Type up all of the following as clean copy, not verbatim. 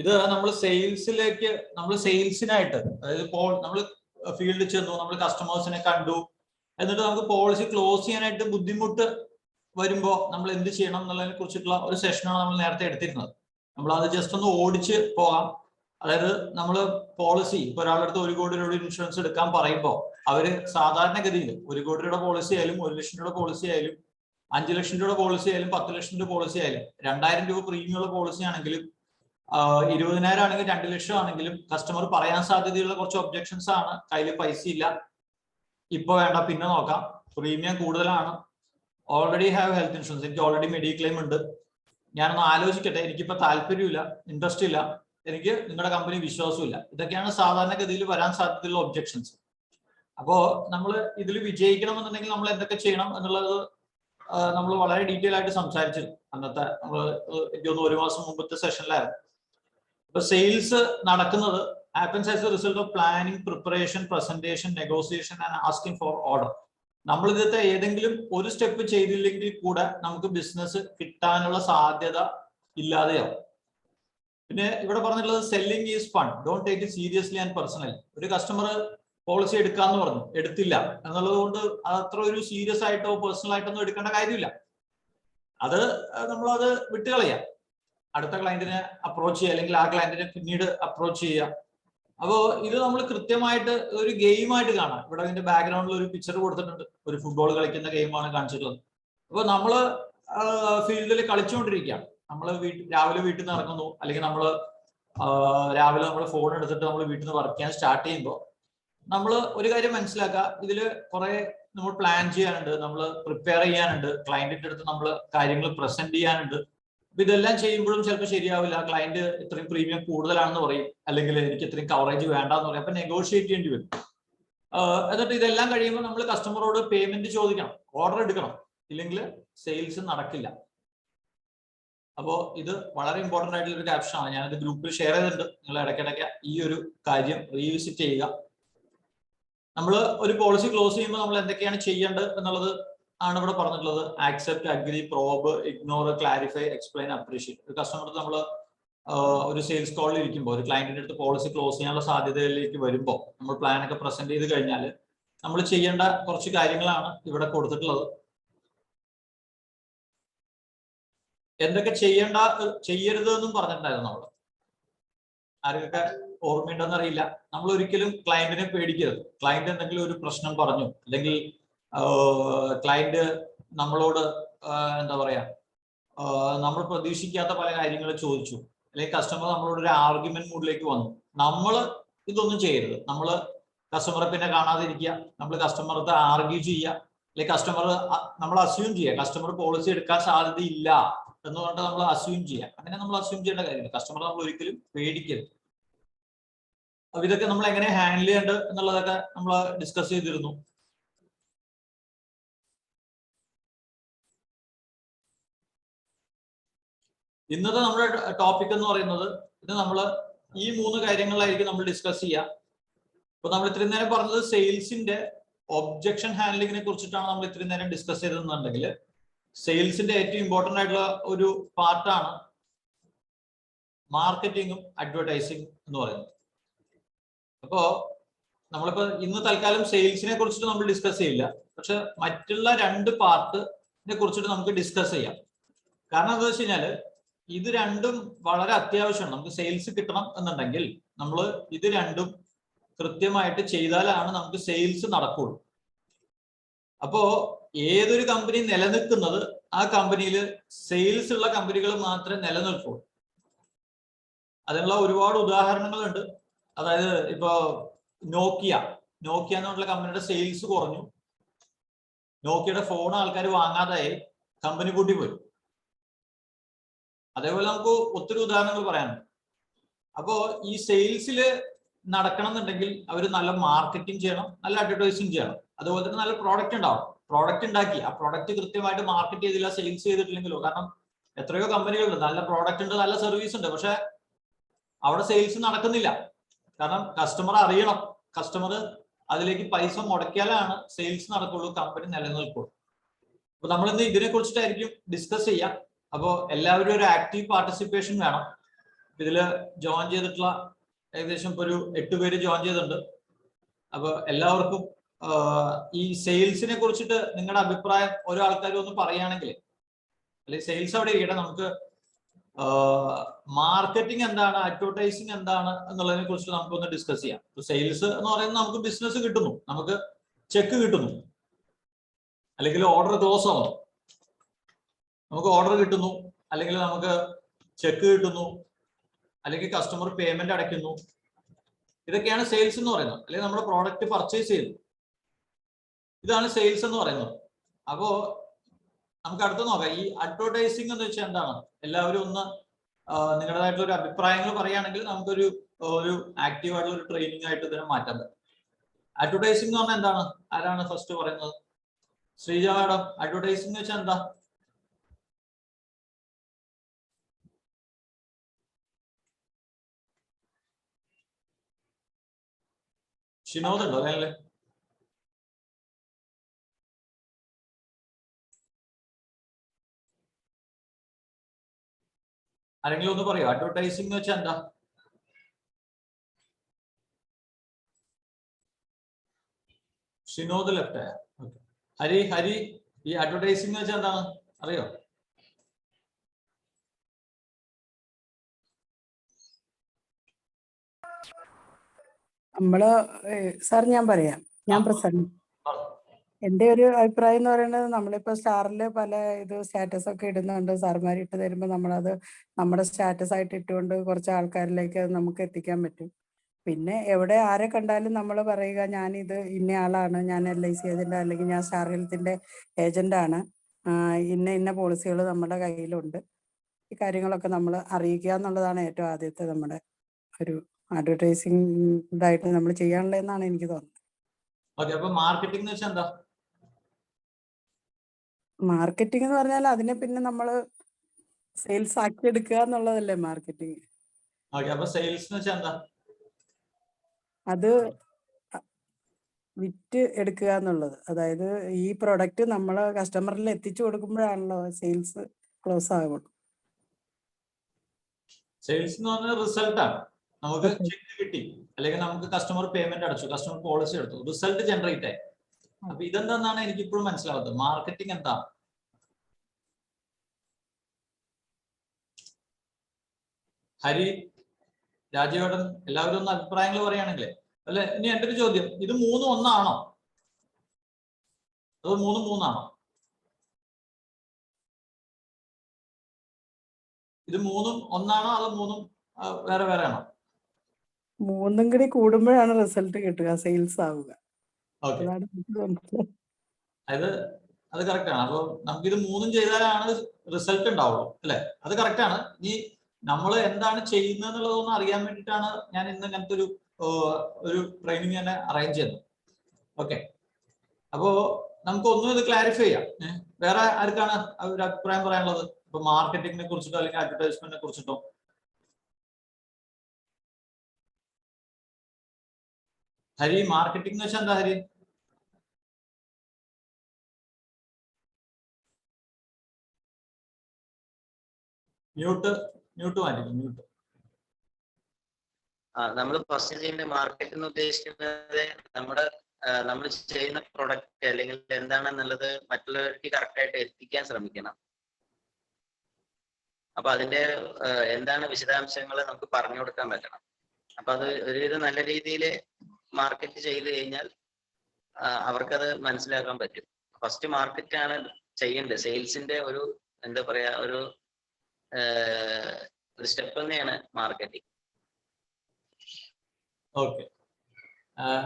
ഇത് നമ്മൾ സെയിൽസിനായിട്ട്, അതായത് ഇപ്പോൾ നമ്മൾ ഫീൽഡിൽ ചെന്നു, നമ്മൾ കസ്റ്റമേഴ്സിനെ കണ്ടു, എന്നിട്ട് നമുക്ക് പോളിസി ക്ലോസ് ചെയ്യാനായിട്ട് ബുദ്ധിമുട്ട് വരുമ്പോൾ നമ്മൾ എന്ത് ചെയ്യണം എന്നുള്ളതിനെ കുറിച്ചിട്ടുള്ള ഒരു സെഷനാണ് നമ്മൾ നേരത്തെ എടുത്തിരുന്നത്. നമ്മൾ അത് ജസ്റ്റ് ഒന്ന് ഓടിച്ച് പോകാം. അതായത് നമ്മൾ പോളിസി ഇപ്പൊ ഒരാളുടെ അടുത്ത് 1 കോടി രൂപ ഇൻഷുറൻസ് എടുക്കാൻ പറയുമ്പോൾ അവര് സാധാരണഗതിയിൽ 1 കോടി രൂപ പോളിസി ആയാലും 1 ലക്ഷം രൂപ പോളിസി ആയാലും 5 ലക്ഷം രൂപ പോളിസി ആയാലും 10 ലക്ഷം രൂപ പോളിസി ആയാലും 2000 രൂപ പ്രീമിയം ഉള്ള പോളിസി ആണെങ്കിലും 20,000 ആണെങ്കിൽ 2 ലക്ഷം ആണെങ്കിലും കസ്റ്റമർ പറയാൻ സാധ്യതയുള്ള കുറച്ച് ഒബ്ജക്ഷൻസ് ആണ്. കയ്യിൽ പൈസ ഇല്ല, ഇപ്പൊ വേണ്ട, പിന്നെ നോക്കാം, പ്രീമിയം കൂടുതലാണ്, ഓൾറെഡി ഹാവ് ഹെൽത്ത് ഇൻഷുറൻസ്, എനിക്ക് ഓൾറെഡി മെഡിക്ലെയിം ഉണ്ട്, ഞാനൊന്ന് ആലോചിക്കട്ടെ, എനിക്കിപ്പോ താല്പര്യമില്ല, ഇൻട്രസ്റ്റ് ഇല്ല, എനിക്ക് നിങ്ങളുടെ കമ്പനി വിശ്വാസമില്ല. ഇതൊക്കെയാണ് സാധാരണഗതിയിൽ വരാൻ സാധ്യതയുള്ള ഒബ്ജക്ഷൻസ്. അപ്പോ നമ്മൾ ഇതിൽ വിജയിക്കണമെന്നുണ്ടെങ്കിൽ നമ്മൾ എന്തൊക്കെ ചെയ്യണം എന്നുള്ളത് നമ്മൾ വളരെ ഡീറ്റെയിൽ ആയിട്ട് സംസാരിച്ചു അന്നത്തെ എനിക്ക് തോന്നുന്നു 1 മാസം മുമ്പത്തെ സെഷനിലായിരുന്നു. ഇപ്പൊ സെയിൽസ് നടക്കുന്നത് happens as a result of planning, preparation, presentation, negotiation and asking for order. നമ്മൾ ഇതിന്റെ ഏതെങ്കിലും ഒരു സ്റ്റെപ്പ് ചെയ്തില്ലെങ്കിൽ കൂടെ നമുക്ക് ബിസിനസ് കിട്ടാനുള്ള സാധ്യത ഇല്ലാതെയാവും. പിന്നെ ഇവിടെ പറഞ്ഞിട്ടുള്ളത് selling is fun, don't take it seriously and personally. ഒരു കസ്റ്റമർ പോളിസി എടുക്കാന്ന് പറഞ്ഞു, എടുത്തില്ല എന്നുള്ളത് കൊണ്ട് അത്ര ഒരു സീരിയസ് ആയിട്ടോ പേഴ്സണൽ ആയിട്ടൊന്നും എടുക്കേണ്ട കാര്യമില്ല. അത് നമ്മളത് വിട്ടുകളയാം, അടുത്ത ക്ലയന്റിനെ അപ്രോച്ച് ചെയ്യുക, അല്ലെങ്കിൽ ആ ക്ലയന്റിനെ പിന്നീട് അപ്രോച്ച് ചെയ്യുക. അപ്പോ ഇത് നമ്മൾ കൃത്യമായിട്ട് ഒരു ഗെയിമായിട്ട് കാണാം. ഇവിടെ ഇതിന്റെ ബാക്ക്ഗ്രൗണ്ടിൽ ഒരു പിക്ചർ കൊടുത്തിട്ടുണ്ട്, ഒരു ഫുട്ബോൾ കളിക്കുന്ന ഗെയിമാണ് കാണിച്ചിട്ടുള്ളത്. അപ്പൊ നമ്മള് ഫീൽഡിൽ കളിച്ചുകൊണ്ടിരിക്കുകയാണ്. നമ്മൾ രാവിലെ വീട്ടിൽ നിന്ന് ഇറങ്ങുന്നു, അല്ലെങ്കിൽ നമ്മൾ രാവിലെ നമ്മൾ ഫോൺ എടുത്തിട്ട് നമ്മൾ വീട്ടിൽ നിന്ന് വർക്ക് ചെയ്യാൻ സ്റ്റാർട്ട് ചെയ്യുമ്പോൾ നമ്മൾ ഒരു കാര്യം മനസ്സിലാക്കുക, ഇതില് കുറെ നമ്മൾ പ്ലാൻ ചെയ്യാനുണ്ട്, നമ്മൾ പ്രിപ്പയർ ചെയ്യാനുണ്ട്, ക്ലയന്റിന്റെ അടുത്ത് നമ്മൾ കാര്യങ്ങൾ പ്രസന്റ് ചെയ്യാനുണ്ട്. അപ്പൊ ഇതെല്ലാം ചെയ്യുമ്പോഴും ചിലപ്പോൾ ശരിയാവില്ല. ക്ലയന്റ് ഇത്രയും പ്രീമിയം കൂടുതലാണെന്ന് പറയും, അല്ലെങ്കിൽ എനിക്ക് ഇത്രയും കവറേജ് വേണ്ടെന്ന് പറയും. അപ്പൊ നെഗോഷിയേറ്റ് ചെയ്യേണ്ടി വരും. എന്നിട്ട് ഇതെല്ലാം കഴിയുമ്പോൾ നമ്മൾ കസ്റ്റമറോട് പേയ്മെന്റ് ചോദിക്കണം, ഓർഡർ എടുക്കണം, ഇല്ലെങ്കിൽ സെയിൽസ് നടക്കില്ല. അപ്പോൾ ഇത് വളരെ ഇമ്പോർട്ടന്റ് ആയിട്ടുള്ള ഒരു ക്യാപ്ഷൻ ആണ്. ഞാനത് ഗ്രൂപ്പിൽ ഷെയർ ചെയ്തിട്ടുണ്ട്. നിങ്ങൾ ഇടയ്ക്കിടയ്ക്ക് ഈ ഒരു കാര്യം റീവിസിറ്റ് ചെയ്യുക. നമ്മൾ ഒരു പോളിസി ക്ലോസ് ചെയ്യുമ്പോൾ നമ്മൾ എന്തൊക്കെയാണ് ചെയ്യേണ്ടത് എന്നുള്ളത് ആണ് ഇവിടെ പറഞ്ഞിട്ടുള്ളത്. Accept, agree, probe, ignore, clarify, explain, appreciate. ഒരു കസ്റ്റമർക്ക് നമ്മൾ ഒരു സെയിൽസ് കോളിൽ ഇരിക്കുമ്പോൾ, ഒരു ക്ലയന്റിന്റെ അടുത്ത് പോളിസി ക്ലോസ് ചെയ്യാനുള്ള സാധ്യതയിലേക്ക് വരുമ്പോൾ നമ്മൾ പ്ലാൻ ഒക്കെ പ്രസന്റ് ചെയ്ത് കഴിഞ്ഞാൽ നമ്മൾ ചെയ്യേണ്ട കുറച്ച് കാര്യങ്ങളാണ് ഇവിടെ കൊടുത്തിട്ടുള്ളത്. എന്തൊക്കെ ചെയ്യരുത് എന്നും പറഞ്ഞിട്ടുണ്ടായിരുന്നു നമ്മൾ. ആർക്കൊക്കെ ഓർമ്മയുണ്ടെന്ന് അറിയില്ല. നമ്മൾ ഒരിക്കലും ക്ലയന്റിനെ പേടിക്കരുത്. ക്ലയന്റ് എന്തെങ്കിലും ഒരു പ്രശ്നം പറഞ്ഞു, അല്ലെങ്കിൽ ക്ലയന്റ് നമ്മളോട് എന്താ പറയാ, നമ്മൾ പ്രതീക്ഷിക്കാത്ത പല കാര്യങ്ങളും ചോദിച്ചു, അല്ലെങ്കിൽ കസ്റ്റമർ നമ്മളോട് ഒരു ആർഗ്യുമെന്റ് മൂഡിലേക്ക് വന്നു, നമ്മൾ ഇതൊന്നും ചെയ്യരുത്. നമ്മൾ കസ്റ്റമറെ പിന്നെ കാണാതിരിക്കുക, നമ്മൾ കസ്റ്റമർക്ക് ആർഗ്യൂ ചെയ്യുക, അല്ലെങ്കിൽ കസ്റ്റമർ നമ്മൾ അസ്യൂം ചെയ്യുക, കസ്റ്റമർ പോളിസി എടുക്കാൻ സാധ്യതയില്ല എന്ന് പറഞ്ഞിട്ട് നമ്മൾ അസ്യൂം ചെയ്യുക. അങ്ങനെ നമ്മൾ അസ്യൂം ചെയ്യേണ്ട കാര്യമില്ല. കസ്റ്റമർ നമ്മൾ ഒരിക്കലും പേടിക്കരുത്. അപ്പൊ ഇതൊക്കെ നമ്മൾ എങ്ങനെ ഹാൻഡിൽ ചെയ്യേണ്ടത് എന്നുള്ളതൊക്കെ നമ്മൾ ഡിസ്കസ് ചെയ്തിരുന്നു. ഇന്നത്തെ നമ്മുടെ ടോപ്പിക് എന്ന് പറയുന്നത്, ഇത് നമ്മൾ ഈ 3 കാര്യങ്ങളിലായിരിക്കും നമ്മൾ ഡിസ്കസ് ചെയ്യുക. ഇപ്പൊ നമ്മൾ ഇത്രയും നേരം പറഞ്ഞത് സെയിൽസിന്റെ ഒബ്ജക്ഷൻ ഹാൻഡ്ലിങ്ങിനെ കുറിച്ചിട്ടാണ് നമ്മൾ ഇത്രയും നേരം ഡിസ്കസ് ചെയ്തതെന്നുണ്ടെങ്കിൽ, സെയിൽസിന്റെ ഏറ്റവും ഇമ്പോർട്ടന്റ് ആയിട്ടുള്ള ഒരു പാർട്ടാണ് മാർക്കറ്റിംഗും അഡ്വർടൈസിംഗ് എന്ന് പറയുന്നത്. അപ്പോ നമ്മളിപ്പോ ഇന്ന് തൽക്കാലം സെയിൽസിനെ കുറിച്ചിട്ട് നമ്മൾ ഡിസ്കസ് ചെയ്യില്ല, പക്ഷെ മറ്റുള്ള 2 പാർട്ടിനെ കുറിച്ചിട്ട് നമുക്ക് ഡിസ്കസ് ചെയ്യാം. കാരണം എന്താ വെച്ച് കഴിഞ്ഞാല് ഇത് രണ്ടും വളരെ അത്യാവശ്യമാണ്. നമുക്ക് സെയിൽസ് കിട്ടണം എന്നുണ്ടെങ്കിൽ നമ്മൾ ഇത് രണ്ടും കൃത്യമായിട്ട് ചെയ്താലാണ് നമുക്ക് സെയിൽസ് നടക്കുള്ളൂ. അപ്പോ ഏതൊരു കമ്പനി നിലനിൽക്കുന്നത് ആ കമ്പനിയിൽ സെയിൽസ് ഉള്ള കമ്പനികൾ മാത്രമേ നിലനിൽക്കുള്ളൂ. അതിനുള്ള ഒരുപാട് ഉദാഹരണങ്ങളുണ്ട്. അതായത് ഇപ്പോ നോക്കിയ എന്നുള്ള കമ്പനിയുടെ സെയിൽസ് കുറഞ്ഞു, നോക്കിയയുടെ ഫോൺ ആൾക്കാർ വാങ്ങാതായി, കമ്പനി കൂട്ടി പോയി. അതേപോലെ നമുക്ക് ഒത്തിരി ഉദാഹരണങ്ങൾ പറയാനുണ്ട്. അപ്പോ ഈ സെയിൽസിൽ നടക്കണം എന്നുണ്ടെങ്കിൽ അവർ നല്ല മാർക്കറ്റിംഗ് ചെയ്യണം, നല്ല അഡ്വർടൈസിങ് ചെയ്യണം, അതുപോലെ തന്നെ നല്ല പ്രോഡക്റ്റ് ഉണ്ടാവും. പ്രോഡക്റ്റ് ഉണ്ടാക്കി ആ പ്രോഡക്റ്റ് കൃത്യമായിട്ട് മാർക്കറ്റ് ചെയ്തില്ല, സെയിൽസ് ചെയ്തിട്ടില്ലെങ്കിലോ, കാരണം എത്രയോ കമ്പനികളുണ്ട്, നല്ല പ്രോഡക്റ്റ് ഉണ്ട്, നല്ല സർവീസ് ഉണ്ട്, പക്ഷെ അവിടെ സെയിൽസ് നടക്കുന്നില്ല. കാരണം കസ്റ്റമർ അറിയണം, കസ്റ്റമർ അതിലേക്ക് പൈസ മുടക്കിയാലാണ് സെയിൽസ് നടക്കുള്ളൂ, കമ്പനി നിലനിൽക്കുള്ളൂ. അപ്പൊ നമ്മൾ ഇന്ന് ഇതിനെ കുറിച്ചിട്ടായിരിക്കും ഡിസ്കസ് ചെയ്യാം. അപ്പോൾ എല്ലാവരും ഒരു ആക്റ്റീവ് പാർട്ടിസിപ്പേഷൻ വേണം. ഇതില് ജോയിൻ ചെയ്തിട്ടുള്ള ഏകദേശം ഇപ്പൊ ഒരു 8 പേര് ജോയിൻ ചെയ്തിട്ടുണ്ട്. അപ്പൊ എല്ലാവർക്കും ഈ സെയിൽസിനെ കുറിച്ചിട്ട് നിങ്ങളുടെ അഭിപ്രായം ഓരോ ആൾക്കാരും ഒന്ന് പറയുകയാണെങ്കിൽ, അല്ലെങ്കിൽ സെയിൽസ് അവിടെ ഇരിക്കട്ടെ, നമുക്ക് മാർക്കറ്റിംഗ് എന്താണ്, അഡ്വർടൈസിങ് എന്താണ് എന്നുള്ളതിനെ കുറിച്ച് നമുക്കൊന്ന് ഡിസ്കസ് ചെയ്യാം. സെയിൽസ് എന്ന് പറയുന്നത് നമുക്ക് ബിസിനസ് കിട്ടുന്നു, നമുക്ക് ചെക്ക് കിട്ടുന്നു, അല്ലെങ്കിൽ ഓർഡർ ക്ലോസ് ആവുന്നു, നമുക്ക് ഓർഡർ കിട്ടുന്നു, അല്ലെങ്കിൽ നമുക്ക് ചെക്ക് കിട്ടുന്നു, അല്ലെങ്കിൽ കസ്റ്റമർ പേയ്മെന്റ് അടയ്ക്കുന്നു. ഇതൊക്കെയാണ് സെയിൽസ് എന്ന് പറയുന്നത്. അല്ലെങ്കിൽ നമ്മുടെ പ്രോഡക്റ്റ് പർച്ചേസ് ചെയ്യുന്നു, ഇതാണ് സെയിൽസ് എന്ന് പറയുന്നത്. അപ്പോ നമുക്ക് അടുത്ത് നോക്കാം, ഈ അഡ്വർടൈസിങ് എന്ന് വെച്ചാൽ എന്താണ്? എല്ലാവരും ഒന്ന് നിങ്ങളുടേതായിട്ടുള്ള ഒരു അഭിപ്രായങ്ങൾ പറയുകയാണെങ്കിൽ നമുക്കൊരു ആക്റ്റീവ് ആയിട്ടുള്ള ഒരു ട്രെയിനിങ് ആയിട്ട് ഇതിനെ മാറ്റാൻ പറ്റും. അഡ്വർടൈസിംഗ് എന്ന് പറഞ്ഞാൽ എന്താണ്? ആരാണ് ഫസ്റ്റ് പറയുന്നത്? ശ്രീജ മാഡം, അഡ്വർടൈസിംഗ് എന്ന് വെച്ചാൽ എന്താ? ഷിനോദ് ഉണ്ടോ അല്ലേ? ആരെങ്കിലും ഒന്ന് പറയോ അഡ്വർടൈസിംഗ് എന്ന് വെച്ചാൽ എന്താ? ഷിനോദ് ലെഫ്റ്റ്. ഹരി, ഈ അഡ്വർടൈസിംഗ് എന്ന് വെച്ചാൽ എന്താണ് അറിയോ? നമ്മള് സാർ ഞാൻ പറയാം, ഞാൻ പ്രസന്റ്. എന്റെ ഒരു അഭിപ്രായം എന്ന് പറയുന്നത്, നമ്മളിപ്പോ സ്റ്റാറില് പല സ്റ്റാറ്റസ് ഒക്കെ ഇടുന്നുണ്ട്. സാർമാർ ഇട്ട് തരുമ്പോൾ നമ്മളത് നമ്മുടെ സ്റ്റാറ്റസ് ആയിട്ട് ഇട്ടുകൊണ്ട് കുറച്ച് ആൾക്കാരിലേക്ക് അത് നമുക്ക് എത്തിക്കാൻ പറ്റും. പിന്നെ എവിടെ ആരെ കണ്ടാലും നമ്മൾ പറയുക, ഞാനിത് ഇന്ന ആളാണ്, ഞാൻ LIC ഏജന്റ്, അല്ലെങ്കിൽ ഞാൻ സ്റ്റാർ ഹെൽത്തിന്റെ ഏജന്റാണ്, ഇന്ന പോളിസികൾ നമ്മുടെ കയ്യിലുണ്ട്, ഈ കാര്യങ്ങളൊക്കെ നമ്മൾ അറിയിക്കുക എന്നുള്ളതാണ് ഏറ്റവും ആദ്യത്തെ നമ്മുടെ ഒരു അഡ്വർടൈസിംഗ് ഇതായിട്ട് നമ്മൾ ചെയ്യാനുള്ളതെന്നാണ് എനിക്ക് തോന്നുന്നത്. മാർക്കറ്റിംഗ് എന്ന് വെച്ചാൽ എന്താ? മാർക്കറ്റിംഗ് എന്ന് പറഞ്ഞാൽ അതിനെ പിന്നെ നമ്മൾ സെയിൽസ് ആക്കി എടുക്കുക എന്നുള്ളതല്ലേ മാർക്കറ്റിംഗ്. സെയിൽസ് എന്ന് വെച്ചാൽ എന്താ? അത് വിറ്റ് എടുക്കുക എന്നുള്ളത്. അതായത് ഈ പ്രൊഡക്റ്റ് നമ്മള് കസ്റ്റമറിൽ എത്തിച്ചു കൊടുക്കുമ്പോഴാണല്ലോ സെയിൽസ് ക്ലോസ് ആകുള്ളൂ. സെയിൽസ് എന്ന് പറഞ്ഞാൽ റിസൾട്ട് ആണ്. നമുക്ക് ചെക്ക് കിട്ടി, അല്ലെങ്കിൽ നമുക്ക് കസ്റ്റമർ പേയ്മെന്റ് അടച്ചു, കസ്റ്റമർ പോളിസി എടുത്തു, റിസൾട്ട് ജനറേറ്റ് ആയി. അപ്പൊ ഇതെന്താണെന്നാണ് എനിക്ക് ഇപ്പോഴും മനസ്സിലാവുന്നത്. മാർക്കറ്റിംഗ് എന്താ? ഹരി, രാജീവേട്ടൻ, എല്ലാവരും ഒന്ന് അഭിപ്രായങ്ങൾ പറയുകയാണെങ്കിലേ. അല്ലെ, ഇനി എന്റെ ഒരു ചോദ്യം, ഇത് മൂന്നും ഒന്നാണോ? അത് മൂന്നാണോ? ഇത് മൂന്നും ഒന്നാണോ, അതോ മൂന്നും വേറെ വേറെ ആണോ? മൂന്നും കൂടി കൂടുമ്പോഴാണ് റിസൾട്ട് കിട്ടുക, സെയിൽസ് ആവുക. അത് കറക്റ്റ് ആണ്. അപ്പൊ നമുക്കിത് മൂന്നും ചെയ്താലാണ് റിസൾട്ട് ഉണ്ടാവുള്ളൂ, അല്ലെ? അത് കറക്റ്റ് ആണ്. ഇനി നമ്മൾ എന്താണ് ചെയ്യുന്നത് എന്നുള്ളതൊന്നും അറിയാൻ വേണ്ടിയിട്ടാണ് ഞാൻ ഇന്ന് ഇങ്ങനത്തെ ഒരു ട്രെയിനിങ് തന്നെ അറേഞ്ച് ചെയ്യുന്നത്. ഓക്കെ, അപ്പോ നമുക്ക് ഒന്നും ഇത് ക്ലാരിഫൈ ചെയ്യാം. വേറെ ആർക്കാണ് ഒരു അഭിപ്രായം പറയാനുള്ളത്? ഇപ്പൊ മാർക്കറ്റിംഗിനെ കുറിച്ചിട്ടോ അല്ലെങ്കിൽ അഡ്വർടൈസ്മെന്റിനെ കുറിച്ചിട്ടോ? ഹരി, മാർക്കറ്റിംഗ് എന്ന് വെച്ചാൽ എന്താ ഹരി? മ്യൂട്ട് മാറ്റിക്കും, മ്യൂട്ട്. നമ്മൾ ഫസ്റ്റ് ചെയ്യേണ്ട മാർക്കറ്റ് എന്ന് ഉദ്ദേശിക്കുന്നത് നമ്മൾ ചെയ്യുന്ന പ്രൊഡക്റ്റ് അല്ലെങ്കിൽ എന്താണെന്നുള്ളത് മറ്റുള്ളവർക്ക് കറക്റ്റ് ആയിട്ട് എത്തിക്കാൻ ശ്രമിക്കണം. അപ്പൊ അതിന്റെ എന്താണ് വിശദാംശങ്ങൾ നമുക്ക് പറഞ്ഞു കൊടുക്കാൻ പറ്റണം. അപ്പൊ അത് ഒരുവിധം നല്ല രീതിയിൽ മാർക്കറ്റ് ചെയ്ത് കഴിഞ്ഞാൽ അവർക്കത് മനസ്സിലാക്കാൻ പറ്റും. ഫസ്റ്റ് മാർക്കറ്റ് ആണ് ചെയ്യേണ്ടത്. സെയിൽസിന്റെ ഒരു എന്താ പറയാ ഒരു സ്റ്റെപ്പ് തന്നെയാണ് മാർക്കറ്റിംഗ്. ഓക്കെ,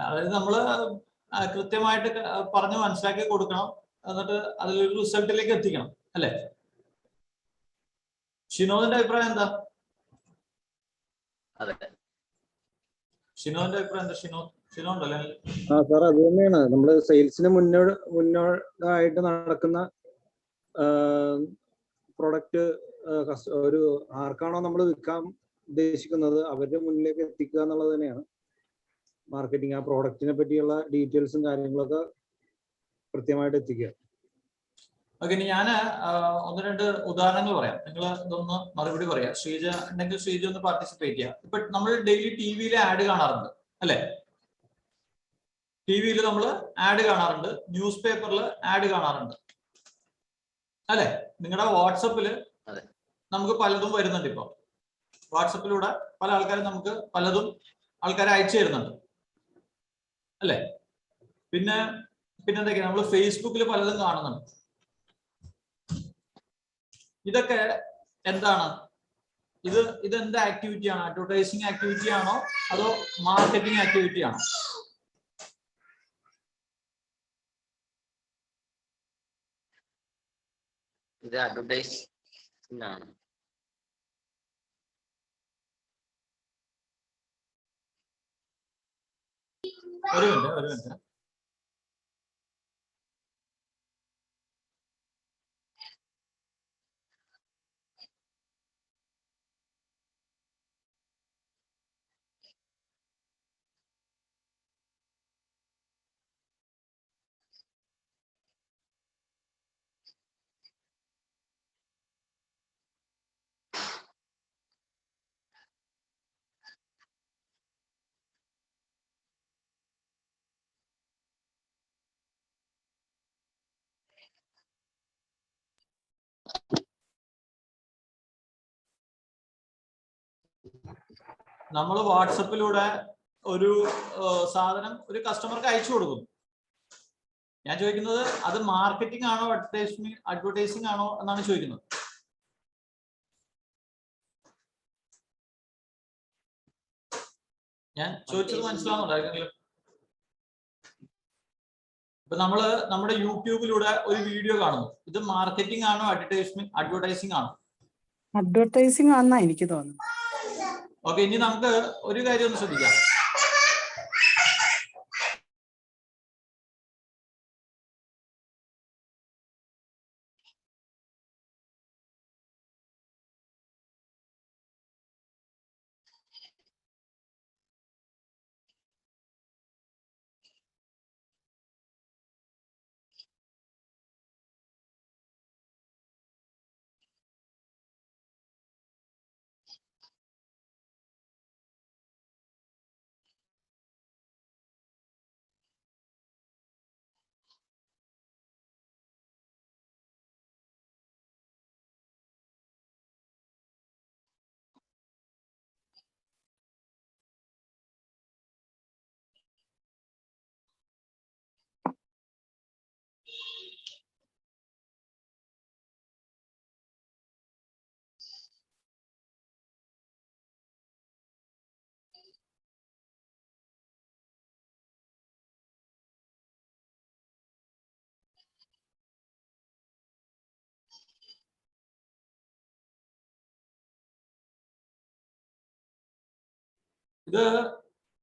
അതായത് നമ്മള് കൃത്യമായിട്ട് പറഞ്ഞ് മനസ്സിലാക്കി കൊടുക്കണം, എന്നിട്ട് അതിലൊരു റിസൾട്ടിലേക്ക് എത്തിക്കണം, അല്ലെ? ഷിനോദിന്റെ അഭിപ്രായം എന്താ? അതെ, ഷിനോദിന്റെ അഭിപ്രായം എന്താ? ഷിനോ ഉണ്ടല്ലേ? സാർ, അത് തന്നെയാണ് നമ്മള് സെയിൽസിന് മുന്നോട്ടായിട്ട് നടക്കുന്ന പ്രൊഡക്റ്റ് ഒരു ആർക്കാണോ നമ്മൾ വിൽക്കാൻ ഉദ്ദേശിക്കുന്നത് അവരുടെ മുന്നിലേക്ക് എത്തിക്കുക എന്നുള്ളത് തന്നെയാണ് മാർക്കറ്റിംഗ്. ആ പ്രോഡക്റ്റിനെ പറ്റിയുള്ള ഡീറ്റെയിൽസും കാര്യങ്ങളൊക്കെ കൃത്യമായിട്ട് എത്തിക്കുക. ഓക്കെ, ഇനി ഞാൻ ഒന്ന് രണ്ട് ഉദാഹരണങ്ങൾ പറയാം. നിങ്ങൾ ഇതൊന്ന് മറുപടി പറയാം. ശ്രീജ ഉണ്ടെങ്കിൽ ശ്രീജ ഒന്ന് പാർട്ടിസിപ്പേറ്റ് ചെയ്യാം. ഇപ്പൊ നമ്മൾ ഡെയിലി ടി വിയിൽ ആഡ് കാണാറുണ്ട് അല്ലെ? ടി വിയിൽ നമ്മൾ ആഡ് കാണാറുണ്ട്, ന്യൂസ് പേപ്പറിൽ ആഡ് കാണാറുണ്ട് അല്ലെ? നിങ്ങളുടെ വാട്സപ്പിൽ നമുക്ക് പലതും വരുന്നുണ്ട്. ഇപ്പൊ വാട്സപ്പിലൂടെ പല ആൾക്കാരും നമുക്ക് പലതും ആൾക്കാരെ അയച്ചു തരുന്നുണ്ട് അല്ലെ? പിന്നെ എന്തൊക്കെയാ, നമ്മൾ ഫേസ്ബുക്കിൽ പലതും കാണുന്നുണ്ട്. ഇതൊക്കെ എന്താണ്? ഇത് എന്ത് ആക്ടിവിറ്റി ആണ്? അഡ്വർടൈസിങ് ആക്ടിവിറ്റി ആണോ അതോ മാർക്കറ്റിംഗ് ആക്ടിവിറ്റി ആണോ? ഇത് അഡ്വർടൈസിംഗ് ആണ്. ഒരു മിനിറ്റ്. നമ്മൾ വാട്സപ്പിലൂടെ ഒരു സാധനം ഒരു കസ്റ്റമർക്ക് അയച്ചു കൊടുക്കുന്നു. ഞാൻ ചോദിക്കുന്നത് അത് മാർക്കറ്റിംഗ് ആണോ അഡ്വർടൈസിംഗ് ആണോ എന്നാണ് ചോദിക്കുന്നത്. ഞാൻ ചോദിച്ചത് മനസ്സിലാവുന്നുണ്ടോ? ഇപ്പൊ നമ്മുടെ യൂട്യൂബിലൂടെ ഒരു വീഡിയോ കാണുന്നു, ഇത് മാർക്കറ്റിംഗ് ആണോ അഡ്വർടൈസിംഗ് ആണോ? അഡ്വർടൈസിംഗ് ആണെന്നാ എനിക്ക് തോന്നുന്നത്. ഓക്കെ, ഇനി നമുക്ക് ഒരു കാര്യം ഒന്ന് ശ്രദ്ധിക്കാം. ഇത്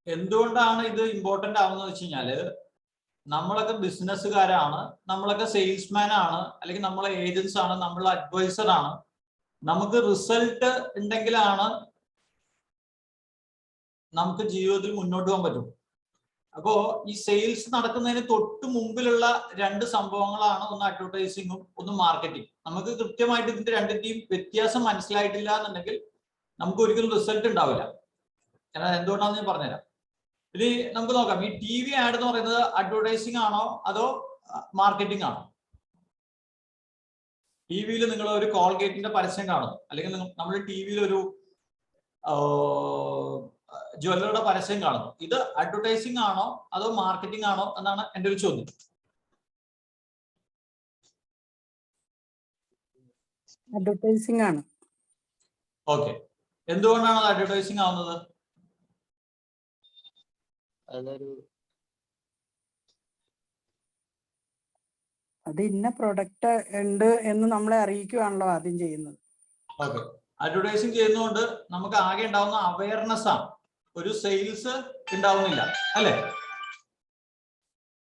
എന്തുകൊണ്ടാണ് ഇത് ഇമ്പോർട്ടന്റ് ആവുന്നത് വെച്ച് കഴിഞ്ഞാല്, നമ്മളൊക്കെ ബിസിനസ്സുകാരാണ്, നമ്മളൊക്കെ സെയിൽസ്മാൻ ആണ്, അല്ലെങ്കിൽ നമ്മളെ ഏജൻസ് ആണ്, നമ്മളെ അഡ്വൈസർ ആണ്. നമുക്ക് റിസൾട്ട് ഉണ്ടെങ്കിലാണ് നമുക്ക് ജീവിതത്തിൽ മുന്നോട്ട് പോകാൻ പറ്റും. അപ്പോ ഈ സെയിൽസ് നടക്കുന്നതിന് തൊട്ട് മുമ്പിലുള്ള രണ്ട് സംഭവങ്ങളാണ്, ഒന്ന് അഡ്വർടൈസിങ്ങും ഒന്ന് മാർക്കറ്റിംഗ്. നമുക്ക് കൃത്യമായിട്ട് ഇതിന്റെ രണ്ടിന്റെയും വ്യത്യാസം മനസ്സിലായിട്ടില്ല എന്നുണ്ടെങ്കിൽ നമുക്ക് ഒരിക്കലും റിസൾട്ട് ഉണ്ടാവില്ല. എന്തുകൊണ്ടാണെന്ന് ഞാൻ പറഞ്ഞുതരാം. ഇനി നമുക്ക് നോക്കാം, ഈ ടി വി ആഡ് എന്ന് പറയുന്നത് അഡ്വർടൈസിംഗ് ആണോ അതോ മാർക്കറ്റിംഗ് ആണോ? ടി വിയിൽ നിങ്ങൾ ഒരു കോൾഗേറ്റിന്റെ പരസ്യം കാണുന്നു, അല്ലെങ്കിൽ നമ്മൾ ടി വിയിൽ ഒരു ജ്വല്ലറിയുടെ പരസ്യം കാണുന്നു. ഇത് അഡ്വർടൈസിംഗ് ആണോ അതോ മാർക്കറ്റിംഗ് ആണോ എന്നാണ് എൻ്റെ ഒരു ചോദ്യം. അഡ്വർടൈസിംഗ് ആണ്. ഓക്കെ, എന്തുകൊണ്ടാണ് അത് അഡ്വർടൈസിംഗ് ആവുന്നത്? അത് ഇന്ന പ്രൊഡക്റ്റ് ഉണ്ട് എന്ന് നമ്മളെ അറിയിക്കുകയാണല്ലോ ആദ്യം ചെയ്യുന്നത്. ഓക്കെ, അഡ്വർടൈസിംഗ് ചെയ്യുന്നതുകൊണ്ട് നമുക്ക് ആകെ ഉണ്ടാവുന്ന അവയർനെസ് ആണ്, ഒരു സെയിൽസ് ഉണ്ടാവുന്നില്ല അല്ലെ?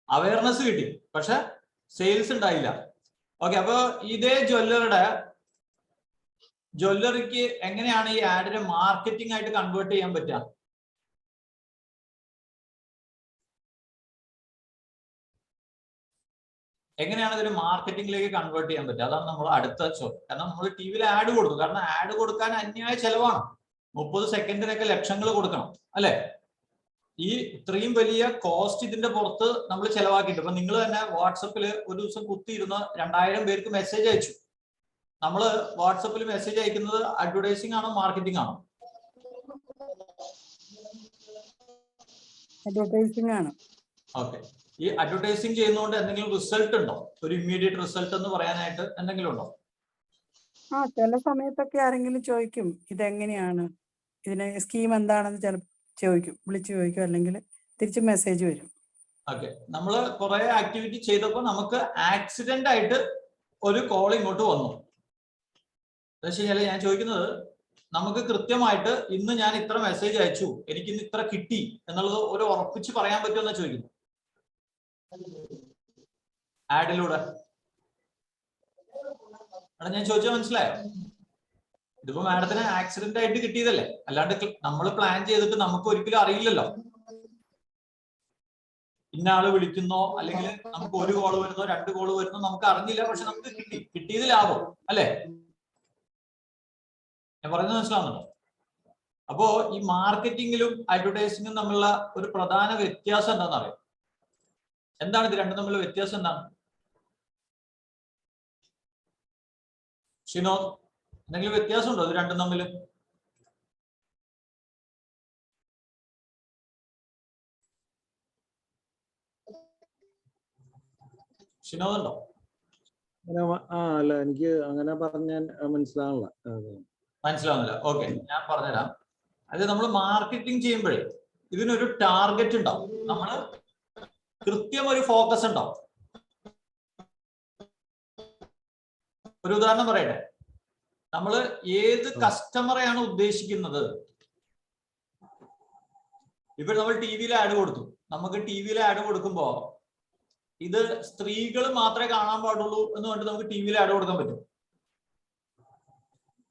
അവയർനെസ് കിട്ടി പക്ഷെ സെയിൽസ് ഉണ്ടായില്ല. ഓക്കെ, അപ്പൊ ഇതേ ജ്വല്ലറിക്ക് എങ്ങനെയാണ് ഈ ആഡിനെ മാർക്കറ്റിംഗ് ആയിട്ട് കൺവേർട്ട് ചെയ്യാൻ പറ്റുക? എങ്ങനെയാണ് ഇതൊരു മാർക്കറ്റിംഗിലേക്ക് കൺവേർട്ട് ചെയ്യാൻ പറ്റുക? അതാണ് നമ്മൾ അടുത്ത ചോദ്യം. കാരണം നമ്മൾ ടി വിയിൽ ആഡ് കൊടുക്കും. കാരണം ആഡ് കൊടുക്കാൻ അന്യായ ചെലവാണ്. 30 സെക്കൻഡിനൊക്കെ ലക്ഷങ്ങൾ കൊടുക്കണം അല്ലെ? ഈ ഇത്രയും വലിയ കോസ്റ്റ് ഇതിന്റെ പുറത്ത് നമ്മൾ ചെലവാക്കിയിട്ട്, ഇപ്പൊ നിങ്ങൾ തന്നെ വാട്സപ്പിൽ ഒരു ദിവസം കുത്തിയിരുന്ന് 2000 പേർക്ക് മെസ്സേജ് അയച്ചു. നമ്മൾ വാട്സപ്പിൽ മെസ്സേജ് അയക്കുന്നത് അഡ്വർടൈസിംഗ് ആണോ മാർക്കറ്റിംഗ് ആണോ? അഡ്വർടൈസിംഗ് ആണ്. ഓക്കെ. ഈ അഡ്വർടൈസിംഗ് ചെയ്യുന്നതുകൊണ്ട് എന്തെങ്കിലും റിസൾട്ട് ഉണ്ടോ? ഒരു ഇമ്മീഡിയറ്റ് റിസൾട്ട് എന്ന് പറയാനായിട്ട് എന്തെങ്കിലും ഉണ്ടോ? ചില സമയത്തൊക്കെ ആരെങ്കിലും ചോദിക്കും ഇതെങ്ങനെയാണ്, ഇതിന് സ്കീം എന്താണെന്ന് ചിലപ്പോൾ ചോദിക്കും, വിളിച്ചു ചോദിക്കും, അല്ലെങ്കിൽ തിരിച്ച് മെസ്സേജ് വരും. ഓക്കെ. നമ്മൾ കുറെ ആക്ടിവിറ്റി ചെയ്തപ്പോൾ നമുക്ക് ആക്സിഡന്റ് ആയിട്ട് ഒരു കോൾ ഇങ്ങോട്ട് വന്നു. എന്താ വെച്ച് കഴിഞ്ഞാൽ ഞാൻ ചോദിക്കുന്നത്, നമുക്ക് കൃത്യമായിട്ട് ഇന്ന് ഞാൻ ഇത്ര മെസ്സേജ് അയച്ചു, എനിക്ക് ഇന്ന് ഇത്ര കിട്ടി എന്നുള്ളത് ഒരു ഉറപ്പിച്ച് പറയാൻ പറ്റുമെന്നാ ചോദിക്കുന്നു. ആഡിലൂടെ ഞാൻ ചോദിച്ചാൽ മനസ്സിലായോ? ഇതിപ്പോ മാഡത്തിന് ആക്സിഡന്റ് ആയിട്ട് കിട്ടിയതല്ലേ, അല്ലാണ്ട് നമ്മൾ പ്ലാൻ ചെയ്തിട്ട് നമുക്ക് ഒരിക്കലും അറിയില്ലല്ലോ. ഇന്ന ആള് വിളിക്കുന്നോ അല്ലെങ്കിൽ നമുക്ക് 1 കോള് വരുന്നോ 2 കോള് വരുന്നോ നമുക്ക് അറിഞ്ഞില്ല. പക്ഷെ നമുക്ക് കിട്ടിയത് ലാഭം അല്ലേ? ഞാൻ പറയുന്നത് മനസ്സിലാവുന്നുണ്ടോ? അപ്പോ ഈ മാർക്കറ്റിംഗിലും അഡ്വർടൈസിംഗും തമ്മിലുള്ള ഒരു പ്രധാന വ്യത്യാസം എന്താണെന്ന് അറിയാം? എന്താണ് ഇത് രണ്ടും തമ്മിലുള്ള വ്യത്യാസം? എന്താണ് ഷിനോ, എന്തെങ്കിലും വ്യത്യാസം ഉണ്ടോ ഇത് രണ്ടും തമ്മിൽ? ഷിനോദ് ഉണ്ടോ? അല്ല, എനിക്ക് അങ്ങനെ പറഞ്ഞാൽ മനസ്സിലാവുന്നില്ല. ഓക്കെ, ഞാൻ പറഞ്ഞുതരാം. അത് നമ്മൾ മാർക്കറ്റിംഗ് ചെയ്യുമ്പോഴേ ഇതിനൊരു ടാർഗറ്റ് ഉണ്ടാവും, നമ്മൾ കൃത്യം ഒരു ഫോക്കസ് ഉണ്ടാവും. ഒരു ഉദാഹരണം പറയട്ടെ. നമ്മൾ ഏത് കസ്റ്റമറെയാണ് ഉദ്ദേശിക്കുന്നത്? ഇപ്പൊ നമ്മൾ ടി വിയിൽ ആഡ് കൊടുത്തു. നമുക്ക് ടി വിയിൽ ആഡ് കൊടുക്കുമ്പോ ഇത് സ്ത്രീകൾ മാത്രമേ കാണാൻ പാടുള്ളൂ എന്ന് പറഞ്ഞിട്ട് നമുക്ക് ടി വിയിൽ ആഡ് കൊടുക്കാൻ പറ്റും.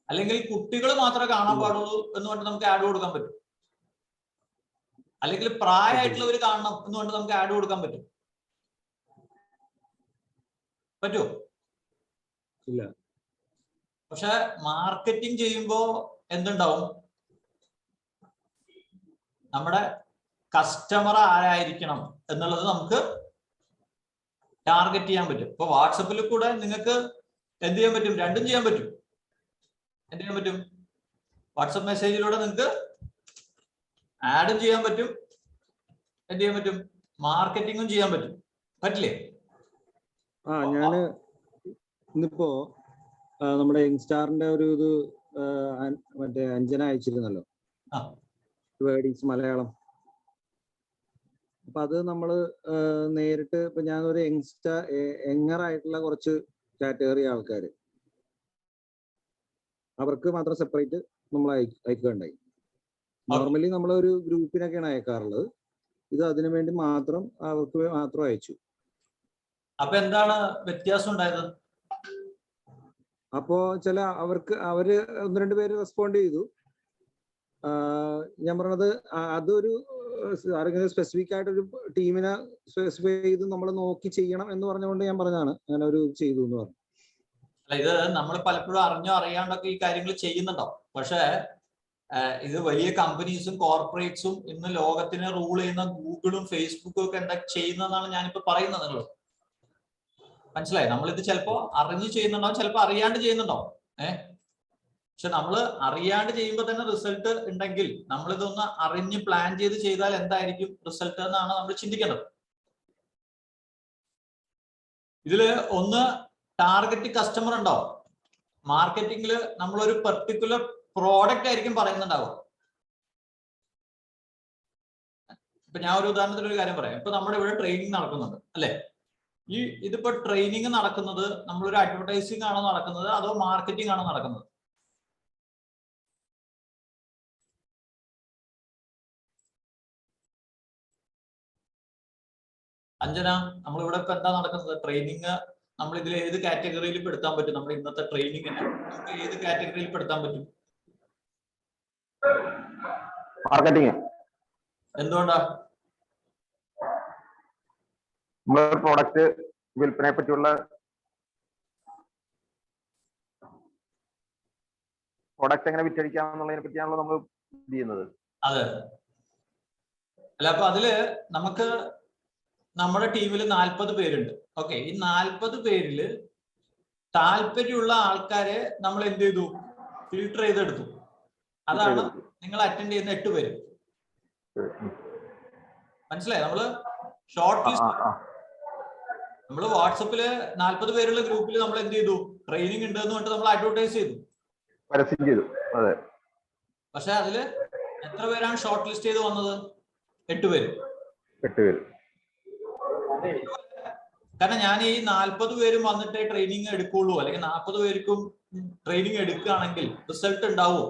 അല്ലെങ്കിൽ കുട്ടികൾ മാത്രമേ കാണാൻ പാടുള്ളൂ എന്ന് പറഞ്ഞിട്ട് നമുക്ക് ആഡ് കൊടുക്കാൻ പറ്റും. അല്ലെങ്കിൽ പ്രായമായിട്ടുള്ളവർ കാണണം എന്ന് പറഞ്ഞിട്ട് നമുക്ക് ആഡ് കൊടുക്കാൻ പറ്റും. പറ്റുമോ? ഇല്ല. പക്ഷെ മാർക്കറ്റിംഗ് ചെയ്യുമ്പോ എന്തുണ്ടാവും? നമ്മുടെ കസ്റ്റമർ ആരായിരിക്കണം എന്നുള്ളത് നമുക്ക് ടാർഗറ്റ് ചെയ്യാൻ പറ്റും. ഇപ്പൊ വാട്സപ്പിൽ കൂടെ നിങ്ങൾക്ക് എന്ത് ചെയ്യാൻ പറ്റും? രണ്ടും ചെയ്യാൻ പറ്റും. എന്ത് ചെയ്യാൻ പറ്റും? വാട്സപ്പ് മെസ്സേജിലൂടെ നിങ്ങൾക്ക് ആഡും ചെയ്യാൻ പറ്റും, എന്ത് ചെയ്യാൻ പറ്റും? മാർക്കറ്റിംഗും ചെയ്യാൻ പറ്റും. പറ്റില്ലേ? ഞാന് ഇന്നിപ്പോ നമ്മുടെ യങ്സ്റ്റാറിന്റെ ഒരു ഇത് മറ്റേ അഞ്ജന അയച്ചിരുന്നല്ലോ, വേർഡീസ് മലയാളം. അപ്പൊ അത് നമ്മള് നേരിട്ട് ഇപ്പൊ ഞാനൊരു യങ്ങറായിട്ടുള്ള കുറച്ച് കാറ്റഗറി ആൾക്കാര്, അവർക്ക് മാത്രം സെപ്പറേറ്റ് നമ്മൾ അയക്കുകയുണ്ടായി. നോർമലി നമ്മളൊരു ഗ്രൂപ്പിനൊക്കെയാണ് അയക്കാറുള്ളത്. ഇത് അതിനു വേണ്ടി മാത്രം അവർക്ക് മാത്രം അയച്ചു. അപ്പൊ എന്താണ് വ്യത്യാസം ഉണ്ടായത്? അപ്പോ അവര് 1-2 പേര് റെസ്പോണ്ട് ചെയ്തു. ഞാൻ പറഞ്ഞത് അതൊരു ആരെങ്കിലും സ്പെസിഫിക് ആയിട്ടൊരു ടീമിനെ സ്പെസിഫൈ ചെയ്ത് നമ്മൾ നോക്കി ചെയ്യണം എന്ന് പറഞ്ഞുകൊണ്ട് ഞാൻ പറഞ്ഞതാണ് അങ്ങനെ ഒരു ചെയ്തു എന്ന് പറഞ്ഞു. അല്ല, ഇത് നമ്മൾ പലപ്പോഴും അറിഞ്ഞോ അറിയാണ്ടൊക്കെ ഈ കാര്യങ്ങൾ ചെയ്യുന്നുണ്ടോ? പക്ഷെ ഇത് വലിയ കമ്പനീസും കോർപ്പറേറ്റ്സും ഇന്ന് ലോകത്തിനെ റൂൾ ചെയ്യുന്ന ഗൂഗിളും ഫേസ്ബുക്കും ഒക്കെ എന്താ ചെയ്യുന്നതെന്നാണ് ഞാനിപ്പോ പറയുന്നത്. നിങ്ങൾ മനസ്സിലായി? നമ്മളിത് ചിലപ്പോ അറിഞ്ഞ് ചെയ്യുന്നുണ്ടാവും, ചിലപ്പോ അറിയാണ്ട് ചെയ്യുന്നുണ്ടാവും. പക്ഷെ നമ്മൾ അറിയാണ്ട് ചെയ്യുമ്പോൾ തന്നെ റിസൾട്ട് ഉണ്ടെങ്കിൽ നമ്മളിതൊന്ന് അറിഞ്ഞ് പ്ലാൻ ചെയ്ത് ചെയ്താൽ എന്തായിരിക്കും റിസൾട്ട് എന്നാണ് നമ്മൾ ചിന്തിക്കേണ്ടത്. ഇതില് ഒന്ന് ടാർഗറ്റ് കസ്റ്റമർ ഉണ്ടാവും. മാർക്കറ്റിംഗിൽ നമ്മളൊരു പെർട്ടിക്കുലർ പ്രോഡക്റ്റ് ആയിരിക്കും പറയുന്നുണ്ടാവുക. ഇപ്പൊ ഞാൻ ഒരു ഉദാഹരണത്തിന് ഒരു കാര്യം പറയാം. ഇപ്പൊ നമ്മുടെ ഇവിടെ ട്രെയിനിങ് നടക്കുന്നുണ്ട് അല്ലെ? ഇതിപ്പോ ട്രെയിനിങ് നടക്കുന്നത് നമ്മളൊരു അഡ്വർടൈസിംഗ് ആണോ നടക്കുന്നത് അതോ മാർക്കറ്റിംഗ് ആണോ നടക്കുന്നത്? അഞ്ജന, നമ്മളിവിടെ ഇപ്പൊ എന്താ നടക്കുന്നത്? ട്രെയിനിങ് നമ്മൾ ഇതിൽ ഏത് കാറ്റഗറിയിൽ പെടുത്താൻ പറ്റും? നമ്മുടെ ഇന്നത്തെ ട്രെയിനിങ്ങിനെ നമുക്ക് ഏത് കാറ്റഗറിയിൽ പെടുത്താൻ പറ്റും? മാർക്കറ്റിംഗ്. എന്തുകൊണ്ടാ? പ്രൊഡക്റ്റ് വിൽപ്പനയെ പറ്റിയുള്ള പ്രോഡക്റ്റ് എങ്ങനെ വിറ്റഴിക്കാം എന്നുള്ളതിനെ പറ്റിയാണല്ലോ നമ്മൾ ചെയ്യുന്നത്. അതെ. അല്ല, അപ്പൊ അതില് നമുക്ക് നമ്മുടെ ടീമിൽ 40 പേരുണ്ട്. ഓക്കെ, ഈ 40 പേരില് താല്പര്യമുള്ള ആൾക്കാരെ നമ്മൾ എന്ത് ചെയ്തു? ഫിൽട്ടർ ചെയ്തെടുത്തു. അതാണ് നിങ്ങൾ അറ്റൻഡ് ചെയ്യുന്ന 8 പേര്. മനസ്സിലായി? നമ്മള് ഷോർട്ട് ലിസ്റ്റ്, നമ്മള് വാട്സപ്പില് 40 പേരുള്ള ഗ്രൂപ്പിൽ നമ്മൾ എന്ത് ചെയ്തു? ട്രെയിനിങ് ഉണ്ട് എന്ന് പറഞ്ഞിട്ട് നമ്മൾ അഡ്വർടൈസ് ചെയ്തു, പരസ്യം ചെയ്തു. അതെ. പക്ഷെ അതില് എത്ര പേരാണ് ഷോർട്ട് ലിസ്റ്റ് ചെയ്ത് വന്നത്? 8 പേര്. 8 പേര്. കാരണം ഞാൻ ഈ 40 പേരും വന്നിട്ടേ ട്രെയിനിങ് എടുക്കുള്ളൂ, അല്ലെങ്കിൽ 40 പേർക്കും ട്രെയിനിങ് എടുക്കുകയാണെങ്കിൽ റിസൾട്ട് ഉണ്ടാവുമോ?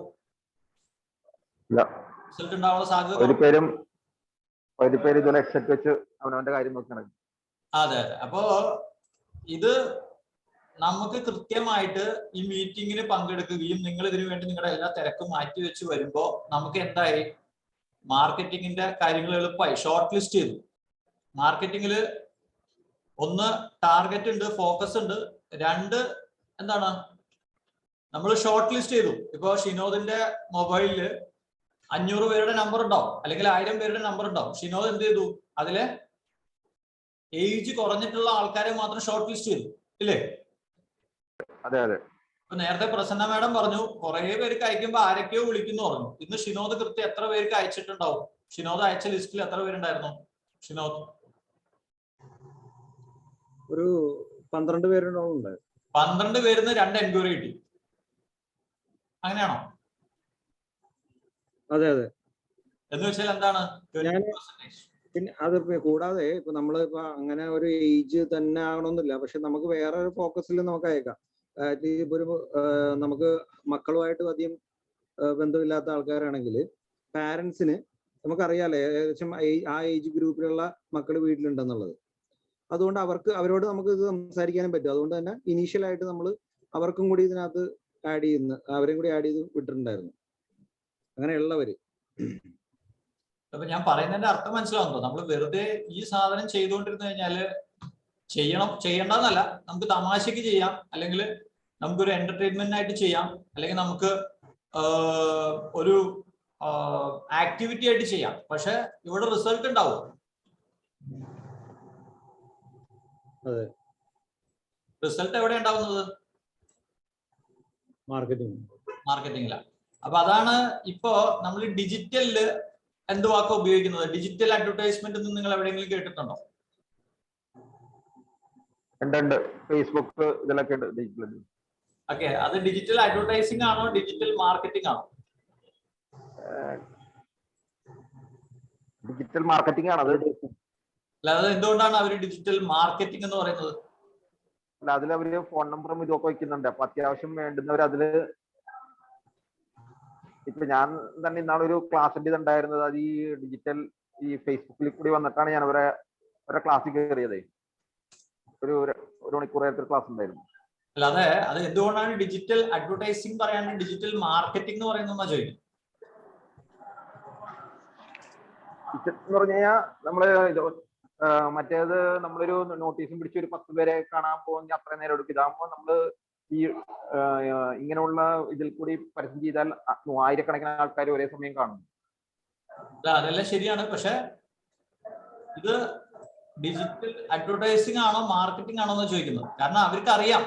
റിസൾട്ട് ഉണ്ടാവാനുള്ള സാധ്യത ഒരു പേര് ഇതുപോലെ ഹെഡ്സെറ്റ് വെച്ച് അവനവന്റെ കാര്യം നോക്കി നടക്കും. അതെ. അപ്പോ ഇത് നമുക്ക് കൃത്യമായിട്ട് ഈ മീറ്റിങ്ങിന് പങ്കെടുക്കുകയും നിങ്ങൾ ഇതിനു വേണ്ടി നിങ്ങളുടെ എല്ലാ തിരക്കും മാറ്റി വെച്ച് വരുമ്പോ നമുക്ക് എന്തായി? മാർക്കറ്റിങ്ങിന്റെ കാര്യങ്ങൾ എളുപ്പമായി. ഷോർട്ട് ലിസ്റ്റ് ചെയ്തു. മാർക്കറ്റിങ്ങില് 1 ടാർഗറ്റ് ഉണ്ട്, ഫോക്കസ് ഉണ്ട്. 2 എന്താണ്? നമ്മൾ ഷോർട്ട് ലിസ്റ്റ് ചെയ്തു. ഇപ്പൊ ഷിനോദിന്റെ മൊബൈലില് 500 പേരുടെ നമ്പർ ഉണ്ടാവും, അല്ലെങ്കിൽ 1000 പേരുടെ നമ്പർ ഉണ്ടാവും. ഷിനോദ് എന്ത് ചെയ്തു? അതിലെ ഏജ് കുറഞ്ഞിട്ടുള്ള ആൾക്കാരെ മാത്രം ഷോർട്ട് ലിസ്റ്റ് ചെയ്തു, ഇല്ലേ? അതെ അതെ. ഇപ്പൊ നേരത്തെ പ്രസന്ന മാഡം പറഞ്ഞു കുറെ പേർക്ക് അയക്കുമ്പോ ആരൊക്കെയോ വിളിക്കുന്നു പറഞ്ഞു. ഇന്ന് ഷിനോദ് കൃത്യം എത്ര പേർക്ക് അയച്ചിട്ടുണ്ടാവും? ഷിനോദ് അയച്ച ലിസ്റ്റിൽ എത്ര പേരുണ്ടായിരുന്നു? ഷിനോദ് ഒരു 12 പേരുണ്ടാവും. 12 പേരിന്ന് 2 എൻക്വയറി കിട്ടി. അങ്ങനെയാണോ? അതെ അതെ. എന്ന് വെച്ചാൽ എന്താണ്? പിന്നെ അത് കൂടാതെ ഇപ്പൊ നമ്മള് ഇപ്പൊ അങ്ങനെ ഒരു ഏജ് തന്നെ ആകണമെന്നില്ല, പക്ഷെ നമുക്ക് വേറെ ഒരു ഫോക്കസിൽ നമുക്ക് അയക്കാം. ഇപ്പൊ ഒരു നമുക്ക് മക്കളുമായിട്ട് അധികം ബന്ധമില്ലാത്ത ആൾക്കാരാണെങ്കിൽ പാരന്റ്സിന് നമുക്കറിയാലോ ഏകദേശം ആ ഏജ് ഗ്രൂപ്പിലുള്ള മക്കൾ വീട്ടിലുണ്ടെന്നുള്ളത്. അതുകൊണ്ട് അവരോട് നമുക്ക് ഇത് സംസാരിക്കാനും പറ്റും. അതുകൊണ്ട് തന്നെ ഇനീഷ്യലായിട്ട് നമ്മൾ അവർക്കും കൂടി ഇതിനകത്ത് അവരെയും കൂടി ആഡ് ചെയ്ത് വിട്ടിട്ടുണ്ടായിരുന്നു, അങ്ങനെയുള്ളവര്. അപ്പൊ ഞാൻ പറയുന്നതിന്റെ അർത്ഥം മനസ്സിലാവുന്നോ? നമ്മൾ വെറുതെ ഈ സാധനം ചെയ്തുകൊണ്ടിരുന്നു കഴിഞ്ഞാല് ചെയ്യണ്ടെന്നല്ല, നമുക്ക് തമാശക്ക് ചെയ്യാം, അല്ലെങ്കിൽ നമുക്കൊരു എന്റർടൈൻമെന്റിനായിട്ട് ചെയ്യാം, അല്ലെങ്കിൽ നമുക്ക് ഒരു ആക്ടിവിറ്റി ആയിട്ട് ചെയ്യാം. പക്ഷെ ഇവിടെ റിസൾട്ട് ഉണ്ടാവും. റിസൾട്ട് എവിടെ ഉണ്ടാവുന്നത്? മാർക്കറ്റിംഗിലാണ്. അപ്പൊ അതാണ് ഇപ്പോ നമ്മൾ ഡിജിറ്റലില് എന്ത് വാക്ക ഉപയോഗിക്കുന്നത്? ഡിജിറ്റൽ അഡ്വർടൈസ്മെന്റ് എന്ന് നിങ്ങൾ എവിടെയെങ്കിലും കേട്ടിട്ടുണ്ടോ? ഫേസ്ബുക്ക് ഇതിലൊക്കെ ഉണ്ട് ഡിജിറ്റൽ. ഓക്കെ, അത് ഡിജിറ്റൽ അഡ്വർടൈസിംഗ് ആണോ ഡിജിറ്റൽ മാർക്കറ്റിംഗ് ആണോ? ഡിജിറ്റൽ മാർക്കറ്റിംഗ് ആണ്. അല്ലാതെ എന്തുകൊണ്ടാണ് അവർ ഡിജിറ്റൽ മാർക്കറ്റിംഗ് എന്ന് പറയുന്നത്? അല്ല, അതിൽ അവര് ഫോൺ നമ്പറും ഇതൊക്കെ വയ്ക്കുന്നുണ്ട്. അപ്പൊ അത്യാവശ്യം വേണ്ടുന്നവർ അതില്, ഇപ്പൊ ഞാൻ തന്നെ ഇന്നാളൊരു ക്ലാസ്സിന്റെ ഇതുണ്ടായിരുന്നത് അത് ഈ ഡിജിറ്റൽ ഈ ഫേസ്ബുക്കിൽ കൂടി വന്നിട്ടാണ് ഞാൻ അവരെ ക്ലാസ്സിൽ കയറിയത്. ഒരു മണിക്കൂർ നേരത്തെ ക്ലാസ് ഉണ്ടായിരുന്നു. അല്ലാതെ അത് എന്തുകൊണ്ടാണ് ഡിജിറ്റൽ അഡ്വർടൈസിംഗ് പറയാണ്ട് ഡിജിറ്റൽ മാർക്കറ്റിംഗ് എന്ന് പറയുന്ന ചോദിക്കും? എന്ന് പറഞ്ഞു കഴിഞ്ഞാൽ നമ്മള് മറ്റേത് നമ്മളൊരു നോട്ടീസും പിടിച്ച് ഒരു 10 പേരെ കാണാൻ പോകുമെങ്കിൽ അത്രയും നേരം എടുക്കും. ഇതാകുമ്പോൾ നമ്മള് ഈ ഇങ്ങനെയുള്ള ഇതിൽ കൂടി പരസ്യം ചെയ്താൽ 1000കണക്കിന് ആൾക്കാർ ഒരേ സമയം കാണും. അതെല്ലാം ശരിയാണ്. പക്ഷെ ഇത് ഡിജിറ്റൽ അഡ്വർടൈസിംഗ് ആണോ മാർക്കറ്റിംഗ് ആണോ എന്ന് ചോദിക്കുന്നത്. കാരണം അവർക്ക് അറിയാം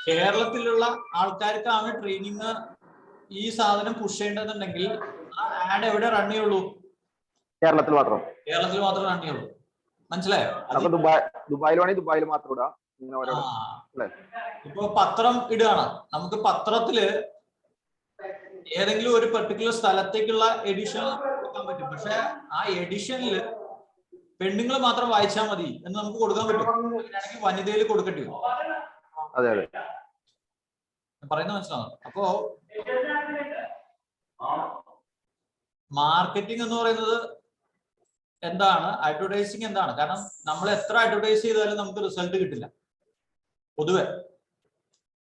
കേരളത്തിലുള്ള ആൾക്കാർക്കാണ് ട്രെയിനിങ് ഈ സാധനം പുഷ് ചെയ്യേണ്ടതുണ്ടെങ്കിൽ ആ ആഡ് എവിടെ റൺ ചെയ്യുള്ളൂ? കേരളത്തിൽ മാത്രം റൺ ചെയ്യുള്ളൂ. മനസ്സിലായോ? ദുബായിലാണെങ്കിൽ ദുബായിൽ മാത്രം ഇടാം. ഇപ്പൊ പത്രം ഇടുകയാണ്, നമുക്ക് പത്രത്തില് ഏതെങ്കിലും ഒരു പെർട്ടിക്കുലർ സ്ഥലത്തേക്കുള്ള എഡിഷൻ കൊടുക്കാൻ പറ്റും. പക്ഷെ ആ എഡിഷനിൽ പെണ്ണുങ്ങൾ മാത്രം വായിച്ചാൽ മതി എന്ന് നമുക്ക് കൊടുക്കാൻ പറ്റും. അങ്ങനെയാണെങ്കിൽ വനിതയിൽ കൊടുക്കേണ്ടി വരും. അതെ അതെ, പറയുന്നത് മനസ്സിലാവും. അപ്പോ മാർക്കറ്റിംഗ് എന്ന് പറയുന്നത് എന്താണ്? അഡ്വർടൈസിങ് എന്താണ്? കാരണം നമ്മൾ എത്ര അഡ്വർടൈസ് ചെയ്താലും നമുക്ക് റിസൾട്ട് കിട്ടില്ല പൊതുവെ.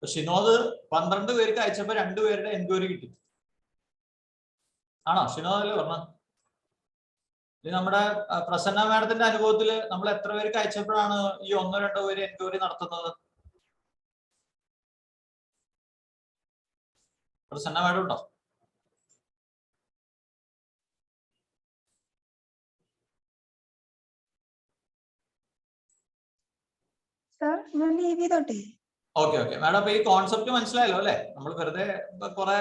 ഷിനോദ് 12 പേർക്ക് അയച്ചപ്പോ 2 പേരുടെ എൻക്വയറി കിട്ടി. ആണോ ഷിനോദ്? അല്ലേ പറഞ്ഞ ഇത് നമ്മുടെ പ്രസന്ന മാഡത്തിന്റെ അനുഭവത്തിൽ നമ്മൾ എത്ര പേർക്ക് അയച്ചപ്പോഴാണ് ഈ 1-2 പേര് എൻക്വയറി നടത്തുന്നത്? പ്രസന്ന മാഡം ഉണ്ടോ? ഓക്കെ ഓക്കെ മാഡം, അപ്പൊ ഈ കോൺസെപ്റ്റ് മനസ്സിലായല്ലോ അല്ലെ? നമ്മൾ വെറുതെ കുറെ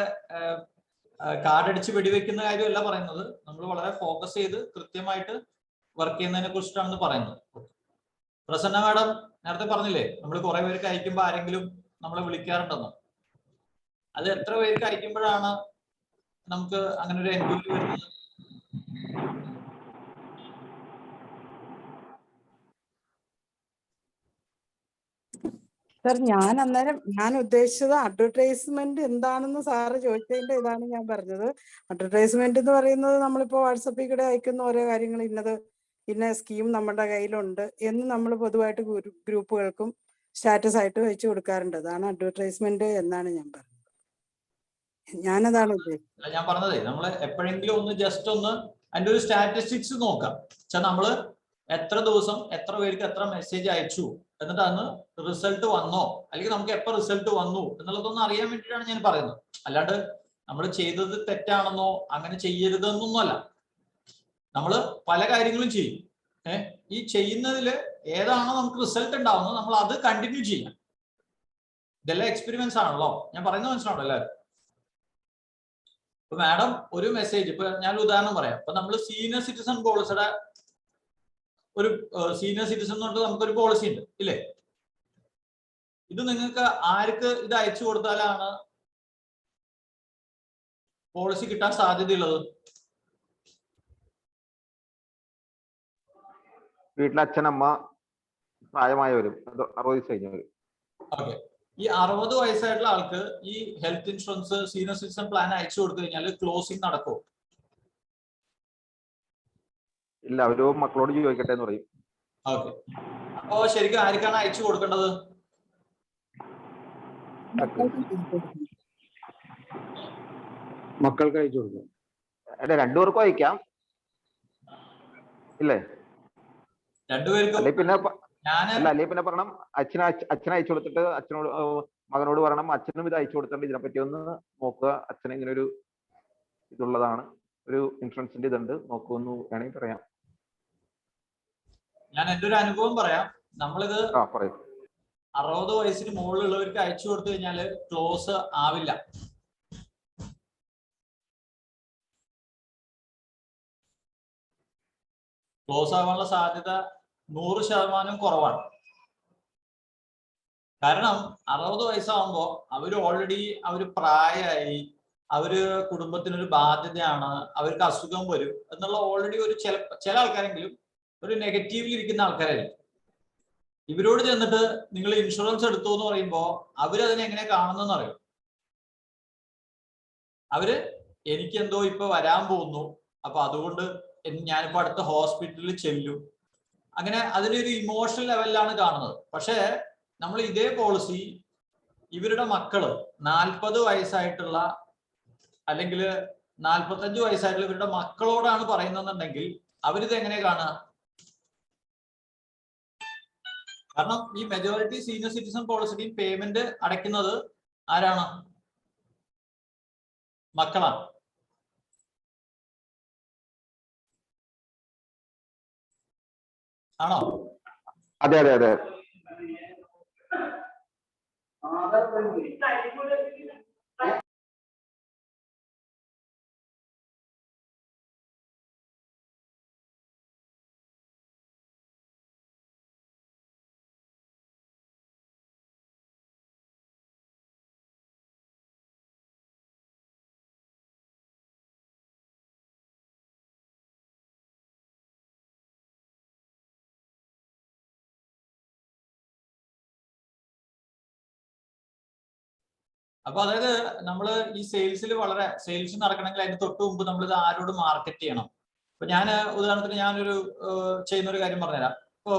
കാർഡ് അടിച്ച് വെടിവെക്കുന്ന കാര്യമല്ല പറയുന്നത്. നമ്മൾ വളരെ ഫോക്കസ് ചെയ്ത് കൃത്യമായിട്ട് വർക്ക് ചെയ്യുന്നതിനെ കുറിച്ചിട്ടാണ് പറയുന്നത്. പ്രസന്ന മാഡം നേരത്തെ പറഞ്ഞില്ലേ, നമ്മൾ കുറെ പേർക്ക് അയക്കുമ്പോൾ ആരെങ്കിലും നമ്മളെ വിളിക്കാറുണ്ടെന്ന്. അത് എത്ര പേർക്ക് അയക്കുമ്പോഴാണ് നമുക്ക് അങ്ങനെ ഒരു എൻക്വയറി വരുന്നത്? സാർ ഞാൻ ഉദ്ദേശിച്ചത് അഡ്വർടൈസ്മെന്റ് എന്താണെന്ന് സാറ് ചോദിച്ചതിന്റെ ഇതാണ് ഞാൻ പറഞ്ഞത്. അഡ്വർടൈസ്മെന്റ് എന്ന് പറയുന്നത് നമ്മളിപ്പോ വാട്സപ്പിൽ കൂടെ അയക്കുന്ന ഓരോ കാര്യങ്ങൾ, ഇന്ന സ്കീം നമ്മുടെ കയ്യിലുണ്ട് എന്ന് നമ്മൾ പൊതുവായിട്ട് ഗ്രൂപ്പുകൾക്കും സ്റ്റാറ്റസ് ആയിട്ട് വെച്ച് കൊടുക്കാറുണ്ട്. അതാണ് അഡ്വർടൈസ്മെന്റ് എന്നാണ് ഞാൻ പറഞ്ഞത്. ഞാനതാണ് ഉദ്ദേശിച്ചത്. ഞാൻ പറഞ്ഞതേ, നമ്മൾ എപ്പോഴെങ്കിലും ഒന്ന് ജസ്റ്റ് ഒന്ന് അതിന്റെ ഒരു സ്റ്റാറ്റിസ്റ്റിക്സ് നോക്കാം. പക്ഷെ നമ്മള് എത്ര ദിവസം എത്ര പേർക്ക് എത്ര മെസ്സേജ് അയച്ചു, എന്നിട്ട് അന്ന് റിസൾട്ട് വന്നോ, അല്ലെങ്കിൽ നമുക്ക് എപ്പോ റിസൾട്ട് വന്നു എന്നുള്ളതൊന്നും അറിയാൻ വേണ്ടിയിട്ടാണ് ഞാൻ പറയുന്നത്. അല്ലാണ്ട് നമ്മൾ ചെയ്തത് തെറ്റാണെന്നോ അങ്ങനെ ചെയ്യരുതെന്നൊന്നും അല്ല. നമ്മൾ പല കാര്യങ്ങളും ചെയ്യും. ഈ ചെയ്യുന്നതിൽ ഏതാണോ നമുക്ക് റിസൾട്ട് ഉണ്ടാവുന്നത് നമ്മൾ അത് കണ്ടിന്യൂ ചെയ്യാം. ഇതെല്ലാം എക്സ്പെരിമെന്റ്സ് ആണല്ലോ. ഞാൻ പറയുന്നത് മനസ്സിലാണല്ലോ എല്ലാവരും? ഇപ്പൊ മാഡം ഒരു മെസ്സേജ്, ഇപ്പൊ ഞാൻ ഉദാഹരണം പറയാം. ഇപ്പൊ നമ്മൾ സീനിയർ സിറ്റിസൺ പോളിസിയുടെ ഒരു സീനിയർ സിറ്റിസൺ എന്ന് പറഞ്ഞിട്ട് നമുക്കൊരു പോളിസി ഉണ്ട് ഇല്ലേ? ഇത് നിങ്ങൾക്ക് ആർക്ക് ഇത് അയച്ചു കൊടുത്താലാണ് പോളിസി കിട്ടാൻ സാധ്യതയുള്ളത്? വീട്ടിലെ അച്ഛനമ്മ, പ്രായമായവരും, 60 വയസ്സ് കഴിഞ്ഞവരും. ഓക്കെ, ഈ 60 വയസ്സായിട്ടുള്ള ആൾക്ക് ഈ health insurance senior citizen plan അയച്ചു കൊടുത്തു കഴിഞ്ഞാൽ ക്ലോസിംഗ് നടക്കുമോ? ഇല്ല, അവര് മക്കളോട് ചോദിക്കട്ടെ എന്ന് പറയും. ഓക്കെ, അപ്പോ ശരിക്കും ആർക്കാണ് അയച്ചു കൊടുക്കേണ്ടത്? മക്കൾക്ക് അയച്ചു കൊടുക്കും. അല്ലെ, രണ്ടുപേർക്കും അയക്കാം ഇല്ലേ? രണ്ടുപേർക്കും. അല്ലെ പിന്നെ പറയണം, അച്ഛനെ അയച്ചു കൊടുത്തിട്ട് അച്ഛനോട് മകനോട് പറയണം, അച്ഛനും ഇത് അയച്ചു കൊടുത്തിട്ട് ഇതിനെപ്പറ്റി ഒന്ന് നോക്കുക, അച്ഛന് ഇങ്ങനെ ഒരു ഇതുള്ളതാണ്, ഒരു ഇൻഷുറൻസിന്റെ ഇതുണ്ട്, നോക്കുമെന്ന് വേണമെങ്കിൽ പറയാം. ഞാൻ എൻ്റെ ഒരു അനുഭവം പറയാം. നമ്മളിത് പറയും. 60 വയസ്സിന് മുകളിലുള്ളവർക്ക് അയച്ചു കൊടുത്തു കഴിഞ്ഞാൽ ക്ലോസ് ആവില്ല. ക്ലോസ് ആവാനുള്ള സാധ്യത 100% കുറവാണ്. കാരണം 60 വയസ്സാവുമ്പോ അവര് ഓൾറെഡി പ്രായമായി, അവര് കുടുംബത്തിനൊരു ബാധ്യതയാണ്, അവർക്ക് അസുഖം വരും എന്നുള്ള ഓൾറെഡി ഒരു ചില ആൾക്കാരെങ്കിലും ഒരു നെഗറ്റീവിൽ ഇരിക്കുന്ന ആൾക്കാരായിരിക്കും. ഇവരോട് ചെന്നിട്ട് നിങ്ങൾ ഇൻഷുറൻസ് എടുത്തു എന്ന് പറയുമ്പോ അവരതിനെ എങ്ങനെ കാണുന്നെന്ന് അറിയും. അവര് എനിക്കെന്തോ ഇപ്പൊ വരാൻ പോകുന്നു, അപ്പൊ അതുകൊണ്ട് ഞാനിപ്പോ അടുത്ത ഹോസ്പിറ്റലിൽ ചെല്ലും, അങ്ങനെ അതിനൊരു ഇമോഷണൽ ലെവലിലാണ് കാണുന്നത്. പക്ഷേ നമ്മൾ ഇതേ പോളിസി ഇവരുടെ മക്കള് 40 വയസ്സായിട്ടുള്ള അല്ലെങ്കിൽ 45 വയസ്സായിട്ടുള്ള ഇവരുടെ മക്കളോടാണ് പറയുന്നതെന്നുണ്ടെങ്കിൽ അവരിത് എങ്ങനെ കാണുക? കാരണം ഈ മെജോറിറ്റി സീനിയർ സിറ്റിസൺ പോളിസിയും പേയ്മെന്റ് അടയ്ക്കുന്നത് ആരാണ്? മക്കളാണ്. ആണോ? അതെ അതെ അതെ. അപ്പൊ അതായത് നമ്മള് ഈ സെയിൽസിൽ സെയിൽസ് നടക്കണമെങ്കിൽ അതിന് തൊട്ട് മുമ്പ് നമ്മൾ ഇത് ആരോട് മാർക്കറ്റ് ചെയ്യണം. ഇപ്പൊ ഞാൻ ഉദാഹരണത്തിന് ഞാനൊരു ചെയ്യുന്ന ഒരു കാര്യം പറഞ്ഞുതരാം. ഇപ്പോ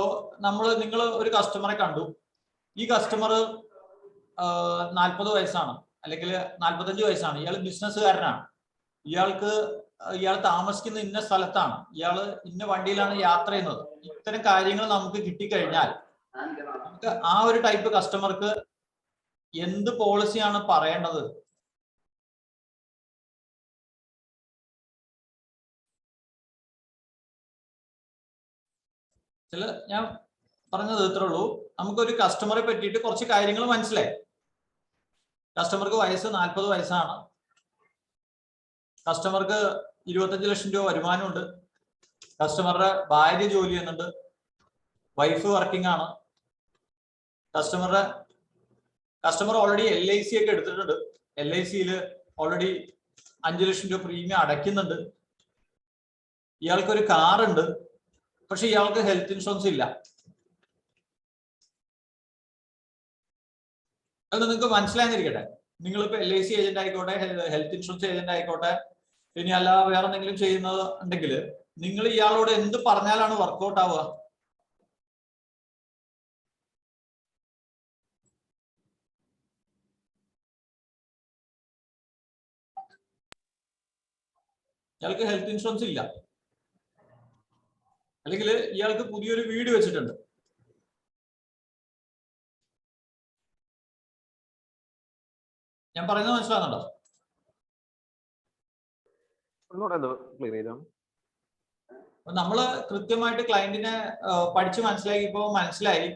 നിങ്ങൾ ഒരു കസ്റ്റമറെ കണ്ടു. ഈ കസ്റ്റമർ 40 വയസ്സാണ് അല്ലെങ്കിൽ 45 വയസ്സാണ്. ഇയാൾ ബിസിനസ്സുകാരനാണ്. ഇയാൾക്ക് ഇയാൾ താമസിക്കുന്ന ഇന്ന സ്ഥലത്താണ്, ഇയാള് ഇന്ന വണ്ടിയിലാണ് യാത്ര ചെയ്യുന്നത്, ഇത്തരം കാര്യങ്ങൾ നമുക്ക് കിട്ടിക്കഴിഞ്ഞാൽ നമുക്ക് ആ ഒരു ടൈപ്പ് കസ്റ്റമർക്ക് എന്ത് പോളിസിയാണ് പറയേണ്ടത്? ഞാൻ പറഞ്ഞത് ഇത്രേ ഉള്ളൂ. നമുക്കൊരു കസ്റ്റമറെ പറ്റിയിട്ട് കുറച്ച് കാര്യങ്ങൾ മനസ്സിലായി. കസ്റ്റമർക്ക് വയസ്സ് 40 വയസ്സാണ്. കസ്റ്റമർക്ക് 25 ലക്ഷം രൂപ വരുമാനമുണ്ട്. കസ്റ്റമറുടെ ഭാര്യ ജോലി ചെയ്യുന്നുണ്ട്, വൈഫ് വർക്കിംഗ് ആണ്. കസ്റ്റമർ ഓൾറെഡി LIC ഒക്കെ എടുത്തിട്ടുണ്ട്. LICയിൽ ഓൾറെഡി 5 ലക്ഷം രൂപ പ്രീമിയം അടയ്ക്കുന്നുണ്ട്. ഇയാൾക്കൊരു കാറുണ്ട്, പക്ഷെ ഇയാൾക്ക് ഹെൽത്ത് ഇൻഷുറൻസ് ഇല്ല. അത് നിങ്ങൾക്ക് മനസ്സിലായിരിക്കട്ടെ. നിങ്ങളിപ്പോ LIC ഏജന്റ് ആയിക്കോട്ടെ, ഹെൽത്ത് ഇൻഷുറൻസ് ഏജന്റ് ആയിക്കോട്ടെ, ഇനി അല്ല വേറെ എന്തെങ്കിലും ചെയ്യുന്നത് ഉണ്ടെങ്കിൽ നിങ്ങൾ ഇയാളോട് എന്ത് പറഞ്ഞാലാണ് വർക്ക്ഔട്ട് ആവുക? ഇയാൾക്ക് ഹെൽത്ത് ഇൻഷുറൻസ് ഇല്ല, അല്ലെങ്കിൽ ഇയാൾക്ക് പുതിയൊരു വീട് വെച്ചിട്ടുണ്ട്. ഞാൻ പറയുന്നത് മനസ്സിലാകുന്നുണ്ടോ? നമ്മള് കൃത്യമായിട്ട് ക്ലയന്റിനെ പഠിച്ച് മനസ്സിലായി.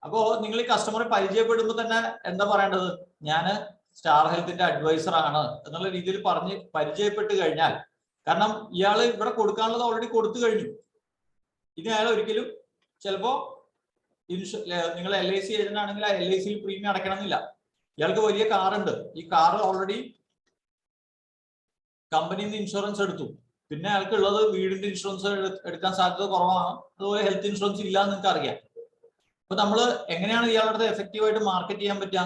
അപ്പോ നിങ്ങൾ ഈ കസ്റ്റമറെ പരിചയപ്പെടുമ്പോൾ തന്നെ എന്താ പറയേണ്ടത്? ഞാന് സ്റ്റാർ ഹെൽത്തിന്റെ അഡ്വൈസർ ആണ് എന്നുള്ള രീതിയിൽ പറഞ്ഞ് പരിചയപ്പെട്ട് കഴിഞ്ഞാൽ, കാരണം ഇയാള് ഇവിടെ കൊടുക്കാനുള്ളത് ഓൾറെഡി കൊടുത്തു കഴിഞ്ഞു. ഇനി അയാൾ ഒരിക്കലും ചിലപ്പോ നിങ്ങൾ LIC ഏജന്റ് ആണെങ്കിൽ ആ LICയിൽ പ്രീമിയം അടയ്ക്കണമെന്നില്ല. ഇയാൾക്ക് വലിയ കാറുണ്ട്, ഈ കാർ ഓൾറെഡി കമ്പനിയിൽ നിന്ന് ഇൻഷുറൻസ് എടുത്തു, പിന്നെ അയാൾക്ക് ഉള്ളത് വീടിന്റെ ഇൻഷുറൻസ് എടുക്കാൻ സാധ്യത കുറവാണ്. അതുപോലെ ഹെൽത്ത് ഇൻഷുറൻസ് ഇല്ല എന്ന് നിങ്ങൾക്ക് അറിയാം. അപ്പൊ നമ്മൾ എങ്ങനെയാണ് ഇയാളുടെ എഫക്റ്റീവായിട്ട് മാർക്കറ്റ് ചെയ്യാൻ പറ്റുക?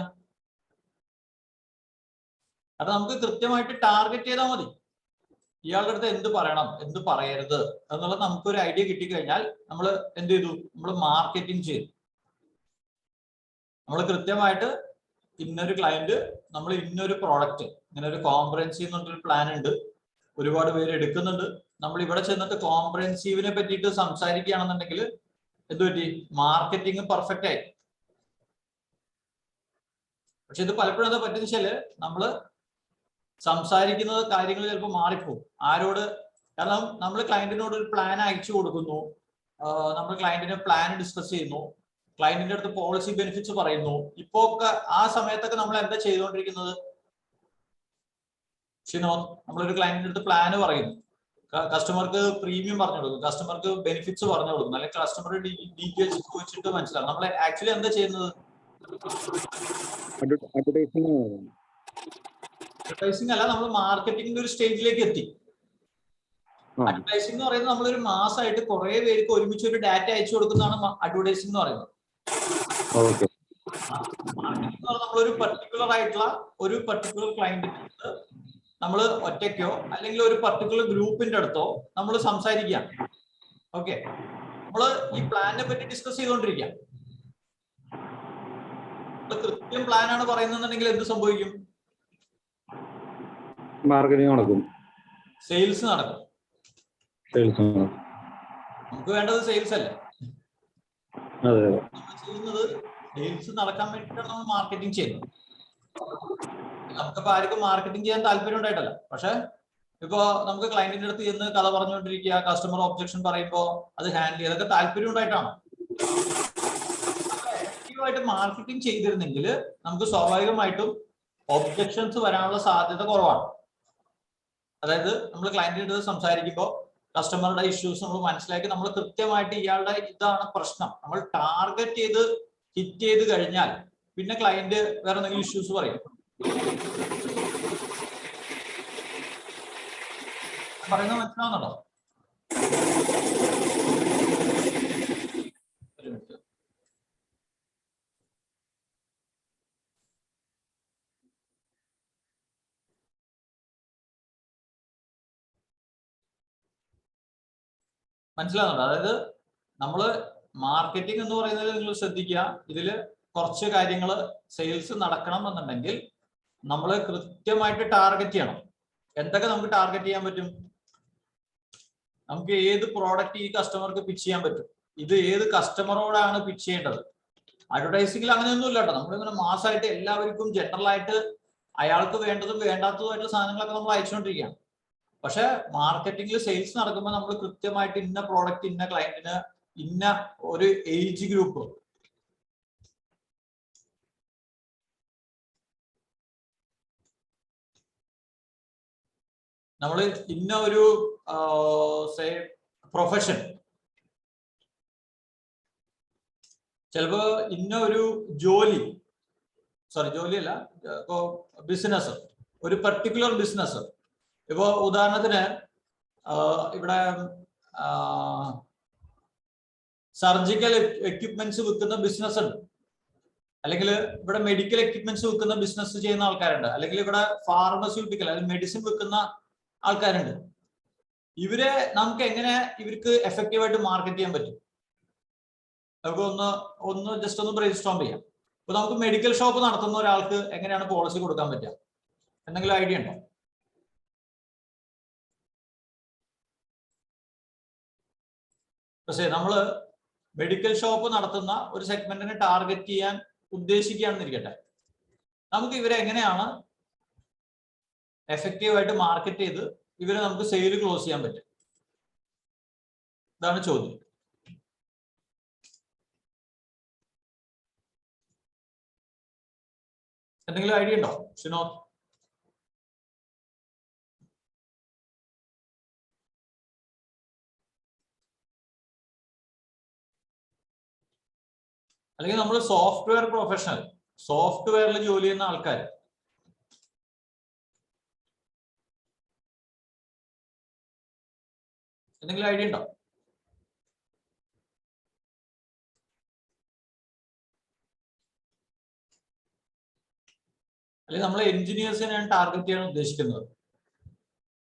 അത് നമുക്ക് കൃത്യമായിട്ട് ടാർഗറ്റ് ചെയ്താൽ മതി. ഇയാളുടെ അടുത്ത് എന്ത് പറയണം, എന്ത് പറയരുത് എന്നുള്ളത് നമുക്കൊരു ഐഡിയ കിട്ടിക്കഴിഞ്ഞാൽ നമ്മൾ എന്ത് ചെയ്തു? നമ്മൾ മാർക്കറ്റിംഗ് ചെയ്തു. നമ്മൾ കൃത്യമായിട്ട് ഇന്നൊരു ക്ലയന്റ്, നമ്മൾ ഇന്നൊരു പ്രോഡക്റ്റ്, ഇങ്ങനെ ഒരു കോംപ്രഹെൻസീവ് എന്നൊരു പ്ലാൻ ഉണ്ട്, ഒരുപാട് പേര് എടുക്കുന്നുണ്ട്. നമ്മൾ ഇവിടെ ചെന്നിട്ട് കോംപ്രഹെൻസീവിനെ പറ്റിയിട്ട് സംസാരിക്കുകയാണെന്നുണ്ടെങ്കിൽ എന്ത് പറ്റി? മാർക്കറ്റിംഗ് പെർഫെക്റ്റ് ആയി. പക്ഷെ ഇത് പലപ്പോഴും എന്താ പറ്റുന്ന വെച്ചാല് നമ്മള് സംസാരിക്കുന്നത് കാര്യങ്ങൾ ചിലപ്പോൾ മാറിപ്പോകും. ആരോട്? കാരണം നമ്മൾ ക്ലയന്റിനോട് ഒരു പ്ലാൻ അയച്ചു കൊടുക്കുന്നു, നമ്മൾ ക്ലയന്റിന് പ്ലാൻ ഡിസ്കസ് ചെയ്യുന്നു, ക്ലയന്റിന്റെ അടുത്ത് പോളിസി ബെനിഫിറ്റ്സ് പറയുന്നു. ഇപ്പോ ആ സമയത്തൊക്കെ നമ്മൾ എന്താ ചെയ്തുകൊണ്ടിരിക്കുന്നത്? നമ്മളൊരു ക്ലയന്റിന്റെ അടുത്ത് പ്ലാന് പറയുന്നു, കസ്റ്റമർക്ക് പ്രീമിയം പറഞ്ഞു കൊടുക്കും, കസ്റ്റമർക്ക് ബെനിഫിറ്റ്സ് പറഞ്ഞു കൊടുക്കും, അല്ലെങ്കിൽ കസ്റ്റമറുടെ ഡീറ്റെയിൽസ് ചോദിച്ചിട്ട് മനസ്സിലാവും. നമ്മൾ ആക്ച്വലി എന്താ ചെയ്യുന്നത്? അഡ്വർടൈസിംഗ് അല്ല, നമ്മൾ മാർക്കറ്റിംഗിന്റെ ഒരു സ്റ്റേജിലേക്ക് എത്തി. അഡ്വർടൈസിംഗ് എന്ന് പറയുന്നത് നമ്മളൊരു മാസമായിട്ട് കുറെ പേർക്ക് ഒരുമിച്ച് ഒരു ഡാറ്റ അയച്ചു കൊടുക്കുന്നതാണ് അഡ്വർടൈസിംഗ് എന്ന് പറയുന്നത്. മാർക്കറ്റിംഗ് എന്ന് പറഞ്ഞാൽ നമ്മളൊരു പർട്ടിക്കുലർ ആയിട്ടുള്ള ഒരു പർട്ടിക്കുലർ ക്ലയന്റിന്റെ അടുത്ത് നമ്മൾ ഒറ്റയ്ക്കോ അല്ലെങ്കിൽ ഒരു പർട്ടിക്കുലർ ഗ്രൂപ്പിന്റെ അടുത്തോ നമ്മൾ സംസാരിക്കുകയാണ്. ഓക്കെ, നമ്മള് ഈ പ്ലാനിനെ പറ്റി ഡിസ്കസ് ചെയ്തുകൊണ്ടിരിക്കുക. കൃത്യം പ്ലാനാണ് പറയുന്നുണ്ടെങ്കിൽ എന്ത് സംഭവിക്കും? മാർക്കറ്റിംഗ് നടക്കും, സെയിൽസ് നടക്കും. നമുക്ക് വേണ്ടത് സെയിൽസ് അല്ലേ? നമ്മൾ ചെയ്യുന്നത് സെയിൽസ് നടക്കാൻ വേണ്ടിയിട്ടാണ് നമ്മൾ മാർക്കറ്റിംഗ് ചെയ്യുന്നത്. നമുക്കിപ്പോ ആർക്കും മാർക്കറ്റിംഗ് ചെയ്യാൻ താല്പര്യം ഉണ്ടായിട്ടല്ല. പക്ഷെ ഇപ്പോ നമുക്ക് ക്ലയന്റിന്റെ അടുത്ത് ചെന്ന് കഥ പറഞ്ഞുകൊണ്ടിരിക്കുക, കസ്റ്റമർ ഒബ്ജക്ഷൻ പറയുമ്പോ അത് ഹാൻഡിൽ ചെയ്യുക, അതൊക്കെ താല്പര്യം ഉണ്ടായിട്ടാണ്. എഫക്റ്റീവായിട്ട് മാർക്കറ്റിംഗ് ചെയ്തിരുന്നെങ്കിൽ നമുക്ക് സ്വാഭാവികമായിട്ടും ഒബ്ജക്ഷൻസ് വരാനുള്ള സാധ്യത കുറവാണ്. അതായത് നമ്മൾ ക്ലയന്റിന്റെ അടുത്ത് സംസാരിക്കുമ്പോൾ കസ്റ്റമറുടെ ഇഷ്യൂസ് നമ്മൾ മനസ്സിലാക്കി നമ്മൾ കൃത്യമായിട്ട് ഇയാളുടെ ഇതാണ് പ്രശ്നം നമ്മൾ ടാർഗറ്റ് ചെയ്ത് ഹിറ്റ് ചെയ്ത് കഴിഞ്ഞാൽ പിന്നെ ക്ലയന്റ് വേറെ എന്തെങ്കിലും ഇഷ്യൂസ് പറയും. പറയുന്നത് മനസ്സിലാവുന്നുണ്ടോ? മനസ്സിലാവുന്നുണ്ടോ? അതായത് നമ്മള് മാർക്കറ്റിംഗ് എന്ന് പറയുന്നത് നിങ്ങൾ ശ്രദ്ധിക്കുക, ഇതില് കുറച്ച് കാര്യങ്ങൾ സെയിൽസ് നടക്കണം എന്നുണ്ടെങ്കിൽ നമ്മൾ കൃത്യമായിട്ട് ടാർഗറ്റ് ചെയ്യണം. എന്തൊക്കെ നമുക്ക് ടാർഗറ്റ് ചെയ്യാൻ പറ്റും? നമുക്ക് ഏത് പ്രോഡക്റ്റ് ഈ കസ്റ്റമർക്ക് പിച്ച് ചെയ്യാൻ പറ്റും, ഇത് ഏത് കസ്റ്റമറോടാണ് പിച്ച് ചെയ്യേണ്ടത്. അഡ്വർടൈസിംഗിൽ അങ്ങനെയൊന്നും ഇല്ല കേട്ടോ. നമ്മളിങ്ങനെ മാസമായിട്ട് എല്ലാവർക്കും ജനറൽ ആയിട്ട് അയാൾക്ക് വേണ്ടതും വേണ്ടാത്തതുമായിട്ടുള്ള സാധനങ്ങളൊക്കെ നമ്മൾ അയച്ചുകൊണ്ടിരിക്കുകയാണ്. പക്ഷെ മാർക്കറ്റിംഗിൽ സെയിൽസ് നടക്കുമ്പോൾ നമ്മൾ കൃത്യമായിട്ട് ഇന്ന പ്രോഡക്റ്റ് ഇന്ന ക്ലയന്റിന് ഇന്ന ഒരു ഏജ് ഗ്രൂപ്പ്, നമ്മൾ ഇന്ന ഒരു പ്രൊഫഷൻ, ചിലപ്പോ ഇന്ന ഒരു ജോലിയല്ല, ഇപ്പോ ബിസിനസ്, ഒരു പെർട്ടിക്കുലർ ബിസിനസ്. ഇപ്പോ ഉദാഹരണത്തിന് ഇവിടെ സർജിക്കൽ എക്യുപ്മെന്റ്സ് വിൽക്കുന്ന ബിസിനസ് ഉണ്ട്, അല്ലെങ്കിൽ ഇവിടെ മെഡിക്കൽ എക്യുപ്മെന്റ്സ് വിൽക്കുന്ന ബിസിനസ് ചെയ്യുന്ന ആൾക്കാരുണ്ട്, അല്ലെങ്കിൽ ഇവിടെ ഫാർമസ്യൂട്ടിക്കൽ അല്ലെങ്കിൽ മെഡിസിൻ വിൽക്കുന്ന ആൾക്കാരുണ്ട്. ഇവരെ നമുക്ക് എങ്ങനെ ഇവർക്ക് എഫക്റ്റീവായിട്ട് മാർക്കറ്റ് ചെയ്യാൻ പറ്റും? നമുക്ക് ഒന്ന് ജസ്റ്റ് ഒന്ന് ബ്രെയിൻ സ്റ്റോം ചെയ്യാം. ഇപ്പൊ നമുക്ക് മെഡിക്കൽ ഷോപ്പ് നടത്തുന്ന ഒരാൾക്ക് എങ്ങനെയാണ് പോളിസി കൊടുക്കാൻ പറ്റുക? എന്തെങ്കിലും ഐഡിയ ഉണ്ടോ? പക്ഷേ നമ്മള് മെഡിക്കൽ ഷോപ്പ് നടത്തുന്ന ഒരു സെഗ്മെന്റിനെ ടാർഗറ്റ് ചെയ്യാൻ ഉദ്ദേശിക്കുകയാണെന്നിരിക്കട്ടെ, നമുക്ക് ഇവരെ എങ്ങനെയാണ് എഫക്റ്റീവായിട്ട് മാർക്കറ്റ് ചെയ്ത് ഇവരെ നമുക്ക് സെയിൽ ക്ലോസ് ചെയ്യാൻ പറ്റും? ഇതാണ് ചോദ്യം. എന്തെങ്കിലും ഐഡിയ ഉണ്ടോ ഷിനോദ്? അല്ലെങ്കിൽ നമ്മൾ സോഫ്റ്റ്വെയർ പ്രൊഫഷണൽ, സോഫ്റ്റ്വെയറിൽ ജോലി ചെയ്യുന്ന ആൾക്കാർ, എന്തെങ്കിലും ഐഡിയ ഉണ്ടോ? അല്ലെങ്കിൽ നമ്മൾ എഞ്ചിനീയേഴ്സിനെയാണ് ടാർഗറ്റ് ചെയ്യാൻ ഉദ്ദേശിക്കുന്നത്.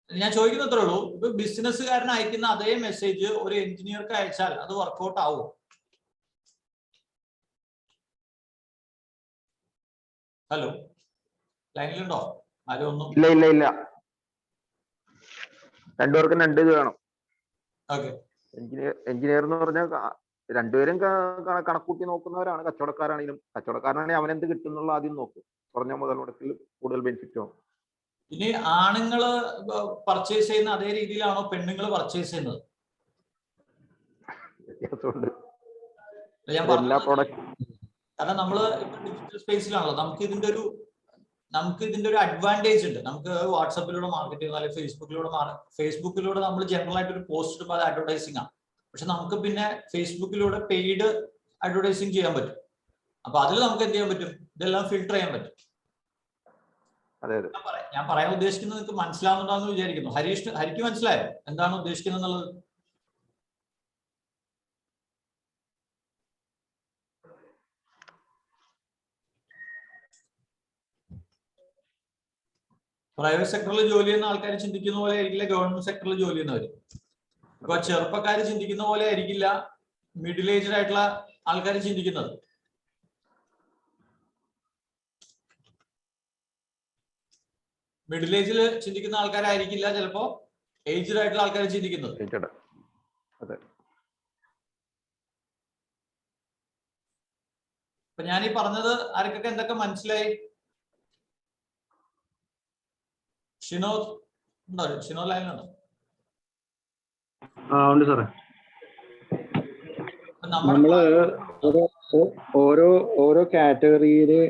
ഞാൻ ചോദിക്കുന്ന അത്രേ ഉള്ളൂ. ഇപ്പൊ ബിസിനസ്സുകാരൻ അയക്കുന്ന അതേ മെസ്സേജ് ഒരു എഞ്ചിനീയർക്ക് അയച്ചാൽ അത് വർക്ക്ഔട്ട് ആവും? ഹലോ, ലൈനിലുണ്ടോ ആരും? ഒന്നും ഇല്ല. രണ്ടുപേർക്കും രണ്ട് ഇത് വേണം. എഞ്ചിനീയർ എന്ന് പറഞ്ഞാൽ രണ്ടുപേരും കണക്കൂട്ടി നോക്കുന്നവരാണ്. കച്ചവടക്കാരനാണെങ്കിൽ അവൻ എന്ത് കിട്ടുന്നുള്ള ആദ്യം നോക്കും. കുറഞ്ഞ മുതൽ മുടക്കിൽ കൂടുതൽ ബെനിഫിറ്റ് ആവും. ഇനി ആണുങ്ങള് പർച്ചേസ് ചെയ്യുന്ന അതേ രീതിയിലാണോ പെണ്ണുങ്ങൾ പർച്ചേസ് ചെയ്യുന്നത്? വ്യത്യാസമുണ്ട്. ഞാൻ പറഞ്ഞു, കാരണം നമ്മള് ഇപ്പൊ ഡിജിറ്റൽ സ്പേസിലാണല്ലോ, നമുക്ക് ഇതിന്റെ ഒരു അഡ്വാൻറ്റേജ് ഉണ്ട്. നമുക്ക് വാട്സാപ്പിലൂടെ മാർക്കറ്റ് ചെയ്യുന്ന, അല്ലെങ്കിൽ ഫേസ്ബുക്കിലൂടെ നമ്മൾ ജനറൽ ആയിട്ട് ഒരു പോസ്റ്റ് ഇടുമ്പോൾ അത് അഡ്വർടൈസിംഗ് ആണ്. പക്ഷെ നമുക്ക് പിന്നെ ഫേസ്ബുക്കിലൂടെ പെയ്ഡ് അഡ്വർടൈസിങ് ചെയ്യാൻ പറ്റും. അപ്പൊ അതിൽ നമുക്ക് എന്ത് ചെയ്യാൻ പറ്റും? ഇതെല്ലാം ഫിൽട്ടർ ചെയ്യാൻ പറ്റും. ഞാൻ പറയാൻ ഉദ്ദേശിക്കുന്നത് നിങ്ങൾക്ക് മനസ്സിലാവുന്നുണ്ടാന്ന് വിചാരിക്കുന്നു. ഹരിക്ക് മനസ്സിലായോ എന്താണ് ഉദ്ദേശിക്കുന്നത് എന്നുള്ളത്? പ്രൈവറ്റ് സെക്ടറിൽ ജോലി ചെയ്യുന്ന ആൾക്കാർ ചിന്തിക്കുന്ന പോലെ ആയിരിക്കില്ല ഗവൺമെന്റ് സെക്ടറിൽ ജോലി ചെയ്യുന്നവർ. ഇപ്പൊ ചെറുപ്പക്കാർ ചിന്തിക്കുന്ന പോലെ ആയിരിക്കില്ല മിഡിൽ ഏജ്ഡ് ആയിട്ടുള്ള ആൾക്കാർ ചിന്തിക്കുന്നത്. മിഡിൽ ഏജിൽ ചിന്തിക്കുന്ന ആൾക്കാരായിരിക്കില്ല ചിലപ്പോ ഏജ്ഡ് ആയിട്ടുള്ള ആൾക്കാർ ചിന്തിക്കുന്നത്. അപ്പൊ ഞാൻ ഈ പറഞ്ഞത് ആർക്കൊക്കെ എന്തൊക്കെ മനസ്സിലായി? ഷിനോദ് ഉണ്ടോ? ഷിനോദ് ലൈനിലുണ്ടോ? ഉണ്ട് സാറേ. നമ്മള് ഓരോ കാറ്റഗറിയില്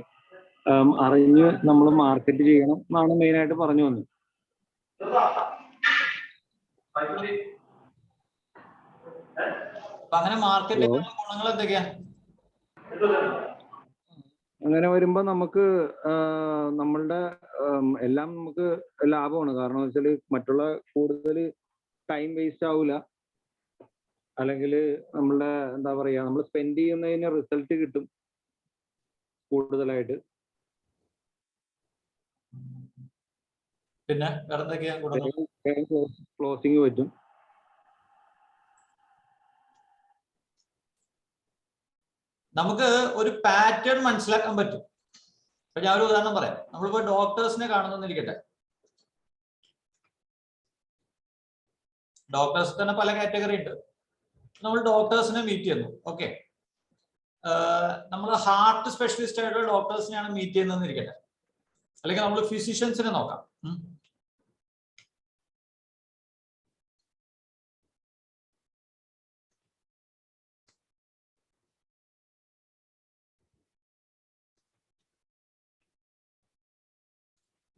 അറിഞ്ഞ് നമ്മൾ മാർക്കറ്റ് ചെയ്യണം എന്നാണ് മെയിൻ ആയിട്ട് പറഞ്ഞു വന്നത്. അങ്ങനെ മാർക്കറ്റിംഗ് ഗുണങ്ങൾ എന്തൊക്കെയാ? അങ്ങനെ വരുമ്പോ നമുക്ക് നമ്മളുടെ എല്ലാം നമുക്ക് ലാഭമാണ്. കാരണം എന്ന് വെച്ചാൽ മറ്റുള്ള കൂടുതൽ ടൈം വേസ്റ്റ് ആവില്ല, അല്ലെങ്കിൽ നമ്മളുടെ എന്താ പറയാ, നമ്മൾ സ്പെൻഡ് ചെയ്യുന്നതിന് റിസൾട്ട് കിട്ടും കൂടുതലായിട്ട്. പിന്നെ വേറെ എന്തൊക്കെയാ ഗുണങ്ങൾ? ക്ലോസിങ് പറ്റും. നമുക്ക് ഒരു പാറ്റേൺ മനസ്സിലാക്കാൻ പറ്റും. ഇപ്പൊ ഞാൻ ഒരു ഉദാഹരണം പറയാം. നമ്മളിപ്പോ ഡോക്ടേഴ്സിനെ കാണുന്നിരിക്കട്ടെ, ഡോക്ടേഴ്സ് തന്നെ പല കാറ്റഗറി ഉണ്ട്. നമ്മൾ ഡോക്ടേഴ്സിനെ മീറ്റ് ചെയ്യുന്നു. ഓക്കെ, നമ്മൾ ഹാർട്ട് സ്പെഷ്യലിസ്റ്റ് ആയിട്ടുള്ള ഡോക്ടേഴ്സിനെയാണ് മീറ്റ് ചെയ്യുന്നതെന്ന് ഇരിക്കട്ടെ, അല്ലെങ്കിൽ നമ്മൾ ഫിസിഷ്യൻസിനെ നോക്കാം.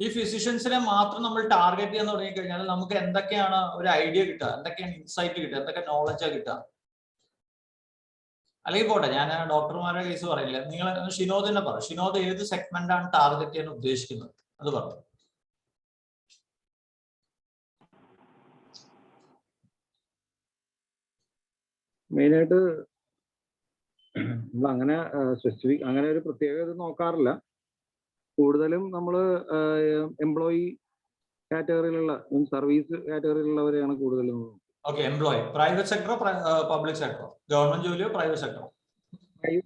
ഈ ഫിസിഷ്യൻസിനെ മാത്രം നമ്മൾ ടാർഗറ്റ് ചെയ്യാൻ തുടങ്ങി കഴിഞ്ഞാൽ നമുക്ക് എന്തൊക്കെയാണ് ഒരു ഐഡിയ കിട്ടുക, എന്തൊക്കെയാണ് ഇൻസൈറ്റ് കിട്ടുക, എന്തൊക്കെ നോളജാ കിട്ടുക? അല്ലെങ്കിൽ പോട്ടെ, ഞാൻ ഡോക്ടർമാരുടെ കേസ് പറയില്ല. നിങ്ങൾ ഷിനോദ് തന്നെ പറ. ഷിനോദ് ഏത് സെഗ്മെന്റ് ആണ് ടാർഗറ്റ് ചെയ്യാൻ ഉദ്ദേശിക്കുന്നത് അത് പറഞ്ഞു. മെയിനായിട്ട് അങ്ങനെ സ്പെസിഫിക് അങ്ങനെ ഒരു പ്രത്യേക ഇത് നോക്കാറില്ല. കൂടുതലും നമ്മൾ എംപ്ലോയി കാറ്റഗറിയിലുള്ള സർവീസ് കാറ്റഗറിയിലുള്ളവരെയാണ് കൂടുതലും. ഓക്കെ, എംപ്ലോയി പ്രൈവറ്റ് സെക്ടറോ പബ്ലിക് സെക്ടറോ, ഗവൺമെന്റ് ജോലിയോ പ്രൈവറ്റ് സെക്ടറോ?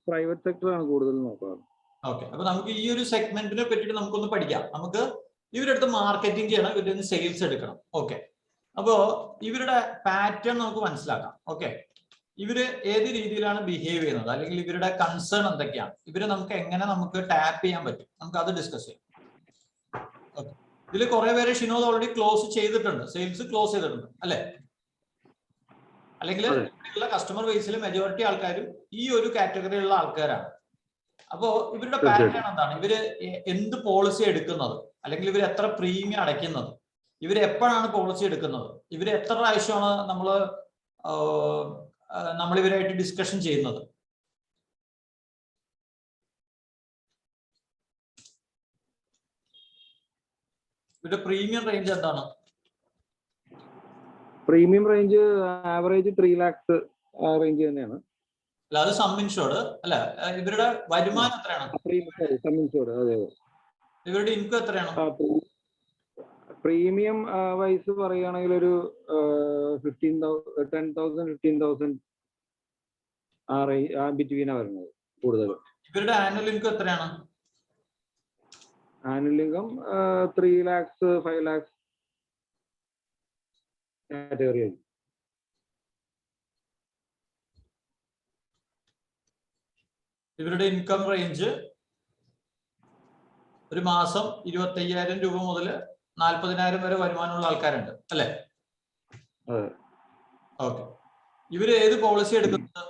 പ്രൈവറ്റ് സെക്ടറാണ് കൂടുതലും നോക്കാറ്. ഓക്കെ, അപ്പൊ നമുക്ക് ഈ ഒരു സെഗ്മെന്റിനെ പറ്റിയിട്ട് നമുക്കൊന്ന് പഠിക്കാം. നമുക്ക് ഇവരുടെ അടുത്ത് മാർക്കറ്റിംഗ് ചെയ്യണം, ഇവരുടെ നിന്ന് സെയിൽസ് എടുക്കണം. ഓക്കെ, അപ്പോ ഇവരുടെ പാറ്റേൺ നമുക്ക് മനസ്സിലാക്കാം. ഓക്കെ, ഇവര് ഏത് രീതിയിലാണ് ബിഹേവ് ചെയ്യുന്നത്, അല്ലെങ്കിൽ ഇവരുടെ കൺസേൺ എന്തൊക്കെയാണ്, ഇവര് നമുക്ക് എങ്ങനെ നമുക്ക് ടാപ്പ് ചെയ്യാൻ പറ്റും, നമുക്ക് അത് ഡിസ്കസ് ചെയ്യാം. ഓക്കെ, ഇതിൽ കുറെ പേര് ഷിനോദ് ഓൾറെഡി ക്ലോസ് ചെയ്തിട്ടുണ്ട്, സെയിൽസ് ക്ലോസ് ചെയ്തിട്ടുണ്ട് അല്ലെ? അല്ലെങ്കിൽ കസ്റ്റമർ ബേസിൽ മെജോറിറ്റി ആൾക്കാരും ഈ ഒരു കാറ്റഗറിയിലുള്ള ആൾക്കാരാണ്. അപ്പോ ഇവരുടെ പാറ്റേൺ എന്താണ്, ഇവര് എന്ത് പോളിസി എടുക്കുന്നത്, അല്ലെങ്കിൽ ഇവർ എത്ര പ്രീമിയം അടയ്ക്കുന്നത്, ഇവര് എപ്പോഴാണ് പോളിസി എടുക്കുന്നത്, ഇവര് എത്ര പ്രാവശ്യമാണ് നമ്മൾ ഇവരായിട്ട് ഡിസ്കഷൻ ചെയ്യുന്നത്? ഇവരുടെ പ്രീമിയം റേഞ്ച് എന്താണ്? Premium range average 3 lakhs range തന്നെയാണ്. അല്ല, അത് സം ഇൻഷുർഡ് അല്ല. ഇവരുടെ വരുമാനം എത്രയാണ്? സം ഇൻഷുർഡ്, അതെ. ഇവരുടെ ഇൻകം എത്രയാണ്? പ്രീമിയം വൈസ് പറയുകയാണെങ്കിൽ ഒരു 10,000 15,000 ബിറ്റ്വീനാ വരുന്നത് കൂടുതലും. ഇവരുടെ ആനുവൽ ഇൻകം എത്രയാണ്? Annual income 3 lakhs 5 lakhs category. ഇവരുടെ ഇൻകം റേഞ്ച് ഒരു മാസം 25,000 രൂപ മുതൽ 40,000 വരെ വരുമാനമുള്ള ആൾക്കാരുണ്ട് അല്ലെ? ഓക്കെ, ഇവര് ഏത് പോളിസി എടുക്കുന്നത്?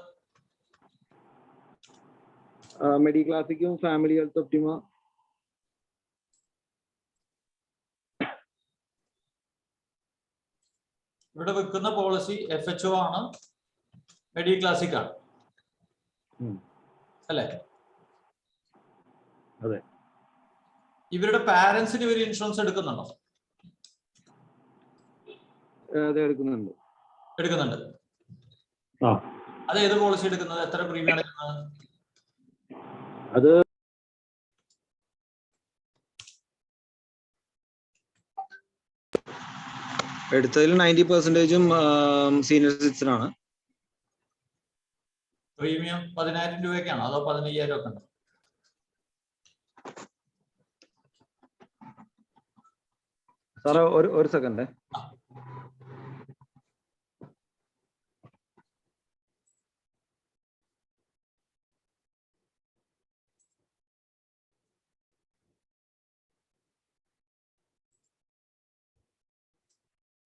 മെഡിക്ലാസിക്കും ഫാമിലി ഹെൽത്ത് ഒപ്റ്റിമ. ഇവിടെ വെക്കുന്ന പോളിസി FHO ആണ്, മെഡിക്ലാസിക് ആണ് അല്ലെ? അതെ. ഇവരുടെ പാരന്റ്സിന് ഇവർ ഇൻഷുറൻസ് എടുക്കുന്നുണ്ടോ? എടുക്കുന്നുണ്ട്. അത് ഏത് പോളിസി എടുക്കുന്നത്? എത്ര പ്രീമിയം എടുക്കുന്നത്? അത് എടുത്തതിൽ 90% സീനിയർ സിറ്റിസൺ ആണ്. പ്രീമിയം 10,000 രൂപയ്ക്കാണോ അതോ 15,000 ഒക്കെ ഉണ്ടോ? സാറേ ഒരു സെക്കൻഡ്.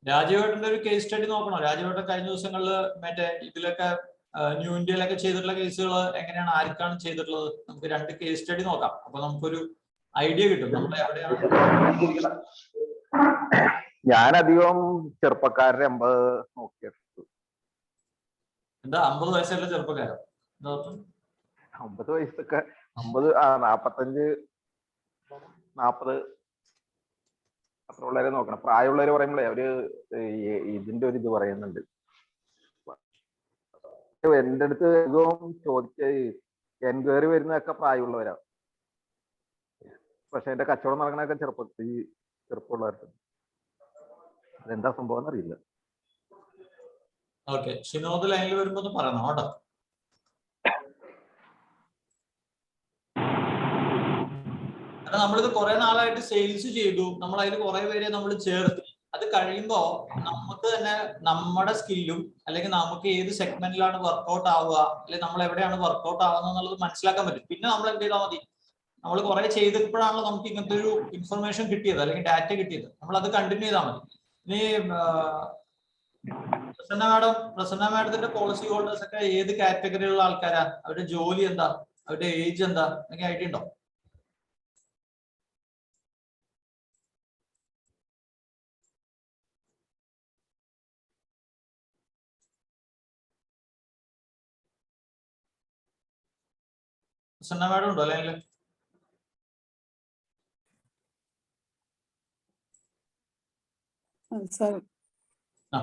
രാജീവേട്ടന്റെ ഒരു കേസ് സ്റ്റഡി നോക്കണോ? രാജീവേട്ടൻ കഴിഞ്ഞ ദിവസങ്ങളിൽ മറ്റേ ഇതിലൊക്കെ ന്യൂ ഇന്ത്യയിലൊക്കെ ചെയ്തിട്ടുള്ള കേസുകൾ എങ്ങനെയാണ്, ആർക്കാണ് ചെയ്തിട്ടുള്ളത്? നമുക്ക് 2 കേസ് സ്റ്റഡി നോക്കാം. അപ്പൊ നമുക്കൊരു ഐഡിയ കിട്ടും നമ്മൾ എവിടെയാണ്. ഞാനധികം ചെറുപ്പക്കാരുടെ 50 നോക്കിയെടുത്തു. എന്താ 50 വയസ്സുള്ള ചെറുപ്പക്കാരോ? 50 വയസ്സൊക്കെ 50 45 40 അത്ര ഉള്ളവരെ നോക്കണം. പ്രായമുള്ളവര് പറയുമ്പോഴേ അവര് ഇതിന്റെ ഒരു ഇത് പറയുന്നുണ്ട്. എന്റെ അടുത്ത് ചോദിച്ച എൻക്വയറി വരുന്നതൊക്കെ പ്രായമുള്ളവരാ. പക്ഷെ എന്റെ കച്ചവടം നടക്കണൊക്കെ ചെറുപ്പമുള്ളവർക്ക്. അതെന്താ സംഭവം എന്നറിയില്ല. ഓക്കെ, ഷിനോദ് ലൈനിൽ വരുമ്പോ ഒന്ന് പറയണം കേട്ടോ. നമ്മളിത് കുറെ നാളായിട്ട് സെയിൽസ് ചെയ്തു, നമ്മൾ അതിൽ കുറെ പേരെ നമ്മൾ ചേർത്ത്, അത് കഴിയുമ്പോ നമുക്ക് നമുക്ക് തന്നെ നമ്മുടെ സ്കില്ലും അല്ലെങ്കിൽ നമുക്ക് ഏത് സെഗ്മെന്റിലാണ് വർക്ക്ഔട്ട് ആവുക, അല്ലെങ്കിൽ നമ്മൾ എവിടെയാണ് വർക്ക്ഔട്ട് ആവുന്നത് എന്നുള്ളത് മനസ്സിലാക്കാൻ പറ്റും. പിന്നെ നമ്മൾ എന്ത് ചെയ്താൽ മതി, നമ്മൾ കുറെ ചെയ്തപ്പോഴാണല്ലോ നമുക്ക് ഇങ്ങനത്തെ ഒരു ഇൻഫർമേഷൻ കിട്ടിയത് അല്ലെങ്കിൽ ഡാറ്റ കിട്ടിയത്. നമ്മൾ അത് കണ്ടിന്യൂ ചെയ്താൽ മതി. ഇനി പ്രസന്ന മാഡത്തിന്റെ പോളിസി ഹോൾഡേഴ്സ് ഒക്കെ ഏത് കാറ്റഗറിയിലുള്ള ആൾക്കാരാ? അവരുടെ ജോലി എന്താ, അവരുടെ ഏജ് എന്താ, എന്നൊക്കെ ഐഡിയ ഉണ്ടോ? പ്രസന്ന മാഡം ഉണ്ടോ അല്ലെങ്കിൽ? സാർ ആ.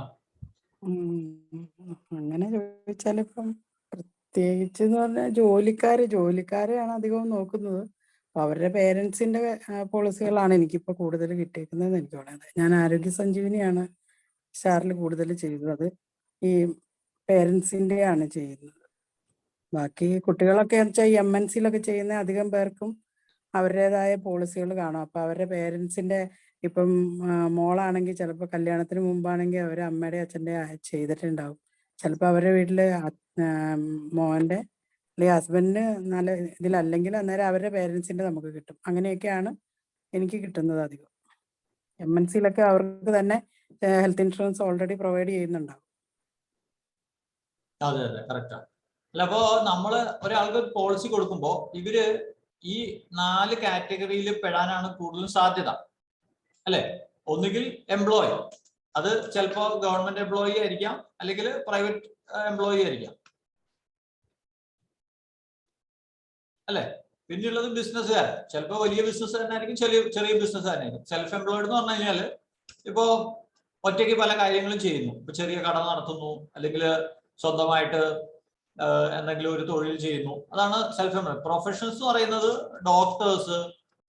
അങ്ങനെ ചോദിച്ചാലിപ്പം പ്രത്യേകിച്ച് എന്ന് പറഞ്ഞാൽ ജോലിക്കാരെയാണ് അധികവും നോക്കുന്നത്. അപ്പൊ അവരുടെ പേരൻസിന്റെ പോളിസികളാണ് എനിക്കിപ്പോ കൂടുതൽ കിട്ടിയിരിക്കുന്നത് എനിക്ക് തോന്നുന്നത്. ഞാൻ ആരോഗ്യ സഞ്ജീവനിയാണ് സ്റ്റാറിൽ കൂടുതൽ ചെയ്തത്. ഈ പേരൻസിന്റെ ആണ് ചെയ്യുന്നത്. ബാക്കി കുട്ടികളൊക്കെ വെച്ചാൽ ഈ MNCയിലൊക്കെ ചെയ്യുന്ന അധികം പേർക്കും അവരുടേതായ പോളിസികൾ കാണും. അപ്പൊ അവരുടെ പേരൻസിന്റെ ഇപ്പം മോളാണെങ്കിൽ ചിലപ്പോൾ കല്യാണത്തിന് മുമ്പാണെങ്കിൽ അവരെ അമ്മയുടെ അച്ഛൻ്റെ ചെയ്തിട്ടുണ്ടാവും. ചിലപ്പോൾ അവരുടെ വീട്ടില് മോന്റെ അല്ലെങ്കിൽ ഹസ്ബൻഡിന് നല്ല ഇതിലല്ലെങ്കിൽ അന്നേരം അവരുടെ പേരൻസിന്റെ നമുക്ക് കിട്ടും. അങ്ങനെയൊക്കെയാണ് എനിക്ക് കിട്ടുന്നത് അധികം. MNCയിലൊക്കെ അവർക്ക് തന്നെ ഹെൽത്ത് ഇൻഷുറൻസ് ഓൾറെഡി പ്രൊവൈഡ് ചെയ്യുന്നുണ്ടാവും. അതെ അതെ, കറക്റ്റാ. അല്ല, അപ്പോ നമ്മള് ഒരാൾക്ക് പോളിസി കൊടുക്കുമ്പോ ഇവര് ഈ 4 കാറ്റഗറിയിൽ പെടാനാണ് കൂടുതലും സാധ്യത, അല്ലെ? ഒന്നുകിൽ എംപ്ലോയി, അത് ചിലപ്പോ ഗവൺമെന്റ് എംപ്ലോയി ആയിരിക്കാം, അല്ലെങ്കിൽ പ്രൈവറ്റ് എംപ്ലോയി ആയിരിക്കാം, അല്ലെ? പിന്നെയുള്ളത് ബിസിനസ്സുകാരൻ, ചിലപ്പോൾ വലിയ ബിസിനസ്സുകാരനായിരിക്കും, ചെറിയ ബിസിനസ്സുകാരനായിരിക്കും. സെൽഫ് എംപ്ലോയിഡ് എന്ന് പറഞ്ഞു കഴിഞ്ഞാൽ ഇപ്പോ ഒറ്റയ്ക്ക് പല കാര്യങ്ങളും ചെയ്യുന്നു. ഇപ്പൊ ചെറിയ കട നടത്തുന്നു, അല്ലെങ്കിൽ സ്വന്തമായിട്ട് എന്തെങ്കിലും ഒരു തൊഴിൽ ചെയ്യുന്നു, അതാണ് സെൽഫ് എംപ്ലോയ്ഡ്. പ്രൊഫഷണൽസ് എന്ന് പറയുന്നത് ഡോക്ടേഴ്സ്,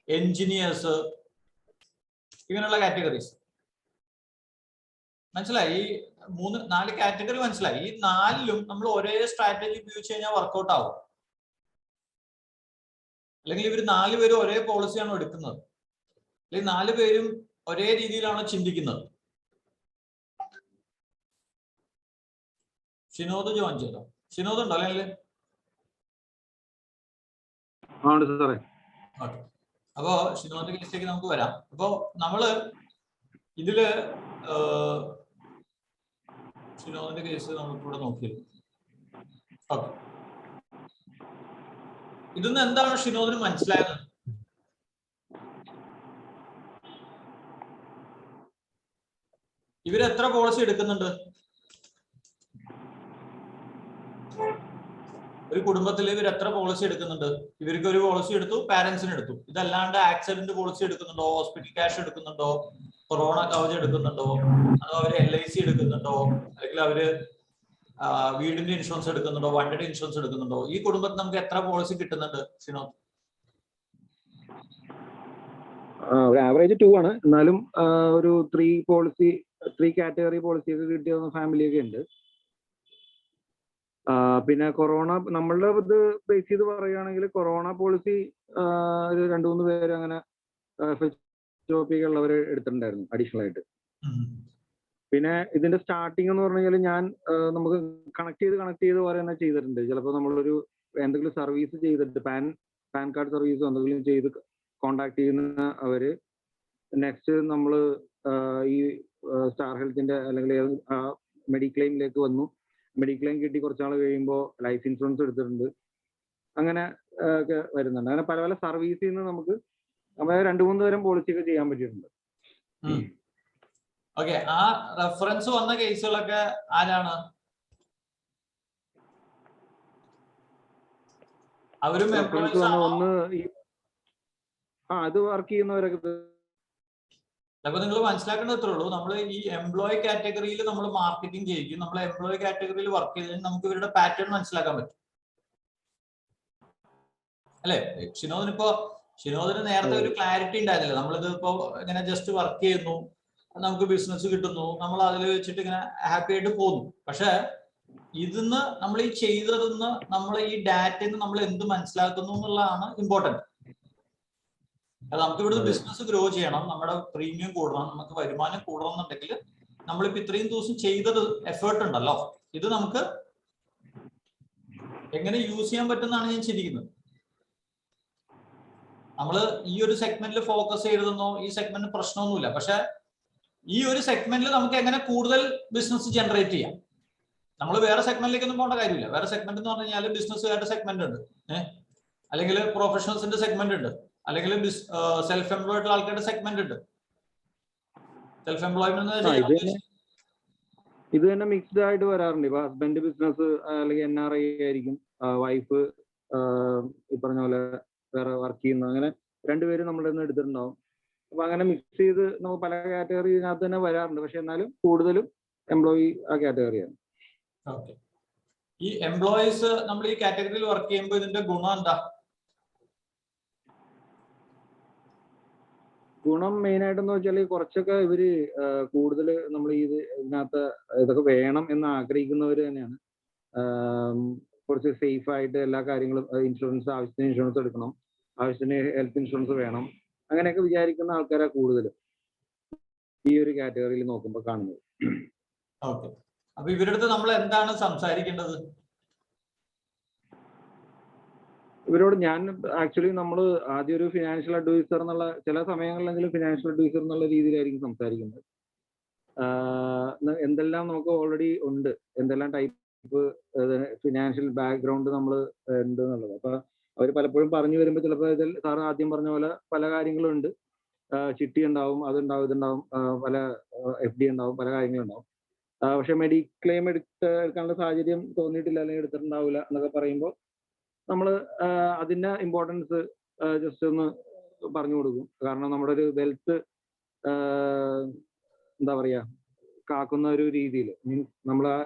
എഞ്ചിനീയേഴ്സ്, ഇങ്ങനെയുള്ള കാറ്റഗറീസ്. മനസ്സിലായി? ഈ 4 കാറ്റഗറി മനസ്സിലായി? ഈ 4ലും നമ്മൾ ഒരേ സ്ട്രാറ്റജി ഉപയോഗിച്ച് കഴിഞ്ഞാൽ വർക്ക്ഔട്ട് ആവും. അല്ലെങ്കിൽ ഇവർ 4 പേരും ഒരേ പോളിസിയാണോ എടുക്കുന്നത്, അല്ലെങ്കിൽ 4 പേരും ഒരേ രീതിയിലാണോ ചിന്തിക്കുന്നത്? ഷിനോദ് ജോയിൻ ചെയ്തോ? ഷിനോദ് ഉണ്ടോ അല്ലെങ്കിൽ? സാറേ. ഓക്കെ, അപ്പോ ഷിനോദിന്റെ കേസിലേക്ക് നമുക്ക് വരാം. അപ്പോ നമ്മള് ഇതില് ഷിനോദിന്റെ കേസ് നമ്മളിവിടെ നോക്കിയിരുന്നു. ഓക്കെ, ഇതൊന്നും എന്താണ് ഷിനോദിന് മനസ്സിലായത്? ഇവര് എത്ര പോളിസി എടുക്കുന്നുണ്ട്? ഒരു കുടുംബത്തിൽ ഇവർ എത്ര പോളിസി എടുക്കുന്നുണ്ട്? ഇവർക്ക് ഒരു പോളിസി എടുത്തു, പാരന്റ്സിന് എടുത്തു. ഇതല്ലാണ്ട് ആക്സിഡന്റ് പോളിസി എടുക്കുന്നുണ്ടോ, ഹോസ്പിറ്റൽ ക്യാഷ് എടുക്കുന്നുണ്ടോ, കൊറോണ കവചം എടുക്കുന്നുണ്ടോ, അതോ അവര് LIC എടുക്കുന്നുണ്ടോ, അല്ലെങ്കിൽ അവര് വീടിന്റെ ഇൻഷുറൻസ് എടുക്കുന്നുണ്ടോ, വണ്ടിയുടെ ഇൻഷുറൻസ് എടുക്കുന്നുണ്ടോ? ഈ കുടുംബത്തിൽ നമുക്ക് എത്ര പോളിസി കിട്ടുന്നുണ്ട് ഷിനോ? ആവറേജ് 2 ആണ്. എന്നാലും ഒരു 3 കാറ്റഗറി പോളിസി ഒക്കെ കിട്ടിയ ഫാമിലി ഒക്കെ ഉണ്ട്. പിന്നെ കൊറോണ നമ്മളുടെ ഇത് ബേസ് ചെയ്ത് പറയുകയാണെങ്കിൽ കൊറോണ പോളിസി ഒരു 2-3 പേര് അങ്ങനെ ഉള്ളവർ എടുത്തിട്ടുണ്ടായിരുന്നു അഡീഷണൽ ആയിട്ട്. പിന്നെ ഇതിന്റെ സ്റ്റാർട്ടിംഗ് എന്ന് പറഞ്ഞു കഴിഞ്ഞാൽ ഞാൻ നമുക്ക് കണക്ട് ചെയ്ത് പറയുന്ന ചെയ്തിട്ടുണ്ട്. ചിലപ്പോൾ നമ്മളൊരു എന്തെങ്കിലും സർവീസ് ചെയ്തിട്ട് പാൻ കാർഡ് സർവീസോ എന്തെങ്കിലും ചെയ്ത് കോണ്ടാക്ട് ചെയ്യുന്ന അവര് നെക്സ്റ്റ് നമ്മൾ ഈ സ്റ്റാർ ഹെൽത്തിന്റെ അല്ലെങ്കിൽ മെഡിക്ലെയിമിലേക്ക് വന്നു. മെഡിക്ലെയിം കിട്ടി കുറച്ചാൾ കഴിയുമ്പോൾ ലൈഫ് ഇൻഷുറൻസ് എടുത്തിട്ടുണ്ട്. അങ്ങനെ ഒക്കെ വരുന്നുണ്ട്. അങ്ങനെ പല പല സർവീസിൽ നിന്ന് നമുക്ക് 2-3 തരം പോളിസി ഒക്കെ ചെയ്യാൻ പറ്റിയിട്ടുണ്ട്. ഓക്കെ, ആ റെഫറൻസ് വന്ന കേസുകളൊക്കെ ആരാണ്? അവരും ഒന്ന് അത് വർക്ക് ചെയ്യുന്നവരൊക്കെ. അപ്പൊ നിങ്ങൾ മനസ്സിലാക്കേണ്ടത് ഇത്രേ ഉള്ളൂ. നമ്മൾ ഈ എംപ്ലോയി കാറ്റഗറിയിൽ നമ്മൾ മാർക്കറ്റിംഗ് ചെയ്യും. നമ്മൾ എംപ്ലോയി കാറ്റഗറിയിൽ വർക്ക് ചെയ്ത് നമുക്ക് ഇവരുടെ പാറ്റേൺ മനസ്സിലാക്കാൻ പറ്റും, അല്ലെ? ഷിനോദിന് നേരത്തെ ഒരു ക്ലാരിറ്റി ഉണ്ടായിരുന്നില്ല. നമ്മളിത് ഇപ്പോ ഇങ്ങനെ ജസ്റ്റ് വർക്ക് ചെയ്യുന്നു, നമുക്ക് ബിസിനസ് കിട്ടുന്നു, നമ്മൾ അതിൽ വെച്ചിട്ട് ഇങ്ങനെ ഹാപ്പി ആയിട്ട് പോകുന്നു. പക്ഷെ ഇതിന്ന് നമ്മൾ ഈ ചെയ്തതെന്ന് നമ്മൾ ഈ ഡാറ്റയിൽ നിന്ന് നമ്മൾ എന്ത് മനസ്സിലാക്കുന്നു എന്നുള്ളതാണ് ഇമ്പോർട്ടന്റ്. നമുക്ക് ഇവിടുന്ന് ബിസിനസ് ഗ്രോ ചെയ്യണം, നമ്മുടെ പ്രീമിയം കൂടണം, നമുക്ക് വരുമാനം കൂടണം എന്നുണ്ടെങ്കിൽ നമ്മളിപ്പോ ഇത്രയും ദിവസം ചെയ്തത് എഫേർട്ട് ഉണ്ടല്ലോ, ഇത് നമുക്ക് എങ്ങനെ യൂസ് ചെയ്യാൻ പറ്റുന്നതാണ് ഞാൻ ചിന്തിക്കുന്നത്. നമ്മള് ഈ ഒരു സെഗ്മെന്റിൽ ഫോക്കസ് ചെയ്തെന്നോ ഈ സെഗ്മെന്റ് പ്രശ്നമൊന്നുമില്ല, പക്ഷെ ഈ ഒരു സെഗ്മെന്റിൽ നമുക്ക് എങ്ങനെ കൂടുതൽ ബിസിനസ് ജനറേറ്റ് ചെയ്യാം. നമ്മൾ വേറെ സെഗ്മെന്റിലേക്കൊന്നും പോകേണ്ട കാര്യമില്ല. വേറെ സെഗ്മെന്റ് എന്ന് പറഞ്ഞു കഴിഞ്ഞാൽ ബിസിനസ്സുകാരുടെ സെഗ്മെന്റ് ഉണ്ട്, അല്ലെങ്കിൽ പ്രൊഫഷണൽസിന്റെ സെഗ്മെന്റ് ഉണ്ട്, അല്ലെങ്കിൽ സെൽഫ് എംപ്ലോയിഡ് ആൾക്കാരുടെ സെഗ്മെന്റ് ഉണ്ട്. സെൽഫ് എംപ്ലോയ്മെന്റ് ഇത് തന്നെ മിക്സ്ഡ് ആയിട്ട് വരാറുണ്ട്. ഇപ്പൊ ഹസ്ബൻഡ് ബിസിനസ് അല്ലെങ്കിൽ NRI ആയിരിക്കും, വൈഫ് ഈ പറഞ്ഞ പോലെ വേറെ വർക്ക് ചെയ്യുന്നു, അങ്ങനെ രണ്ടുപേരും നമ്മുടെ നിന്ന് എടുത്തിട്ടുണ്ടാവും. അപ്പൊ അങ്ങനെ മിക്സ് ചെയ്ത് നമുക്ക് പല കാറ്റഗറി ഇതിനകത്ത് തന്നെ വരാറുണ്ട്. പക്ഷെ എന്നാലും കൂടുതലും എംപ്ലോയി ആ കാറ്റഗറിയാണ്. ഓക്കെ. ഈ എംപ്ലോയീസ് നമ്മൾ ഈ കാറ്റഗറിയിൽ വർക്ക് ചെയ്യുമ്പോൾ ഇതിന്റെ ഗുണം എന്താ? ഗുണം മെയിൻ ആയിട്ടെന്ന് വെച്ചാൽ കുറച്ചൊക്കെ ഇവര് കൂടുതൽ നമ്മൾ ഇതിനകത്ത് ഇതൊക്കെ വേണം എന്ന് ആഗ്രഹിക്കുന്നവർ തന്നെയാണ്. കുറച്ച് സേഫ് ആയിട്ട് എല്ലാ കാര്യങ്ങളും, ഇൻഷുറൻസ് ആവശ്യത്തിന് ഇൻഷുറൻസ് എടുക്കണം, ആവശ്യത്തിന് ഹെൽത്ത് ഇൻഷുറൻസ് വേണം, അങ്ങനെയൊക്കെ വിചാരിക്കുന്ന ആൾക്കാരാണ് കൂടുതലും ഈ ഒരു കാറ്റഗറിയിൽ നോക്കുമ്പോൾ കാണുന്നത്. ഓക്കെ. അപ്പൊ ഇവരുടെ അടുത്ത് നമ്മൾ എന്താണ് സംസാരിക്കേണ്ടത്? ഇവരോട് ഞാൻ ആക്ച്വലി നമ്മൾ ആദ്യം ഒരു ഫിനാൻഷ്യൽ അഡ്വൈസർ എന്നുള്ള, ചില സമയങ്ങളിലെങ്കിലും ഫിനാൻഷ്യൽ അഡ്വൈസർ എന്നുള്ള രീതിയിലായിരിക്കും സംസാരിക്കുന്നത്. എന്തെല്ലാം നമുക്ക് ഓൾറെഡി ഉണ്ട്, എന്തെല്ലാം ടൈപ്പ് ഫിനാൻഷ്യൽ ബാക്ക്ഗ്രൗണ്ട് നമ്മൾ ഉണ്ട് എന്നുള്ളത്. അപ്പൊ അവർ പലപ്പോഴും പറഞ്ഞു വരുമ്പോൾ ചിലപ്പോൾ ഇതിൽ സാർ ആദ്യം പറഞ്ഞ പോലെ പല കാര്യങ്ങളും ഉണ്ട്. ചിട്ടി ഉണ്ടാവും, അതുണ്ടാവും, ഇതുണ്ടാവും, പല FD ഉണ്ടാവും, പല കാര്യങ്ങളുണ്ടാവും. പക്ഷെ മെഡിക്ലെയിം എടുക്കാനുള്ള സാഹചര്യം തോന്നിയിട്ടില്ല, അല്ലെങ്കിൽ എടുത്തിട്ടുണ്ടാവില്ല എന്നൊക്കെ പറയുമ്പോൾ നമ്മൾ അതിന്റെ ഇമ്പോർട്ടൻസ് ജസ്റ്റ് ഒന്ന് പറഞ്ഞു കൊടുക്കും. കാരണം നമ്മുടെ ഒരു വെൽത്ത് എന്താ പറയാ കാക്കുന്ന ഒരു രീതിയിൽ, മീൻസ് നമ്മൾ ആ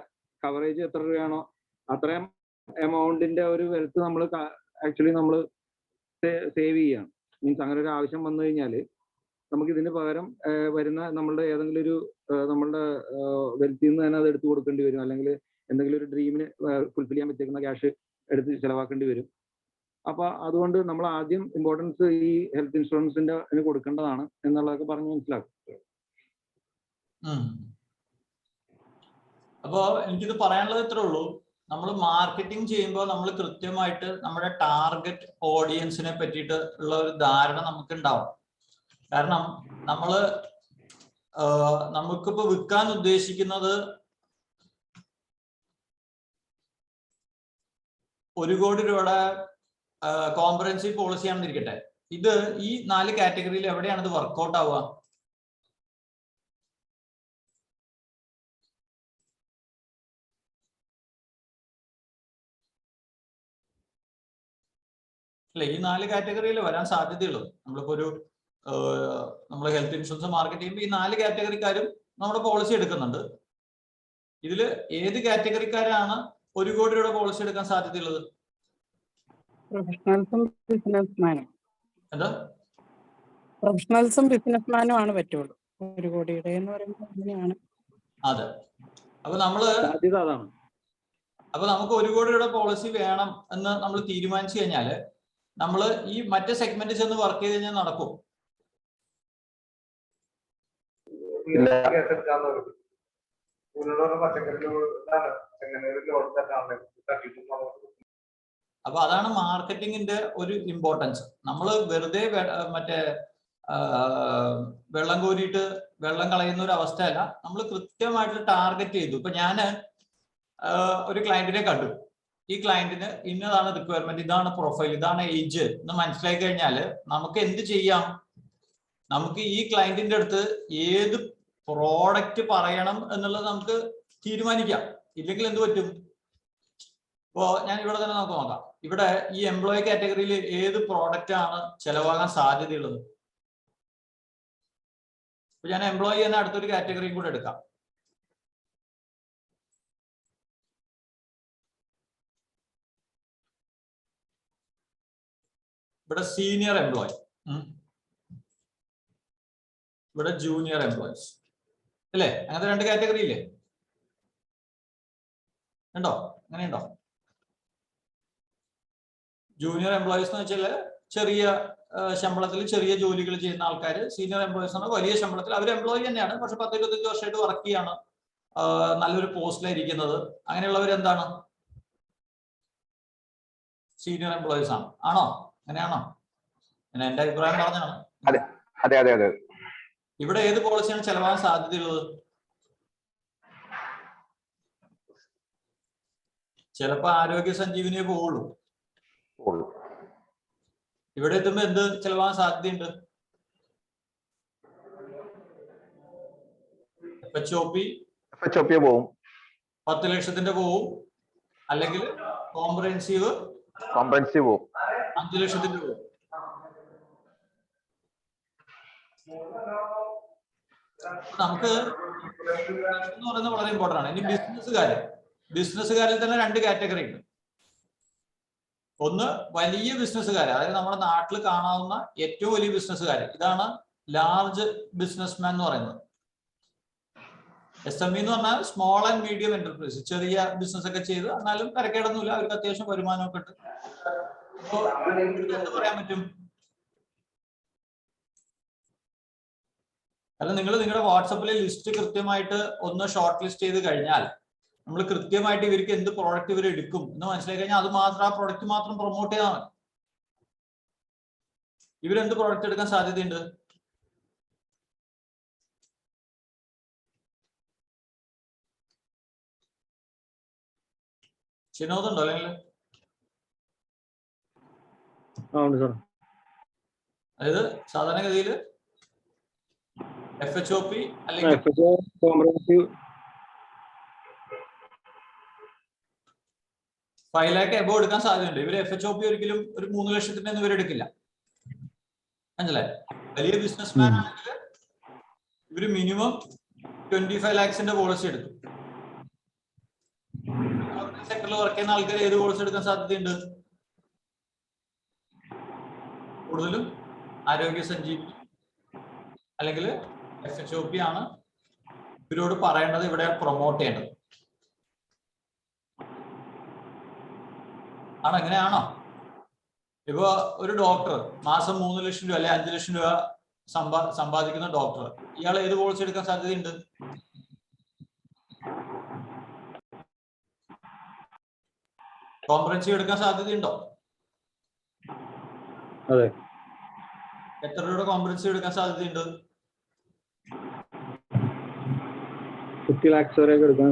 കവറേജ് എത്ര രൂപയാണോ അത്രയും എമൗണ്ടിന്റെ ഒരു വെൽത്ത് നമ്മൾ ആക്ച്വലി നമ്മൾ സേവ് ചെയ്യണം. മീൻസ് അങ്ങനെ ഒരു ആവശ്യം വന്നു കഴിഞ്ഞാൽ നമുക്ക് ഇതിന് പകരം വരുന്ന നമ്മളുടെ ഏതെങ്കിലും ഒരു നമ്മളുടെ വെൽത്തിൽ നിന്ന് തന്നെ അത് എടുത്തു കൊടുക്കേണ്ടി വരും, അല്ലെങ്കിൽ എന്തെങ്കിലും ഒരു ഡ്രീമിന് ഫുൾഫിൽ ചെയ്യാൻ പറ്റിയിരിക്കുന്ന ക്യാഷ് എടുത്ത് ചിലവാക്കേണ്ടി വരും. അപ്പൊ അതുകൊണ്ട് നമ്മൾ ആദ്യം ഇമ്പോർട്ടൻസ് ഈ ഹെൽത്ത് ഇൻഷുറൻസിന്റെ കൊടുക്കേണ്ടതാണ് എന്നുള്ളതൊക്കെ പറഞ്ഞ് മനസ്സിലാക്കും. അപ്പോ എനിക്കിത് പറയാനുള്ളത് ഇത്രേ ഉള്ളൂ. നമ്മൾ മാർക്കറ്റിംഗ് ചെയ്യുമ്പോൾ നമ്മൾ കൃത്യമായിട്ട് നമ്മുടെ ടാർഗറ്റ് ഓഡിയൻസിനെ പറ്റിയിട്ട് ഉള്ള ഒരു ധാരണ നമുക്ക് ഉണ്ടാവും. കാരണം നമുക്കിപ്പോ വിൽക്കാൻ ഉദ്ദേശിക്കുന്നത് 1 കോടി രൂപയുടെ കോംപ്രഹെൻസീവ് പോളിസി ആണെന്നിരിക്കട്ടെ. ഇത് ഈ 4 കാറ്റഗറിയിൽ എവിടെയാണ് ഇത് വർക്ക്ഔട്ട് ആവുക? അല്ലെ, ഈ 4 കാറ്റഗറിയിൽ വരാൻ സാധ്യതയുള്ളത്. നമ്മളിപ്പോ നമ്മൾ ഹെൽത്ത് ഇൻഷുറൻസ് മാർക്കറ്റ് ചെയ്യുമ്പോൾ ഈ 4 കാറ്റഗറിക്കാരും നമ്മുടെ പോളിസി എടുക്കുന്നുണ്ട്. ഇതില് ഏത് കാറ്റഗറിക്കാരാണ് 1 കോടി രൂപയുടെ പോളിസി എടുക്കാൻ സാധ്യതയുള്ളത്? പ്രൊഫഷണൽസും ബിസിനസ്മാനും. എന്താ? പ്രൊഫഷണൽസും ബിസിനസ്മാനും ആണ് പറ്റുള്ളൂ. 1 കോടിയുടെ എന്ന് പറയുമ്പോൾ അങ്ങനെയാണ്. അതെ. അപ്പൊ നമുക്ക് 1 കോടി രൂപയുടെ പോളിസി വേണം എന്ന് നമ്മൾ തീരുമാനിച്ചു കഴിഞ്ഞാല് നമ്മൾ ഈ മറ്റേ സെഗ്മെന്റ് ചെന്ന് വർക്ക് ചെയ്ത് കഴിഞ്ഞാൽ നടക്കും? അപ്പൊ അതാണ് മാർക്കറ്റിംഗിന്റെ ഒരു ഇമ്പോർട്ടൻസ്. നമ്മൾ വെറുതെ മറ്റേ വെള്ളം കോരിയിട്ട് വെള്ളം കളയുന്ന ഒരു അവസ്ഥയല്ല. നമ്മൾ കൃത്യമായിട്ട് ടാർഗറ്റ് ചെയ്തു. ഇപ്പൊ ഞാൻ ഒരു ക്ലയന്റിനെ കണ്ടു, ഈ ക്ലയന്റിന് ഇന്നതാണ് റിക്വയർമെന്റ്, ഇതാണ് പ്രൊഫൈൽ, ഇതാണ് ഏജ് എന്ന് മനസ്സിലാക്കി കഴിഞ്ഞാൽ നമുക്ക് എന്ത് ചെയ്യാം? നമുക്ക് ഈ ക്ലയന്റിന്റെ അടുത്ത് ഏത് പ്രോഡക്റ്റ് പറയണം എന്നുള്ളത് നമുക്ക് തീരുമാനിക്കാം. ഇല്ലെങ്കിൽ എന്ത് പറ്റും? ഇപ്പോ ഞാൻ ഇവിടെ തന്നെ നമുക്ക് നോക്കാം. ഇവിടെ ഈ എംപ്ലോയി കാറ്റഗറിയിൽ ഏത് പ്രോഡക്റ്റ് ആണ് ചെലവാകാൻ സാധ്യതയുള്ളത്? അപ്പൊ ഞാൻ എംപ്ലോയി തന്നെ അടുത്തൊരു കാറ്റഗറിയും കൂടെ എടുക്കാം. ഇവിടെ സീനിയർ എംപ്ലോയി, ഇവിടെ ജൂനിയർ എംപ്ലോയീസ് അല്ലേ? അങ്ങനത്തെ 2 കാറ്റഗറി ഇല്ലേ? ഉണ്ടോ? അങ്ങനെയുണ്ടോ? ജൂനിയർ എംപ്ലോയീസ് എന്ന് വെച്ചാൽ ചെറിയ ശമ്പളത്തിൽ ചെറിയ ജോലികൾ ചെയ്യുന്ന ആൾക്കാർ, സീനിയർ എംപ്ലോയീസ് ആണ് വലിയ ശമ്പളത്തിൽ, അവർ എംപ്ലോയി തന്നെയാണ്, പക്ഷെ 10-25 വർഷമായിട്ട് വർക്ക് ചെയ്യാണ്, നല്ലൊരു പോസ്റ്റിലായിരിക്കുന്നത്. അങ്ങനെയുള്ളവർ എന്താണ്? സീനിയർ എംപ്ലോയീസ് ആണ്. ആണോ? അങ്ങനെയാണോ? ഞാൻ എന്റെ അഭിപ്രായം പറഞ്ഞാണ്. അതെ അതെ അതെ അതെ. ഇവിടെ ഏത് പോളിസിയാണ് ചെലവാൻ സാധ്യതയുള്ളത്? ചിലപ്പോ ആരോഗ്യ സഞ്ജീവനിയെ പോവുള്ളൂ. ഇവിടെ എത്തുമ്പോ എന്ത് ചെലവാൻ സാധ്യതയുണ്ട്? FHOP പോവും, 10 ലക്ഷത്തിന്റെ പോവും, അല്ലെങ്കിൽ കോംപ്രഹെൻസീവ് പോവും, 5 ലക്ഷത്തിന്റെ പോവും. നമുക്ക് എന്ന് പറയുന്നത് വളരെ ഇമ്പോർട്ടന്റ് ആണ്. ഇനി ബിസിനസ്സുകാരിൽ തന്നെ 2 കാറ്റഗറി ഉണ്ട്. ഒന്ന് വലിയ ബിസിനസ്സുകാർ, അതായത് നമ്മുടെ നാട്ടിൽ കാണാവുന്ന ഏറ്റവും വലിയ ബിസിനസ്സുകാർ. ഇതാണ് ലാർജ് ബിസിനസ്മാൻ എന്ന് പറയുന്നത്. SME എന്ന് പറഞ്ഞാൽ സ്മോൾ ആൻഡ് മീഡിയം എന്റർപ്രൈസ്, ചെറിയ ബിസിനസ് ഒക്കെ ചെയ്ത് എന്നാലും തിരക്കേടൊന്നുമില്ല, അവർക്ക് അത്യാവശ്യം വരുമാനമൊക്കെ ഉണ്ട്. അപ്പോ എന്ത് പറയാൻ പറ്റും? അല്ല, നിങ്ങൾ നിങ്ങളുടെ വാട്സപ്പിലെ ലിസ്റ്റ് കൃത്യമായിട്ട് ഒന്ന് ഷോർട്ട് ലിസ്റ്റ് ചെയ്ത് കഴിഞ്ഞാൽ, നമ്മൾ കൃത്യമായിട്ട് ഇവർക്ക് എന്ത് പ്രോഡക്റ്റ് ഇവർ എടുക്കും എന്ന് മനസ്സിലാക്കി കഴിഞ്ഞാൽ അത് മാത്രം, ആ പ്രോഡക്റ്റ് മാത്രം പ്രൊമോട്ട് ചെയ്താൽ മതി. ഇവരെന്ത് പ്രോഡക്റ്റ് എടുക്കാൻ സാധ്യതയുണ്ട്? ചിനോദുണ്ടോ? അല്ലെങ്കിൽ അതായത് സാധാരണഗതിയിൽ FHOP അല്ലെങ്കിൽ 5 lakh എബോ എടുക്കാൻ സാധ്യതയുണ്ട്. ഇവര് FHOP ഒരിക്കലും ഒരു 3 ലക്ഷത്തിന്റെ ഒന്നും ഇവരെടുക്കില്ല. മനസ്സിലായി? വലിയ ബിസിനസ്മാൻ ആണെങ്കിൽ ഇവര് മിനിമം 25 lakhsന്റെ പോളിസി എടുക്കും. സെക്ടറിൽ വർക്ക് ചെയ്യുന്ന ആൾക്കാർ ഏത് പോളിസി എടുക്കാൻ സാധ്യതയുണ്ട്? കൂടുതലും ആരോഗ്യ സഞ്ജീവനി അല്ലെങ്കിൽ FHOP ആണ് ഇവരോട് പറയേണ്ടത്, ഇവിടെ പ്രൊമോട്ട് ചെയ്യേണ്ടത്. ആണോ? എങ്ങനെയാണോ? ഇപ്പൊ ഒരു ഡോക്ടർ മാസം 3 ലക്ഷം രൂപ അല്ലെ 5 ലക്ഷം രൂപ സമ്പാദിക്കുന്ന ഡോക്ടർ, ഇയാൾ ഏത് പോളിസി എടുക്കാൻ സാധ്യതയുണ്ട്? കോംപ്രഹെൻസീവ് എടുക്കാൻ സാധ്യതയുണ്ടോ? അതെ. എത്ര രൂപയുടെ കോംപ്രഹെൻസീവ് എടുക്കാൻ സാധ്യതയുണ്ട്? 50 lakhs വരെ എടുക്കാൻ,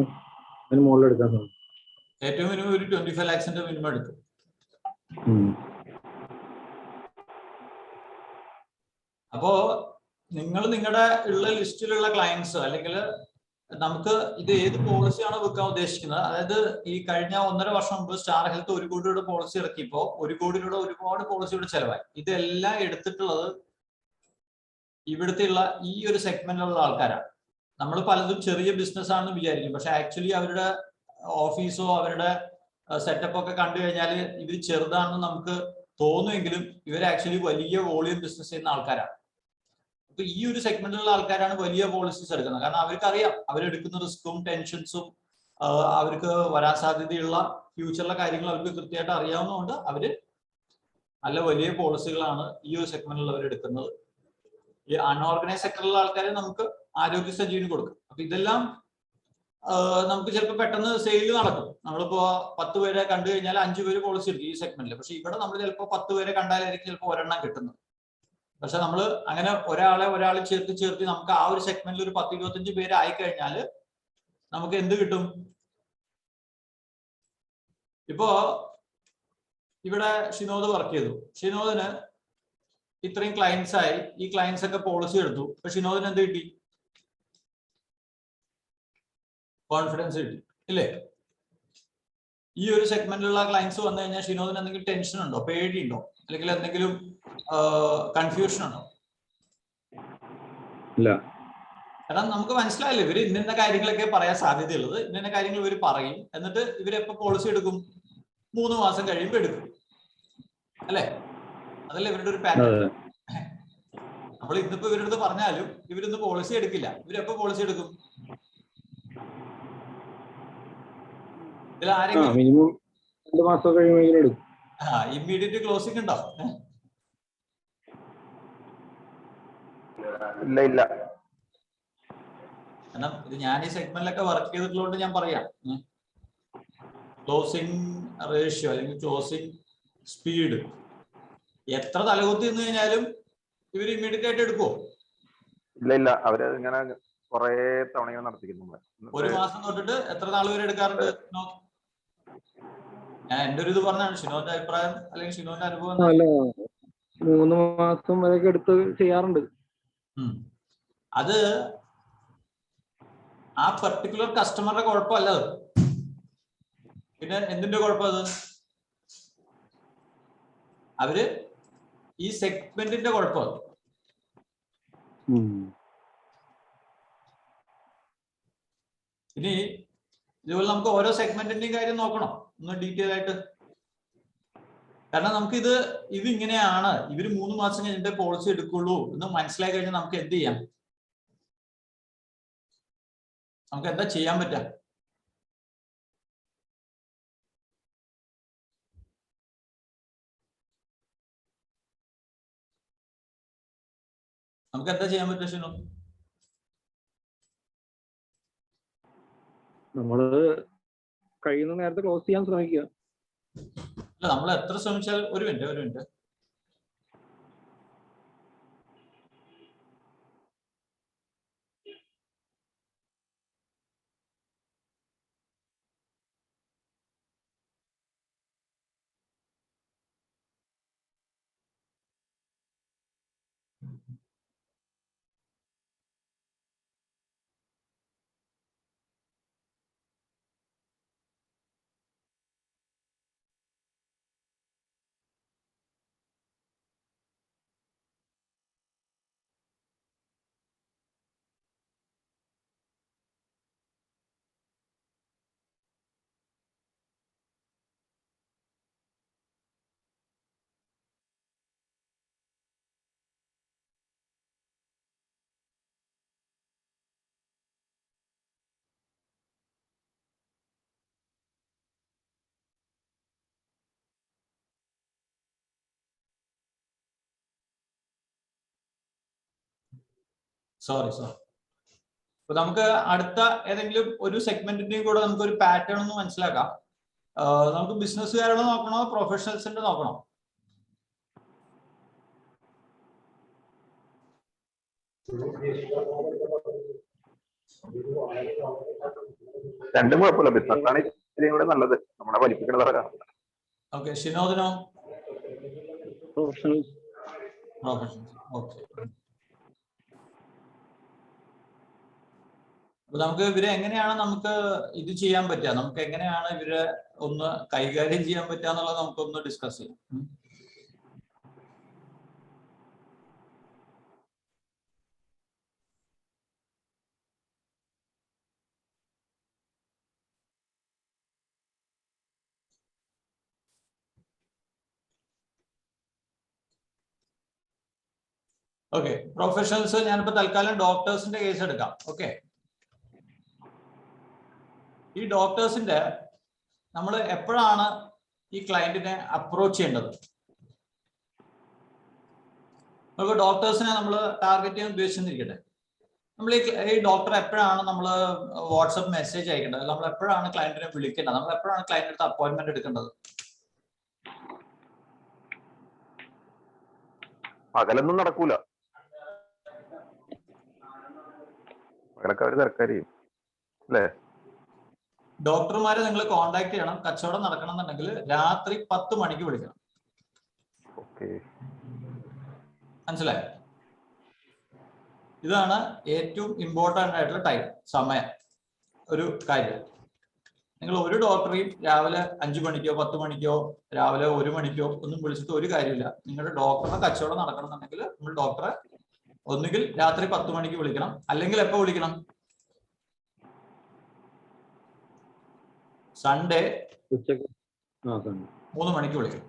അതിന് മുകളിൽ എടുക്കാൻ സാധിക്കും. ഏറ്റവും മിനിമം ഒരു 25 lakhsന്റെ മിനിമം എടുക്കും. അപ്പോ നിങ്ങൾ നിങ്ങളുടെ ഉള്ള ലിസ്റ്റിലുള്ള ക്ലയൻസ്, അല്ലെങ്കിൽ നമുക്ക് ഇത് ഏത് പോളിസിയാണ് വെക്കാൻ ഉദ്ദേശിക്കുന്നത്, അതായത് ഈ കഴിഞ്ഞ 1.5 വർഷം മുമ്പ് സ്റ്റാർ ഹെൽത്ത് 1 കോടി രൂപയുടെ പോളിസി ഇറക്കിയപ്പോ 1 കോടി രൂപയുടെ ഒരുപാട് പോളിസിയുടെ ചെലവായി. ഇതെല്ലാം എടുത്തിട്ടുള്ളത് ഇവിടുത്തെയുള്ള ഈ ഒരു സെഗ്മെന്റിലുള്ള ആൾക്കാരാണ്. നമ്മൾ പലതും ചെറിയ ബിസിനസ് ആണെന്ന് വിചാരിക്കും, പക്ഷെ ആക്ച്വലി അവരുടെ ഓഫീസോ അവരുടെ സെറ്റപ്പ് ഒക്കെ കണ്ടു കഴിഞ്ഞാൽ ഇവർ ചെറുതാണെന്ന് നമുക്ക് തോന്നുമെങ്കിലും ഇവർ ആക്ച്വലി വലിയ വോളിയം ബിസിനസ് ചെയ്യുന്ന ആൾക്കാരാണ്. അപ്പൊ ഈ ഒരു സെഗ്മെന്റിലുള്ള ആൾക്കാരാണ് വലിയ പോളിസീസ് എടുക്കുന്നത്. കാരണം അവർക്കറിയാം അവരെടുക്കുന്ന റിസ്ക്കും ടെൻഷൻസും അവർക്ക് വരാൻ സാധ്യതയുള്ള ഫ്യൂച്ചറിലെ കാര്യങ്ങൾ അവർക്ക് കൃത്യമായിട്ട് അറിയാവുന്നതുകൊണ്ട് അവര് നല്ല വലിയ പോളിസികളാണ് ഈ ഒരു സെഗ്മെന്റിലുള്ളവർ എടുക്കുന്നത്. ഈ അൺഓർഗനൈസ് സെക്ടറിലുള്ള ആൾക്കാരെ നമുക്ക് ആരോഗ്യ സഞ്ജീവനി കൊടുക്കും. അപ്പൊ ഇതെല്ലാം നമുക്ക് ചിലപ്പോൾ പെട്ടെന്ന് സെയിൽ നടക്കും. നമ്മളിപ്പോ 10 പേരെ കണ്ടു കഴിഞ്ഞാൽ 5 പേര് പോളിസി എടുക്കും ഈ സെഗ്മെന്റിൽ. പക്ഷെ ഇവിടെ നമ്മൾ ചിലപ്പോൾ 10 പേരെ കണ്ടാലായിരിക്കും ചിലപ്പോൾ ഒരെണ്ണം കിട്ടുന്നത്. പക്ഷെ നമ്മൾ അങ്ങനെ ഒരാളെ ചേർത്തി നമുക്ക് ആ ഒരു സെഗ്മെന്റിൽ ഒരു 10-25 പേര് ആയിക്കഴിഞ്ഞാൽ നമുക്ക് എന്ത് കിട്ടും? ഇപ്പോ ഇവിടെ ഷിനോദ് വർക്ക് ചെയ്തു. ഷിനോദിന് ഇത്രയും ക്ലയൻസ് ആയി, ഈ ക്ലയൻസ് ഒക്കെ പോളിസി എടുത്തു. അപ്പൊ ഷിനോദിന് എന്ത് കിട്ടി? കോൺഫിഡൻസ് കിട്ടി, ഇല്ലേ? ഈ ഒരു സെഗ്മെന്റിലുള്ള ക്ലയൻസ് വന്നു കഴിഞ്ഞാൽ ഷിനോദിന് എന്തെങ്കിലും ടെൻഷൻ ഉണ്ടോ, പേടിയുണ്ടോ, അല്ലെങ്കിൽ എന്തെങ്കിലും കൺഫ്യൂഷൻ ഉണ്ടോ? ഇല്ല. കാരണം നമുക്ക് മനസ്സിലായില്ലേ ഇവര് ഇന്ന കാര്യങ്ങളൊക്കെ പറയാൻ സാധ്യതയുള്ളത്, ഇന്ന കാര്യങ്ങൾ ഇവർ പറയും. എന്നിട്ട് ഇവരെപ്പോ പോളിസി എടുക്കും? 3 മാസം കഴിയുമ്പോൾ എടുക്കും, അല്ലേ? അതല്ലേ ഇവരുടെ ഒരു പാറ്റേൺ. നമ്മൾ ഇന്നിപ്പോ ഇവരുടെ അടുത്ത് പറഞ്ഞാലും ഇവരൊന്നും പോളിസി എടുക്കില്ല. ഇവരെപ്പോ പോളിസി എടുക്കും? ഇതിൽ ആരെങ്കിലും മിനിമം 2 മാസം കഴിയുമ്പോൾ എടുക്കും. ഇമ്മീഡിയറ്റ് ക്ലോസിംഗ് ഉണ്ടോ? ഇല്ല ഇല്ല. കാരണം ഇത് ഞാൻ ഈ സെഗ്മെന്റിലൊക്കെ വർക്ക് ചെയ്തിട്ടുള്ളതുകൊണ്ട് ഞാൻ പറയാം. ക്ലോസിംഗ് റേഷ്യോ അല്ലെങ്കിൽ ക്ലോസിംഗ് സ്പീഡ് എത്ര തലകുത്തി നിന്ന് കഴിഞ്ഞാലും ഇവർ ഇമ്മീഡിയറ്റ് ആയിട്ട് എടുക്കുമോ? ഇല്ല ഇല്ല, അവര് ഇങ്ങനെ കുറെ തവണ ഇങ്ങനെ നടത്തിക്കുന്നു. ഒരു മാസം തൊട്ടിട്ട് എത്ര നാൾ വരെ എടുക്കാറുണ്ട്? ഞാൻ എന്റെ ഒരു ഇത് പറഞ്ഞാണ്, ഷിനോന്റെ അഭിപ്രായം അല്ലെങ്കിൽ ഷിനോന്റെ അനുഭവം. അല്ല, 3 മാസം വരെയൊക്കെ എടുത്ത് ചെയ്യാറുണ്ട്. അത് ആ പെർട്ടിക്കുലർ കസ്റ്റമറുടെ കുഴപ്പമല്ല അത്. പിന്നെ എന്തിന്റെ കുഴപ്പം? അത് അവര് ഈ സെഗ്മെന്റിന്റെ കുഴപ്പം. ഇനി ഇതുപോലെ നമുക്ക് ഓരോ സെഗ്മെന്റിന്റെയും കാര്യം നോക്കണം ഒന്ന് ഡീറ്റെയിൽ ആയിട്ട്. കാരണം നമുക്ക് ഇത് ഇങ്ങനെയാണ്, ഇവര് 3 മാസം കഴിഞ്ഞിട്ട് പോളിസി എടുക്കുള്ളൂ എന്ന് മനസ്സിലായി കഴിഞ്ഞാൽ നമുക്ക് എന്ത് ചെയ്യാം? നമുക്ക് എന്താ ചെയ്യാൻ പറ്റുക? നമുക്ക് എന്താ ചെയ്യാൻ പറ്റുക ഷിനു? നമ്മള് കഴിയുന്ന നേരത്തെ ക്ലോസ് ചെയ്യാൻ ശ്രമിക്കുക. അല്ല, നമ്മൾ എത്ര ശ്രമിച്ചാൽ ഒരു മിനിറ്റ് സോറി. അപ്പൊ നമുക്ക് അടുത്ത ഏതെങ്കിലും ഒരു സെഗ്മെന്റിന്റെയും കൂടെ നമുക്ക് ഒരു പാറ്റേൺ ഒന്ന് മനസ്സിലാക്കാം. നമുക്ക് ബിസിനസ്സുകാരുടെ നോക്കണോ പ്രൊഫഷണൽസിന്റെ നോക്കണോ? രണ്ടും കുഴപ്പമില്ല, ബിസിനസ്സാണ് ഇത്തിരി കൂടെ നല്ലത്, നമ്മളെ വലിപ്പിക്കുന്നവരാ. ഓക്കെ, ഷിനോദിനോ? പ്രൊഫഷണൽസ്. ഓക്കെ. അപ്പൊ നമുക്ക് ഇവരെ എങ്ങനെയാണ് നമുക്ക് ഇത് ചെയ്യാൻ പറ്റുക, നമുക്ക് എങ്ങനെയാണ് ഇവരെ ഒന്ന് കൈകാര്യം ചെയ്യാൻ പറ്റുക എന്നുള്ളത് നമുക്കൊന്ന് ഡിസ്കസ് ചെയ്യാം. ഓക്കെ, പ്രൊഫഷണൽസ് ഞാനിപ്പോ തൽക്കാലം ഡോക്ടേഴ്സിന്റെ കേസ് എടുക്കാം. ഓക്കെ, ഈ ഡോക്ടേഴ്സിന്റെ നമ്മൾ എപ്പോഴാണ് ഈ ക്ലയന്റിനെ അപ്രോച്ച് ചെയ്യേണ്ടത്? നമുക്ക് ഡോക്ടേഴ്സിനെ നമ്മൾ ടാർഗറ്റ് ചെയ്യാൻ ഉദ്ദേശിച്ചിരിക്കട്ടെ. നമ്മൾ ഈ ഡോക്ടർ എപ്പോഴാണ് നമ്മൾ വാട്സപ്പ് മെസ്സേജ് അയക്കേണ്ടത്? നമ്മൾ എപ്പോഴാണ് ക്ലയന്റിനെ വിളിക്കേണ്ടത്? നമ്മൾ എപ്പോഴാണ് ക്ലയന്റ് അടുത്ത് അപ്പോയിന്റ്മെന്റ് എടുക്കേണ്ടത്? പകലൊന്നും നടക്കൂല, പകലൊക്കെ അവര് തിരക്കാരിയും അല്ലേ? ഡോക്ടർമാരെ നിങ്ങൾ കോണ്ടാക്ട് ചെയ്യണം, കച്ചവടം നടക്കണം എന്നുണ്ടെങ്കിൽ രാത്രി 10 മണിക്ക് വിളിക്കണം. മനസ്സിലായോ? ഇതാണ് ഏറ്റവും ഇമ്പോർട്ടൻ്റ് ആയിട്ടുള്ള സമയം. ഒരു കാര്യം, നിങ്ങൾ ഒരു ഡോക്ടറെയും രാവിലെ 5 മണിക്കോ 10 മണിക്കോ രാവിലെ 1 മണിക്കോ ഒന്നും വിളിച്ചിട്ട് ഒരു കാര്യമില്ല. നിങ്ങളുടെ ഡോക്ടറുടെ കച്ചവടം നടക്കണം എന്നുണ്ടെങ്കിൽ നമ്മൾ ഡോക്ടറെ ഒന്നുകിൽ രാത്രി 10 മണിക്ക് വിളിക്കണം, അല്ലെങ്കിൽ എപ്പോ വിളിക്കണം? സൺഡേ ഉച്ചക്ക് 3 മണിക്ക് വിളിക്കണം.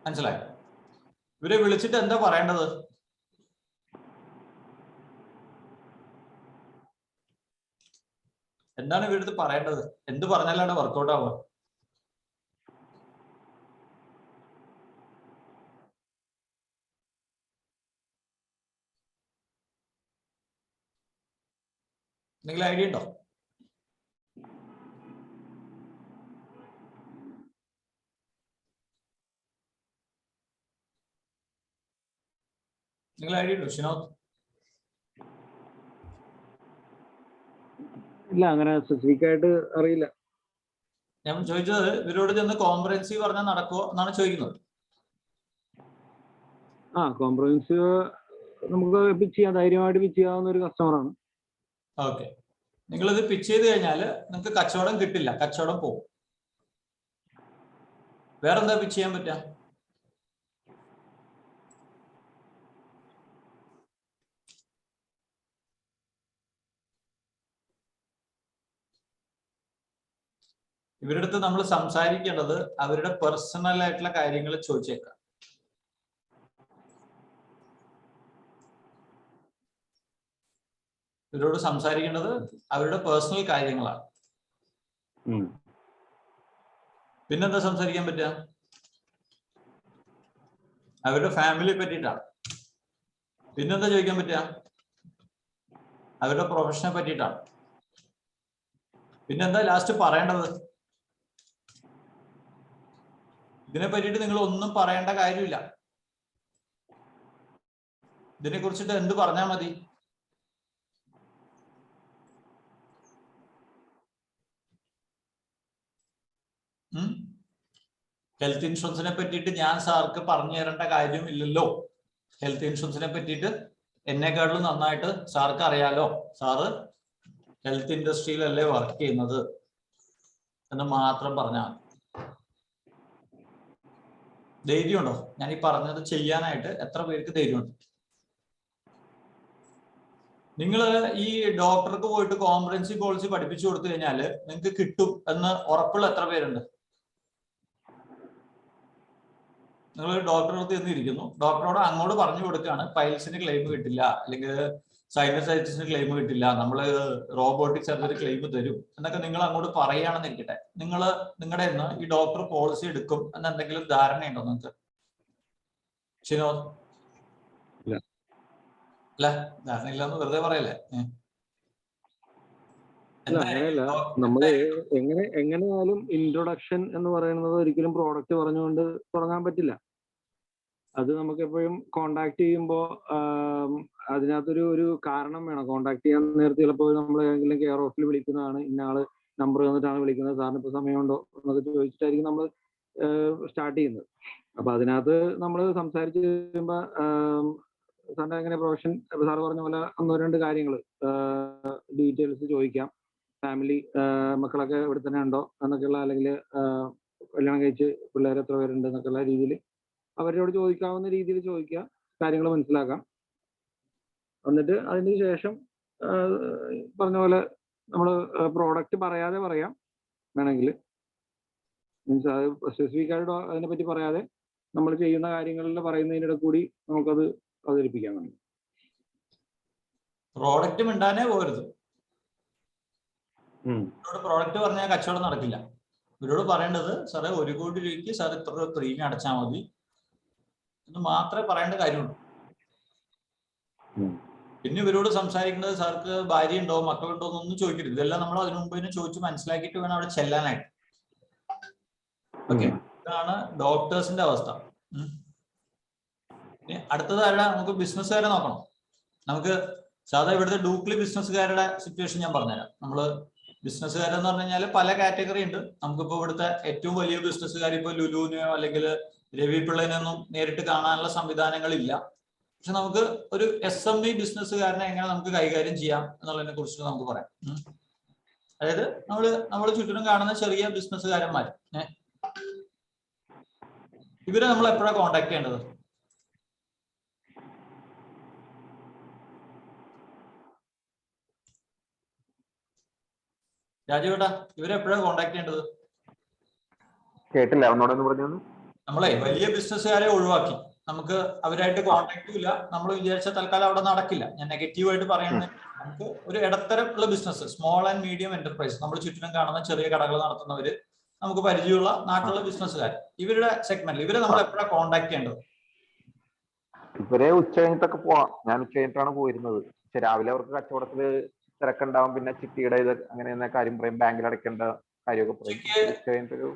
മനസ്സിലായോ? ഇവരെ വിളിച്ചിട്ട് എന്താ പറയേണ്ടത്? എന്താണ് ഇവരടുത്ത് പറയേണ്ടത്? എന്ത് പറഞ്ഞാലാണ് വർക്കൗട്ട് ആവുക? എന്തെങ്കിലും ഐഡിയ ഉണ്ടോ? നിങ്ങൾ ഐഡിയ ഉണ്ടോ ഷിനോദ്? ഇല്ല, അങ്ങനെ സ്പെസിഫിക് ആയിട്ട് അറിയില്ല. ഞാൻ ചോദിച്ചത് ഇവരോട് ചെന്ന് കോംപ്രഹെൻസീവ് പറഞ്ഞാൽ നടക്കുമോ എന്നാണ് ചോദിക്കുന്നത്. കോംപ്രഹെൻസീവ് നമുക്ക് പിച്ച് ചെയ്യാം, ധൈര്യമായിട്ട് പിച്ച് ചെയ്യാവുന്ന ഒരു കസ്റ്റമറാണ്. ഓക്കെ, നിങ്ങളിത് പിച്ച് ചെയ്ത് കഴിഞ്ഞാൽ നിങ്ങൾക്ക് കച്ചവടം കിട്ടില്ല, കച്ചവടം പോകും. വേറെന്താ പിച്ച് ചെയ്യാൻ പറ്റുക? ഇവരുടെ അടുത്ത് നമ്മൾ സംസാരിക്കേണ്ടത് അവരുടെ പേഴ്സണൽ ആയിട്ടുള്ള കാര്യങ്ങൾ ചോദിച്ചേക്കാം. ഇവരോട് സംസാരിക്കേണ്ടത് അവരുടെ പേഴ്സണൽ കാര്യങ്ങളാണ്. പിന്നെന്താ സംസാരിക്കാൻ പറ്റുക? അവരുടെ ഫാമിലിയെ പറ്റിയിട്ടാണ്. പിന്നെന്താ ചോദിക്കാൻ പറ്റുക? അവരുടെ പ്രൊഫഷനെ പറ്റിയിട്ടാണ്. പിന്നെന്താ ലാസ്റ്റ് പറയേണ്ടത്? ഇതിനെ പറ്റിയിട്ട് നിങ്ങൾ ഒന്നും പറയേണ്ട കാര്യമില്ല. ഇതിനെ കുറിച്ചിട്ട് എന്ത് പറഞ്ഞാൽ മതി? ഹെൽത്ത് ഇൻഷുറൻസിനെ പറ്റിയിട്ട് ഞാൻ സാർക്ക് പറഞ്ഞു തരേണ്ട കാര്യമില്ലല്ലോ. ഹെൽത്ത് ഇൻഷുറൻസിനെ പറ്റിയിട്ട് എന്നെക്കാളും നന്നായിട്ട് സാർക്ക് അറിയാലോ. സാറ് ഹെൽത്ത് ഇൻഡസ്ട്രിയിലല്ലേ വർക്ക് ചെയ്യുന്നത് എന്ന് മാത്രം പറഞ്ഞാൽ ധൈര്യമുണ്ടോ? ഞാൻ ഈ പറഞ്ഞത് ചെയ്യാനായിട്ട് എത്ര പേർക്ക് ധൈര്യമുണ്ട്? നിങ്ങൾ ഈ ഡോക്ടർക്ക് പോയിട്ട് കോംപ്രഹെൻസീവ് പോളിസി പഠിപ്പിച്ചു കൊടുത്തു കഴിഞ്ഞാൽ നിങ്ങൾക്ക് കിട്ടും എന്ന് ഉറപ്പുള്ള എത്ര പേരുണ്ട്? നിങ്ങൾ ഡോക്ടറെ അടുത്ത് ചെന്നിരിക്കുന്നു, ഡോക്ടറോട് അങ്ങോട്ട് പറഞ്ഞു കൊടുക്കുകയാണ് പൈൽസിന് ക്ലെയിം കിട്ടില്ല, അല്ലെങ്കിൽ സൈനസൈറ്റിസിന് ക്ലെയിം കിട്ടില്ല, നമ്മൾ റോബോട്ടിക് സർജറി ക്ലെയിം തരും എന്നൊക്കെ നിങ്ങൾ അങ്ങോട്ട് പറയുകയാണെന്ന് ഇരിക്കട്ടെ. നിങ്ങളുടെ ഇന്ന് ഈ ഡോക്ടർ പോളിസി എടുക്കും എന്ന് എന്തെങ്കിലും ധാരണയുണ്ടോ നിങ്ങൾക്ക്? ഷിനോദ്? അല്ല, ധാരണ ഇല്ലെന്ന് വെറുതെ പറയല്ലേ. അങ്ങനെയല്ല, നമ്മള് എങ്ങനെയായാലും ഇൻട്രൊഡക്ഷൻ എന്ന് പറയുന്നത് ഒരിക്കലും പ്രോഡക്റ്റ് പറഞ്ഞുകൊണ്ട് തുടങ്ങാൻ പറ്റില്ല. അത് നമുക്ക് എപ്പോഴും കോണ്ടാക്ട് ചെയ്യുമ്പോൾ അതിനകത്തൊരു കാരണം വേണം. കോണ്ടാക്ട് ചെയ്യാൻ നേരത്തെ ചിലപ്പോൾ നമ്മൾ ഏതെങ്കിലും കെയർ ഓഫിൽ വിളിക്കുന്നതാണ്, ഇന്നയാള് നമ്പർ തന്നിട്ടാണ് വിളിക്കുന്നത്, സാറിന് ഇപ്പോൾ സമയമുണ്ടോ എന്നൊക്കെ ചോദിച്ചിട്ടായിരിക്കും നമ്മൾ സ്റ്റാർട്ട് ചെയ്യുന്നത്. അപ്പൊ അതിനകത്ത് നമ്മൾ സംസാരിച്ച് കഴിയുമ്പോൾ സാറിന്റെ എങ്ങനെ പ്രൊഫഷൻ, സാറ് പറഞ്ഞ പോലെ ഒന്നോ രണ്ട് കാര്യങ്ങൾ ഡീറ്റെയിൽസ് ചോദിക്കാം. ഫാമിലി, മക്കളൊക്കെ ഇവിടെ തന്നെ ഉണ്ടോ എന്നൊക്കെയുള്ള, അല്ലെങ്കിൽ കല്യാണം കഴിച്ച് പിള്ളേർ എത്ര പേരുണ്ട് എന്നൊക്കെയുള്ള രീതിയിൽ അവരോട് ചോദിക്കാവുന്ന രീതിയിൽ ചോദിക്കുക, കാര്യങ്ങൾ മനസ്സിലാക്കാം. എന്നിട്ട് അതിന് ശേഷം പറഞ്ഞ പോലെ നമ്മൾ പ്രോഡക്റ്റ് പറയാതെ പറയാം വേണമെങ്കിൽ. മീൻസ് അത് സ്പെസിഫിക് ആയിട്ട് അതിനെപ്പറ്റി പറയാതെ നമ്മൾ ചെയ്യുന്ന കാര്യങ്ങളിൽ പറയുന്നതിനിടെ കൂടി നമുക്കത് അവതരിപ്പിക്കാൻ വേണ്ടി. പ്രോഡക്റ്റ് മിണ്ടാനേ പോകരുത്. പ്രോഡക്റ്റ് പറഞ്ഞാൽ കച്ചവടം നടക്കില്ല. ഇവരോട് പറയേണ്ടത് സാറേ 1 കോടി രൂപയ്ക്ക് സാർ ഇത്ര രൂപ പ്രീമിയം അടച്ചാൽ മതി എന്ന് മാത്രമേ പറയേണ്ട കാര്യമുള്ളൂ. പിന്നെ ഇവരോട് സംസാരിക്കുന്നത് സാർക്ക് ഭാര്യ ഉണ്ടോ മക്കളുണ്ടോ എന്നൊന്നും ചോദിക്കരുത്. ഇതെല്ലാം നമ്മൾ അതിനു മുമ്പ് തന്നെ ചോദിച്ച് മനസ്സിലാക്കിയിട്ട് വേണം അവിടെ ചെല്ലാനായിട്ട്. ഓക്കെ, ഇതാണ് ഡോക്ടേഴ്സിന്റെ അവസ്ഥ. അടുത്തത് ആരാ? നമുക്ക് ബിസിനസ്സുകാരെ നോക്കണം. നമുക്ക് സാധാ ഇവിടുത്തെ ഡൂക്ലി ബിസിനസ്സുകാരുടെ സിറ്റുവേഷൻ ഞാൻ പറഞ്ഞുതരാം. നമ്മള് ബിസിനസ്സുകാരെന്ന് പറഞ്ഞു കഴിഞ്ഞാൽ പല കാറ്റഗറി ഉണ്ട്. നമുക്കിപ്പോ ഇവിടുത്തെ ഏറ്റവും വലിയ ബിസിനസ്സുകാർ ഇപ്പൊ ലുലുവിനെയോ അല്ലെങ്കിൽ രവി പിള്ളേനെയൊന്നും നേരിട്ട് കാണാനുള്ള സംവിധാനങ്ങളില്ല. പക്ഷെ നമുക്ക് ഒരു SME ബിസിനസ്സുകാരനെ എങ്ങനെ നമുക്ക് കൈകാര്യം ചെയ്യാം എന്നുള്ളതിനെ കുറിച്ച് നമുക്ക് പറയാം. അതായത് നമ്മൾ ചുറ്റിനും കാണുന്ന ചെറിയ ബിസിനസ്സുകാരന്മാർ, ഇവരെ നമ്മൾ എപ്പോഴാണ് കോണ്ടാക്ട് ചെയ്യേണ്ടത്? രാജുവേട്ടാ, ഇവരെ എപ്പോഴാണ് കോണ്ടാക്ട് ചെയ്യേണ്ടത്? കേട്ടില്ല, ഒന്നോടൊന്ന് പറഞ്ഞു. നമ്മളെ വലിയ ബിസിനസ്സുകാരെ ഒഴിവാക്കി, നമുക്ക് അവരായിട്ട് കോണ്ടാക്ട് ഇല്ല, നമ്മൾ വിചാരിച്ച തൽക്കാലം അവിടെ നടക്കില്ല. ഞാൻ നെഗറ്റീവായിട്ട് പറയുന്നത്, നമുക്ക് ഒരു ഇടത്തരം ഉള്ള business, small and medium enterprise, നമ്മൾ ചുറ്റിനും കാണുന്ന ചെറിയ കടകൾ നടത്തുന്നവര്, നമുക്ക് പരിചയമുള്ള നാട്ടിലുള്ള ബിസിനസ്സുകാർ, ഇവരുടെ സെഗ്മെന്റിൽ ഇവരെ നമ്മൾ എപ്പോഴാണ് കോണ്ടാക്ട് ചെയ്യേണ്ടത്? ഇവരെ ഉച്ച കഴിഞ്ഞിട്ടൊക്കെ പോവാം. ഞാൻ ഉച്ച കഴിഞ്ഞിട്ടാണ് പോയിരുന്നത്. പക്ഷെ രാവിലെ അവർക്ക് കച്ചവടത്തില് തിരക്കുണ്ടാവും. പിന്നെ ചിട്ടിയുടെ ഇത് അങ്ങനെ കാര്യം പറയും, ബാങ്കിൽ അടയ്ക്കേണ്ട കാര്യമൊക്കെ പറയും.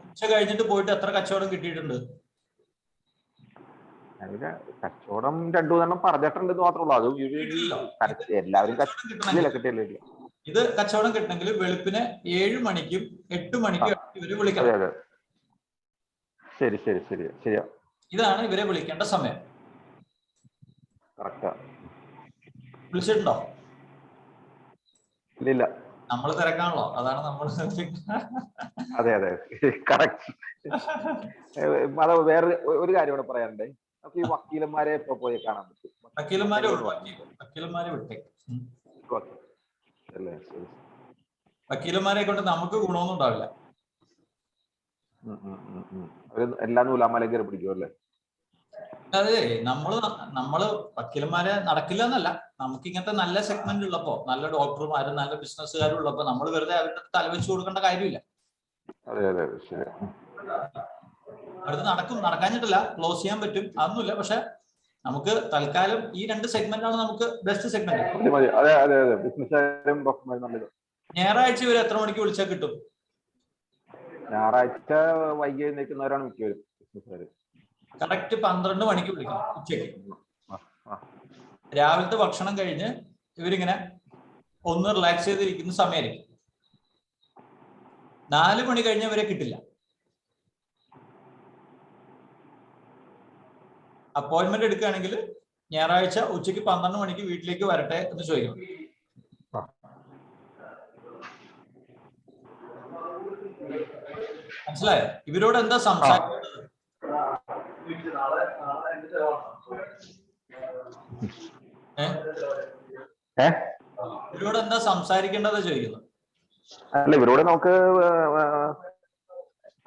ഉച്ച കഴിഞ്ഞിട്ട് പോയിട്ട് എത്ര കച്ചവടം കിട്ടിയിട്ടുണ്ട്? അതിന് കച്ചവടം 2-3 പറഞ്ഞിട്ടുണ്ടെന്ന് മാത്രമേ ഉള്ളൂ. അത് എല്ലാവരും കിട്ടിയില്ല. ഇത് കച്ചവടം കിട്ടണമെങ്കിൽ വെളുപ്പിന് 7 മണിക്കും 8 മണിക്കും ഇവരെ വിളിക്കണം. അതെ ശരി ശരിയാ. ഇതാണ് ഇവരെ വിളിക്കേണ്ട സമയം. കറക്റ്റാ. വിളിച്ചിട്ടുണ്ടോ? ഇല്ല. നമ്മൾ തിരക്കാണല്ലോ, അതാണ് നമ്മൾ. അതെ കറക്റ്റ്. അത് വേറെ ഒരു കാര്യം കൂടെ പറയാനുണ്ട്. നമുക്ക് ഈ വക്കീലന്മാരെ ഇപ്പൊ പോയി കാണാൻ പറ്റും. വക്കീലന്മാരെ വിട്ടേ. വക്കീലന്മാരെ കൊണ്ട് നമുക്ക് ഗുണമൊന്നും ഉണ്ടാവില്ല. എല്ലാ നൂലാമല കയറി പിടിക്കും അല്ലേ? അതെ, നമ്മള് വക്കീലന്മാരെ നടക്കില്ല എന്നല്ല, നമുക്ക് ഇങ്ങനത്തെ നല്ല സെഗ്മെന്റ് ഉള്ളപ്പോ, നല്ല ഡോക്ടർമാരും നല്ല ബിസിനസ്സുകാരും ഉള്ളപ്പോ നമ്മൾ വെറുതെ അവരുടെ തലവെച്ച് കൊടുക്കേണ്ട കാര്യമില്ല. അടുത്ത് നടക്കാഞ്ഞിട്ടില്ല, ക്ലോസ് ചെയ്യാൻ പറ്റും, അതൊന്നുമില്ല. പക്ഷെ നമുക്ക് തൽക്കാലം ഈ 2 സെഗ്മെന്റ് ആണ് നമുക്ക് ബെസ്റ്റ് സെഗ്മെന്റ്. ഞായറാഴ്ച ഇവർ എത്ര മണിക്ക് വിളിച്ചാൽ കിട്ടും? ഞായറാഴ്ച വൈകി എഴുന്നേൽക്കുന്നവരാണ് മിക്കവരും ബിസിനസ്സുകാർ. കറക്റ്റ് 12 മണിക്ക് വിളിക്കണം ഉച്ചയ്ക്ക്. രാവിലത്തെ ഭക്ഷണം കഴിഞ്ഞ് ഇവരിങ്ങനെ ഒന്ന് റിലാക്സ് ചെയ്തിരിക്കുന്ന സമയമായിരിക്കും. 4 മണി കഴിഞ്ഞവരെ കിട്ടില്ല. അപ്പോയിന്റ്മെന്റ് എടുക്കുകയാണെങ്കിൽ ഞായറാഴ്ച ഉച്ചയ്ക്ക് 12 മണിക്ക് വീട്ടിലേക്ക് വരട്ടെ എന്ന് ചോദിക്കണം. മനസ്സിലായോ? ഇവരോട് എന്താ സംസാരിക്കേണ്ടത്? ഇവരോട് എന്താ സംസാരിക്കേണ്ടത് ചോദിക്കുന്നു. അല്ല, ഇവരോട് നമുക്ക്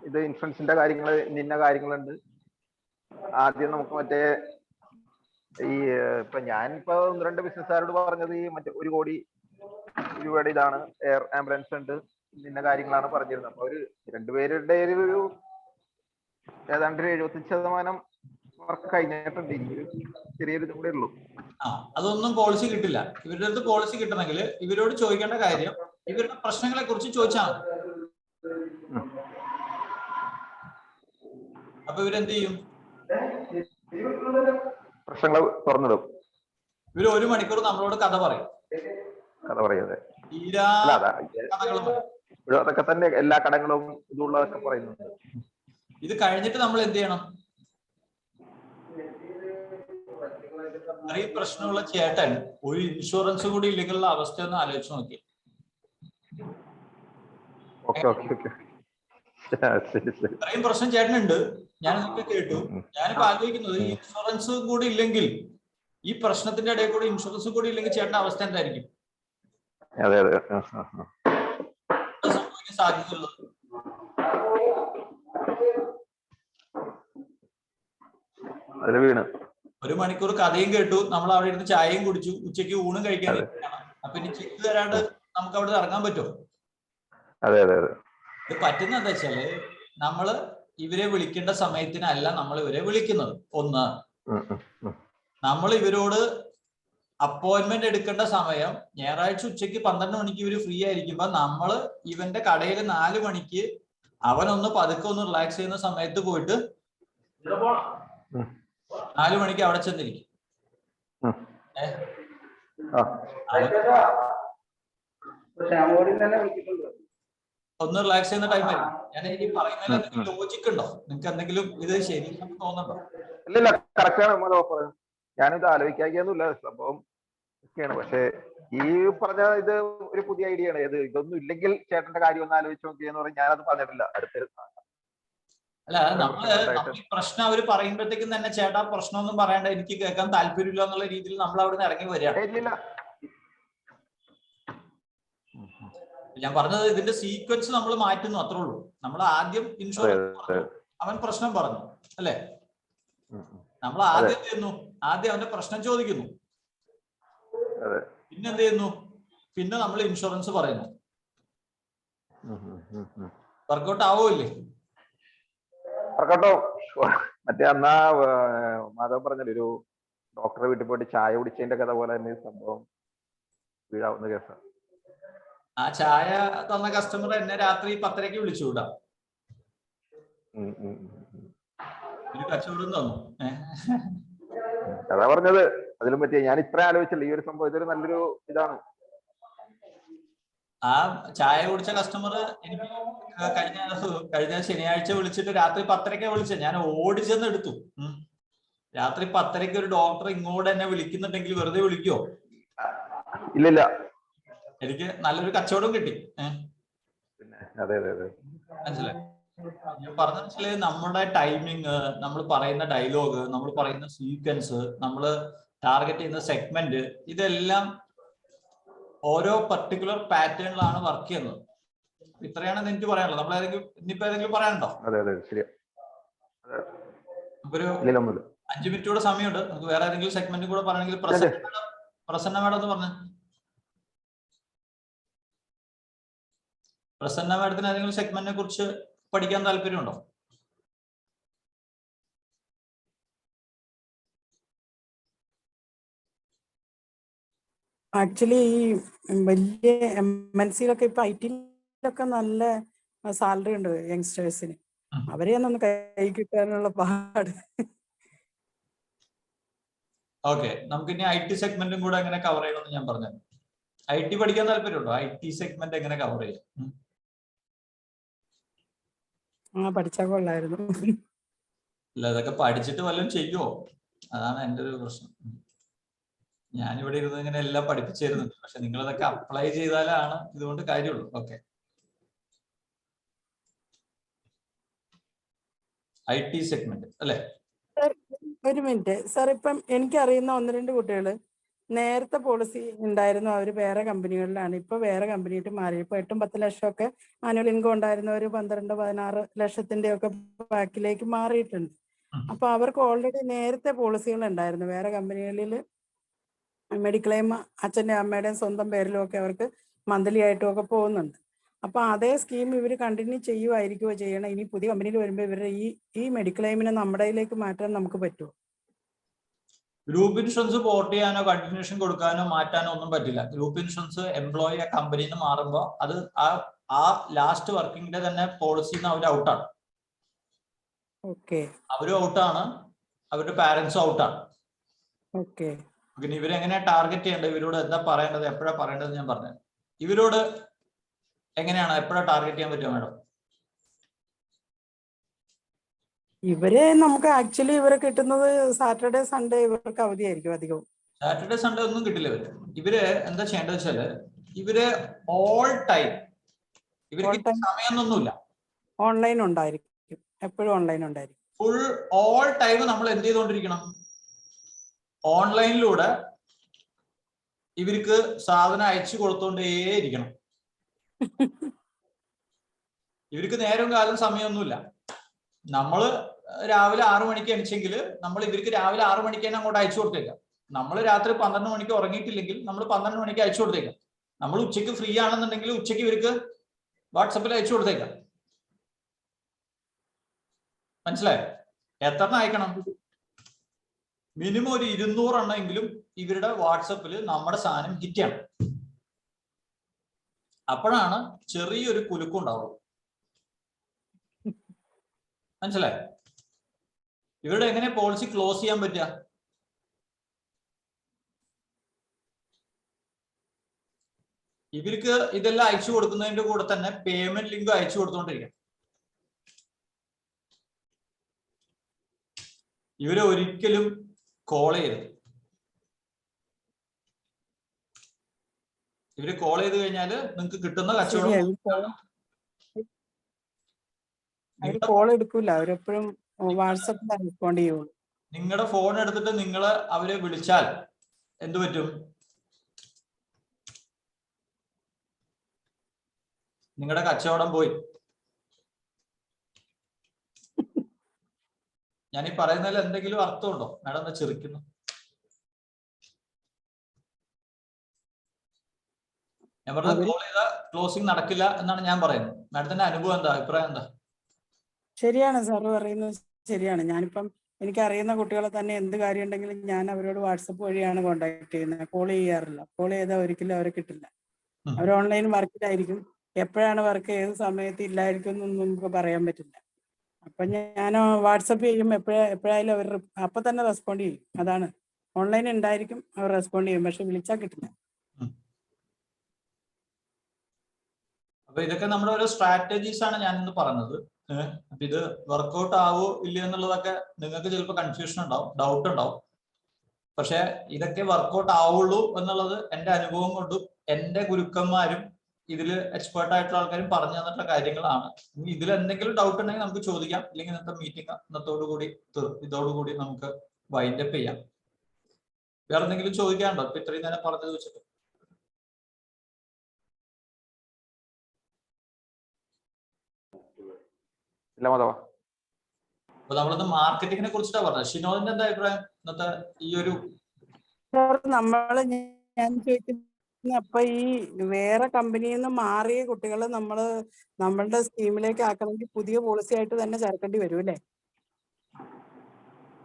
ഇത് ഇൻഷുറൻസിന്റെ കാര്യങ്ങള്, ഇന്ന കാര്യങ്ങളുണ്ട്. ആദ്യം നമുക്ക് മറ്റേ ഇപ്പൊ ഞാനിപ്പോ 1-2 ബിസിനസ്സുകാരോട് പറഞ്ഞത് ഈ മറ്റേ 1 കോടി രൂപയുടെ ഇതാണ്, എയർ ആംബുലൻസ് ഉണ്ട്, ഇന്ന കാര്യങ്ങളാണ് പറഞ്ഞിരുന്നത്. അപ്പൊ ഒരു 2 പേരുടെ ഒരു ഏതാണ്ട് 75% വർക്ക് കഴിഞ്ഞിട്ടുണ്ട്. ചെറിയൊരു ഇതും കൂടെ ഉള്ളൂ. അതൊന്നും പോളിസി കിട്ടില്ല. ഇവരുടെ അടുത്ത് പോളിസി കിട്ടണമെങ്കിൽ ഇവരോട് ചോദിക്കേണ്ട കാര്യം ഇവരുടെ പ്രശ്നങ്ങളെ കുറിച്ച് ചോദിച്ചാൽ മതി. അപ്പൊ ഇവരെന്ത് ചെയ്യും? പ്രശ്നങ്ങൾ തുറന്നിടും. ഇവര് 1 മണിക്കൂർ നമ്മളോട് കഥ പറയും. അതൊക്കെ തന്നെ എല്ലാ കടങ്ങളും ഇതുള്ളതൊക്കെ പറയുന്നുണ്ട്. ഇത് കഴിഞ്ഞിട്ട് നമ്മൾ എന്ത് ചെയ്യണം? ഈ പ്രശ്നമുള്ള ചേട്ടൻ ഒരു ഇൻഷുറൻസ് കൂടി ഇല്ലെങ്കിലുള്ള അവസ്ഥ ഒന്ന് ആലോചിച്ച് നോക്കി. ഇത്രയും പ്രശ്നം ചേട്ടനുണ്ട്, ഞാൻ നിങ്ങൾക്ക് കേട്ടു. ഞാനിപ്പോ ആലോചിക്കുന്നത് ഈ ഇൻഷുറൻസ് കൂടി ഇല്ലെങ്കിൽ, ഈ പ്രശ്നത്തിന്റെ ഇടയിൽ കൂടി ഇൻഷുറൻസ് കൂടി ഇല്ലെങ്കിൽ ചേട്ടന്റെ അവസ്ഥ എന്തായിരിക്കും? സംഭവിക്കാൻ സാധ്യതയുള്ളത് വീണ് 1 മണിക്കൂർ കഥയും കേട്ടു, നമ്മൾ അവിടെ ഇരുന്ന് ചായയും കുടിച്ചു, ഉച്ചയ്ക്ക് ഊണും കഴിക്കാൻ. അപ്പൊ ഇനി ചെക്ക് തരാണ്ട് നമുക്ക് അവിടെ ഇറങ്ങാൻ പറ്റുമോ? ഇത് പറ്റുന്ന എന്താ വെച്ചാല്, നമ്മള് ഇവരെ വിളിക്കേണ്ട സമയത്തിനല്ല നമ്മൾ ഇവരെ വിളിക്കുന്നത്. ഒന്ന്, നമ്മൾ ഇവരോട് അപ്പോയിന്റ്മെന്റ് എടുക്കേണ്ട സമയം ഞായറാഴ്ച ഉച്ചയ്ക്ക് 12 മണിക്ക് ഇവര് ഫ്രീ ആയിരിക്കുമ്പോ നമ്മള് ഇവന്റെ കടയിൽ 4 മണിക്ക് അവനൊന്ന് പതുക്കെ ഒന്ന് റിലാക്സ് ചെയ്യുന്ന സമയത്ത് പോയിട്ട് 4 മണിക്ക് അവിടെ ചെന്നിരിക്കും. ഒന്ന് റിലാക്സ് ചെയ്യുന്ന ടൈം ആയിരിക്കും. ഞാൻ ഈ പറയുന്നതിൽ എന്തെങ്കിലും ലോജിക് ഉണ്ടോ? നിങ്ങൾക്ക് എന്തെങ്കിലും ഇത് ശരിയാണെന്ന് തോന്നുന്നുണ്ടോ? ഇല്ല, കറക്റ്റാണ്. ഞാനിത് ആലോചിക്കാതൊന്നുമില്ല, സംഭവം ഒക്കെയാണ്. പക്ഷെ ഈ പറഞ്ഞ ഇത് ഒരു പുതിയ ഐഡിയ ആണ്. ഇതൊന്നും ഇല്ലെങ്കിൽ ചേട്ടന്റെ കാര്യം ഒന്ന് ആലോചിച്ച് നോക്കിയെന്ന് പറഞ്ഞാൽ ഞാനത് പറഞ്ഞിട്ടില്ല. അല്ല, നമ്മള് ഈ പ്രശ്നം അവര് പറയുമ്പോഴത്തേക്കും തന്നെ ചേട്ടാ പ്രശ്നമൊന്നും പറയണ്ട, എനിക്ക് കേൾക്കാൻ താല്പര്യമില്ല എന്നുള്ള രീതിയിൽ നമ്മൾ അവിടെ നിന്ന് ഇറങ്ങി വരിക. ഞാൻ പറഞ്ഞത് ഇതിന്റെ സീക്വൻസ് നമ്മൾ മാറ്റുന്നു, അത്രേ ഉള്ളൂ. നമ്മൾ ആദ്യം ഇൻഷുറൻസ്, അവൻ പ്രശ്നം പറഞ്ഞു അല്ലെ, നമ്മൾ ആദ്യം എന്ത് ചെയ്യുന്നു? ആദ്യം അവന്റെ പ്രശ്നം ചോദിക്കുന്നു, പിന്നെ എന്ത് ചെയ്യുന്നു? പിന്നെ നമ്മൾ ഇൻഷുറൻസ് പറയുന്നു. വർക്കൗട്ട് ആവോല്ലേ? വർക്കൗട്ടോ? മറ്റേ അന്നാ മാധവ് പറഞ്ഞല്ലോ, ഒരു ഡോക്ടറെ വീട്ടിൽ പോയിട്ട് ചായ കുടിച്ചതിന്റെ കഥ പോലെ തന്നെ സംഭവം വീഴാവുന്ന കേസാണ്. ആ ചായ തന്ന കസ്റ്റമർ എന്നെ രാത്രി 10:30 വിളിച്ചു വിടാം, ഒരു കച്ചവടം തന്നു. അതാ പറഞ്ഞത്. അതിലും പറ്റിയ ഞാൻ ഇത്ര ആലോചിച്ചില്ല ഈ ഒരു സംഭവം. ഇതൊരു നല്ലൊരു ഇതാണ്. ആ ചായ കുടിച്ച കസ്റ്റമർ എനിക്ക് കഴിഞ്ഞ ശനിയാഴ്ച വിളിച്ചിട്ട് രാത്രി 10:30 വിളിച്ചത്. ഞാൻ ഓടിച്ചെന്ന് എടുത്തു. രാത്രി 10:30 ഒരു ഡോക്ടർ ഇങ്ങോട്ട് എന്നെ വിളിക്കുന്നുണ്ടെങ്കിൽ വെറുതെ വിളിക്കുവോ? ഇല്ലില്ല. എനിക്ക് നല്ലൊരു കച്ചവടം കിട്ടി. അതെ അതെ അതെ, മനസ്സിലായി. ഞാൻ പറഞ്ഞ വെച്ചാല് നമ്മുടെ ടൈമിങ്, നമ്മൾ പറയുന്ന ഡയലോഗ്, നമ്മൾ പറയുന്ന സീക്വൻസ്, നമ്മൾ ടാർഗറ്റ് ചെയ്യുന്ന സെഗ്മെന്റ്, ഇതെല്ലാം ഓരോ പർട്ടിക്കുലർ പാറ്റേണിലാണ് വർക്ക് ചെയ്യുന്നത്. ഇത്രയാണ് എനിക്ക് പറയാനുള്ളത്. നമ്മൾ ഇനിയിപ്പോ ഏതെങ്കിലും പറയാനുണ്ടോ? അതെ അതെ ശരിയാ. ഒരു 5 മിനിറ്റ് കൂടെ സമയമുണ്ട്. നമുക്ക് വേറെ ഏതെങ്കിലും സെഗ്മെന്റ് കൂടെ പറയണമെങ്കിൽ പ്രസന്ന മാഡം എന്ന് പറഞ്ഞ പ്രസന്ന മാഡത്തിന് ഏതെങ്കിലും സെഗ്മെന്റിനെ കുറിച്ച് പഠിക്കാൻ താല്പര്യമുണ്ടോ? ആക്ച്വലി ഈ വലിയ MNC-ലൊക്കെ ഇപ്പൊ IT-ലൊക്കെ നല്ല സാലറി ഉണ്ട് യങ്സ്റ്റേഴ്സിന്. അവരെ ഒന്ന് കൈ കിട്ടാനുള്ള പാട്. ഓക്കെ, നമുക്ക് ഇനി IT സെഗ്മെന്റും കൂടെ എങ്ങനെ കവർ ചെയ്യണമെന്ന് ഞാൻ പറഞ്ഞു. IT പഠിക്കാൻ താല്പര്യമുണ്ടോ? IT സെഗ്മെന്റ് എങ്ങനെ കവർ ചെയ്യാം? പഠിച്ചാൽ കൊള്ളായിരുന്നു. ഇല്ല, അതൊക്കെ പഠിച്ചിട്ട് വല്ലതും ചെയ്യുമോ? അതാണ് എൻ്റെ ഒരു പ്രശ്നം. ഞാനിവിടെ ഇരുന്ന് ഇങ്ങനെ എല്ലാം പഠിപ്പിച്ചു തരുന്നുണ്ട്, പക്ഷെ നിങ്ങൾ അതൊക്കെ അപ്ലൈ ചെയ്താലാണ് ഇതുകൊണ്ട് കാര്യമുള്ളൂ. ഓക്കെ, IT സെഗ്മെന്റ് അല്ലേ? ഒരു മിനിറ്റ് സാർ, ഇപ്പം എനിക്കറിയുന്ന 1-2 കുട്ടികൾ നേരത്തെ പോളിസി ഉണ്ടായിരുന്നു, അവർ വേറെ കമ്പനികളിലാണ്. ഇപ്പൊ വേറെ കമ്പനിയിട്ട് മാറി. ഇപ്പൊ 8-10 ലക്ഷമൊക്കെ ആനുവൽ ഇൻകം ഉണ്ടായിരുന്നവർ 12-16 ലക്ഷത്തിന്റെ ഒക്കെ ബാക്കിലേക്ക് മാറിയിട്ടുണ്ട്. അപ്പൊ അവർക്ക് ഓൾറെഡി നേരത്തെ പോളിസികൾ ഉണ്ടായിരുന്നു വേറെ കമ്പനികളിൽ. മെഡിക്ലെയിം അച്ഛൻ്റെ അമ്മയുടെയും സ്വന്തം പേരിലും ഒക്കെ അവർക്ക് മന്ത്ലി ആയിട്ടും ഒക്കെ പോകുന്നുണ്ട്. അപ്പൊ അതേ സ്കീം ഇവർ കണ്ടിന്യൂ ചെയ്യുമായിരിക്കുമോ ചെയ്യണം? ഇനി പുതിയ കമ്പനിയിൽ വരുമ്പോൾ ഇവരുടെ ഈ മെഡിക്ലെയിമിനെ നമ്മുടെ ഇതിലേക്ക് മാറ്റാൻ നമുക്ക് പറ്റുമോ? ഗ്രൂപ്പ് ഇൻഷുറൻസ് പോർട്ട് ചെയ്യാനോ കണ്ടിന്യൂഷൻ കൊടുക്കാനോ മാറ്റാനോ ഒന്നും പറ്റില്ല. ഗ്രൂപ്പ് ഇൻഷുറൻസ് എംപ്ലോയി ആ കമ്പനിയിൽ നിന്ന് മാറുമ്പോൾ അത് ആ ലാസ്റ്റ് വർക്കിംഗ് ഡേ തന്നെ പോളിസിന്ന് അവർ ഔട്ടാണ്. അവരും ഔട്ടാണ്, അവരുടെ പാരന്റ്സും ഔട്ടാണ്. പിന്നെ ഇവരെങ്ങനെയാ ടാർഗറ്റ് ചെയ്യേണ്ടത്, ഇവരോട് എന്താ പറയേണ്ടത്, എപ്പോഴാണ് പറയേണ്ടത് ഞാൻ പറഞ്ഞത്. ഇവരോട് എങ്ങനെയാണ് എപ്പോഴാണ് ടാർഗറ്റ് ചെയ്യാൻ പറ്റുക മാഡം? ഇവരെ നമുക്ക് ആക്ച്വലി ഇവരെ കിട്ടുന്നത് സാറ്റർഡേ സൺഡേ ഇവർക്ക് അവധിയായിരിക്കും അധികവും. സാറ്റർഡേ സൺഡേ ഒന്നും കിട്ടില്ല. ഇവര് എന്താ ചെയ്യേണ്ടത് വെച്ചാല് ഇവര് ഓൾ ടൈം, ഇവർക്ക് സമയമൊന്നുമില്ല, ഓൺലൈൻ ഉണ്ടായിരിക്കും, എപ്പോഴും ഓൺലൈൻ ഉണ്ടായിരിക്കും. ഫുൾ ഓൾ ടൈം നമ്മൾ എന്ത് ചെയ്തുകൊണ്ടിരിക്കണം? ഓൺലൈനിലൂടെ ഇവർക്ക് സാധനം അയച്ചു കൊടുത്തോണ്ടേയിരിക്കണം. ഇവർക്ക് നേരവും കാലം സമയമൊന്നുമില്ല. നമ്മള് രാവിലെ 6 മണിക്ക് എണിച്ചെങ്കിൽ നമ്മൾ ഇവർക്ക് രാവിലെ 6 മണിക്ക് തന്നെ അങ്ങോട്ട് അയച്ചു കൊടുത്തേക്കാം. നമ്മൾ രാത്രി 12 മണിക്ക് ഉറങ്ങിയിട്ടില്ലെങ്കിൽ നമ്മൾ 12 മണിക്ക് അയച്ചു കൊടുത്തേക്കാം. നമ്മൾ ഉച്ചയ്ക്ക് ഫ്രീ ആണെന്നുണ്ടെങ്കിൽ ഉച്ചയ്ക്ക് ഇവർക്ക് വാട്സപ്പിൽ അയച്ചു കൊടുത്തേക്കാം. മനസ്സിലായോ? എത്ര അയക്കണം? മിനിമം ഒരു 200 എണ്ണമെങ്കിലും ഇവരുടെ വാട്സപ്പിൽ നമ്മുടെ സാധനം ഹിറ്റ് ചെയ്യണം. അപ്പോഴാണ് ചെറിയൊരു കുലുക്കം ഉണ്ടാവുള്ളൂ. മനസ്സിലായോ? ഇവരുടെ എങ്ങനെ പോളിസി ക്ലോസ് ചെയ്യാൻ പറ്റുക? ഇവർക്ക് ഇതെല്ലാം അയച്ചു കൊടുക്കുന്നതിന്റെ കൂടെ തന്നെ പേയ്മെന്റ് ലിങ്ക് അയച്ചു കൊടുത്തോണ്ടിരിക്കണം. ഇവരെ ഒരിക്കലും കോൾ ചെയ്യരുത്. ഇവര് കോൾ ചെയ്ത് കഴിഞ്ഞാൽ നിങ്ങൾക്ക് കിട്ടുന്ന കച്ചവടം കോൾ എടുക്കൂല, അവരെപ്പോഴും വാട്സപ്പിൽ റെസ്പോണ്ട് ചെയ്യുള്ളൂ. നിങ്ങളുടെ ഫോൺ എടുത്തിട്ട് നിങ്ങൾ അവരെ വിളിച്ചാൽ എന്തു പറ്റും? നിങ്ങളുടെ കച്ചവടം പോയി. ഞാൻ ഈ പറയുന്നതിൽ എന്തെങ്കിലും അർത്ഥമുണ്ടോ? മാഡം എന്താ ചിരിക്കുന്നു? ഞാൻ പറഞ്ഞത് കോൾ ചെയ്താൽ ക്ലോസിംഗ് നടക്കില്ല എന്നാണ് ഞാൻ പറയുന്നത്. മാഡത്തിന്റെ അനുഭവം എന്താ, അഭിപ്രായം എന്താ? ശരിയാണ് സാർ പറയുന്നത്, ശരിയാണ്. ഞാനിപ്പം എനിക്കറിയുന്ന കുട്ടികളെ തന്നെ എന്ത് കാര്യം ഉണ്ടെങ്കിലും ഞാൻ അവരോട് വാട്സപ്പ് വഴിയാണ് കോണ്ടാക്ട് ചെയ്യുന്നത്, കോൾ ചെയ്യാറില്ല. കോൾ ചെയ്താൽ ഒരിക്കലും അവരെ കിട്ടില്ല. അവർ ഓൺലൈൻ വർക്കിലായിരിക്കും. എപ്പോഴാണ് വർക്ക്, ഏത് സമയത്ത് ഇല്ലായിരിക്കും എന്നൊന്നും നമുക്ക് പറയാൻ പറ്റില്ല. അപ്പൊ ഞാൻ വാട്സപ്പ് ചെയ്യും, എപ്പോഴായാലും അവർ അപ്പൊ തന്നെ റെസ്പോണ്ട് ചെയ്യും. അതാണ്, ഓൺലൈൻ ഉണ്ടായിരിക്കും, അവർ റെസ്പോണ്ട് ചെയ്യും, പക്ഷെ വിളിച്ചാൽ കിട്ടില്ല. അപ്പൊ ഇതൊക്കെ നമ്മുടെ ഓരോ സ്ട്രാറ്റജീസ് ആണ് ഞാനിന്ന് പറഞ്ഞത്. അപ്പൊ ഇത് വർക്ക്ഔട്ട് ആവോ ഇല്ല എന്നുള്ളതൊക്കെ നിങ്ങൾക്ക് ചിലപ്പോൾ കൺഫ്യൂഷൻ ഉണ്ടാവും, ഡൗട്ട് ഉണ്ടാവും. പക്ഷെ ഇതൊക്കെ വർക്ക്ഔട്ട് ആവുള്ളൂ എന്നുള്ളത് എൻ്റെ അനുഭവം കൊണ്ടും എൻ്റെ ഗുരുക്കന്മാരും ഇതിൽ എക്സ്പേർട്ട് ആയിട്ടുള്ള ആൾക്കാരും പറഞ്ഞു തന്നിട്ടുള്ള കാര്യങ്ങളാണ്. ഇതിൽ എന്തെങ്കിലും ഡൗട്ട് ഉണ്ടെങ്കിൽ നമുക്ക് ചോദിക്കാം, ഇല്ലെങ്കിൽ ഇന്നത്തെ മീറ്റിംഗ് ഇതോടുകൂടി നമുക്ക് വൈൻഡപ്പ് ചെയ്യാം. വേറെ എന്തെങ്കിലും ചോദിക്കാനുണ്ടോ ഇപ്പൊ ഇത്രയും നേരം പറഞ്ഞത് വെച്ചിട്ട്? അപ്പൊ നമ്മളിന്ന് മാർക്കറ്റിങ്ങിനെ കുറിച്ചിട്ടാണ് പറഞ്ഞത്. ഷിനോദിന്റെ എന്താ അഭിപ്രായം ഇന്നത്തെ ഈ ഒരു? ഞാൻ ചോദിക്കുന്ന, അപ്പൊ ഈ വേറെ കമ്പനിയിൽ നിന്ന് മാറിയ കുട്ടികളെ നമ്മളുടെ സ്കീമിലേക്ക് ആക്കണമെങ്കിൽ പുതിയ പോളിസി ആയിട്ട് തന്നെ ചേർക്കേണ്ടി വരും അല്ലേ?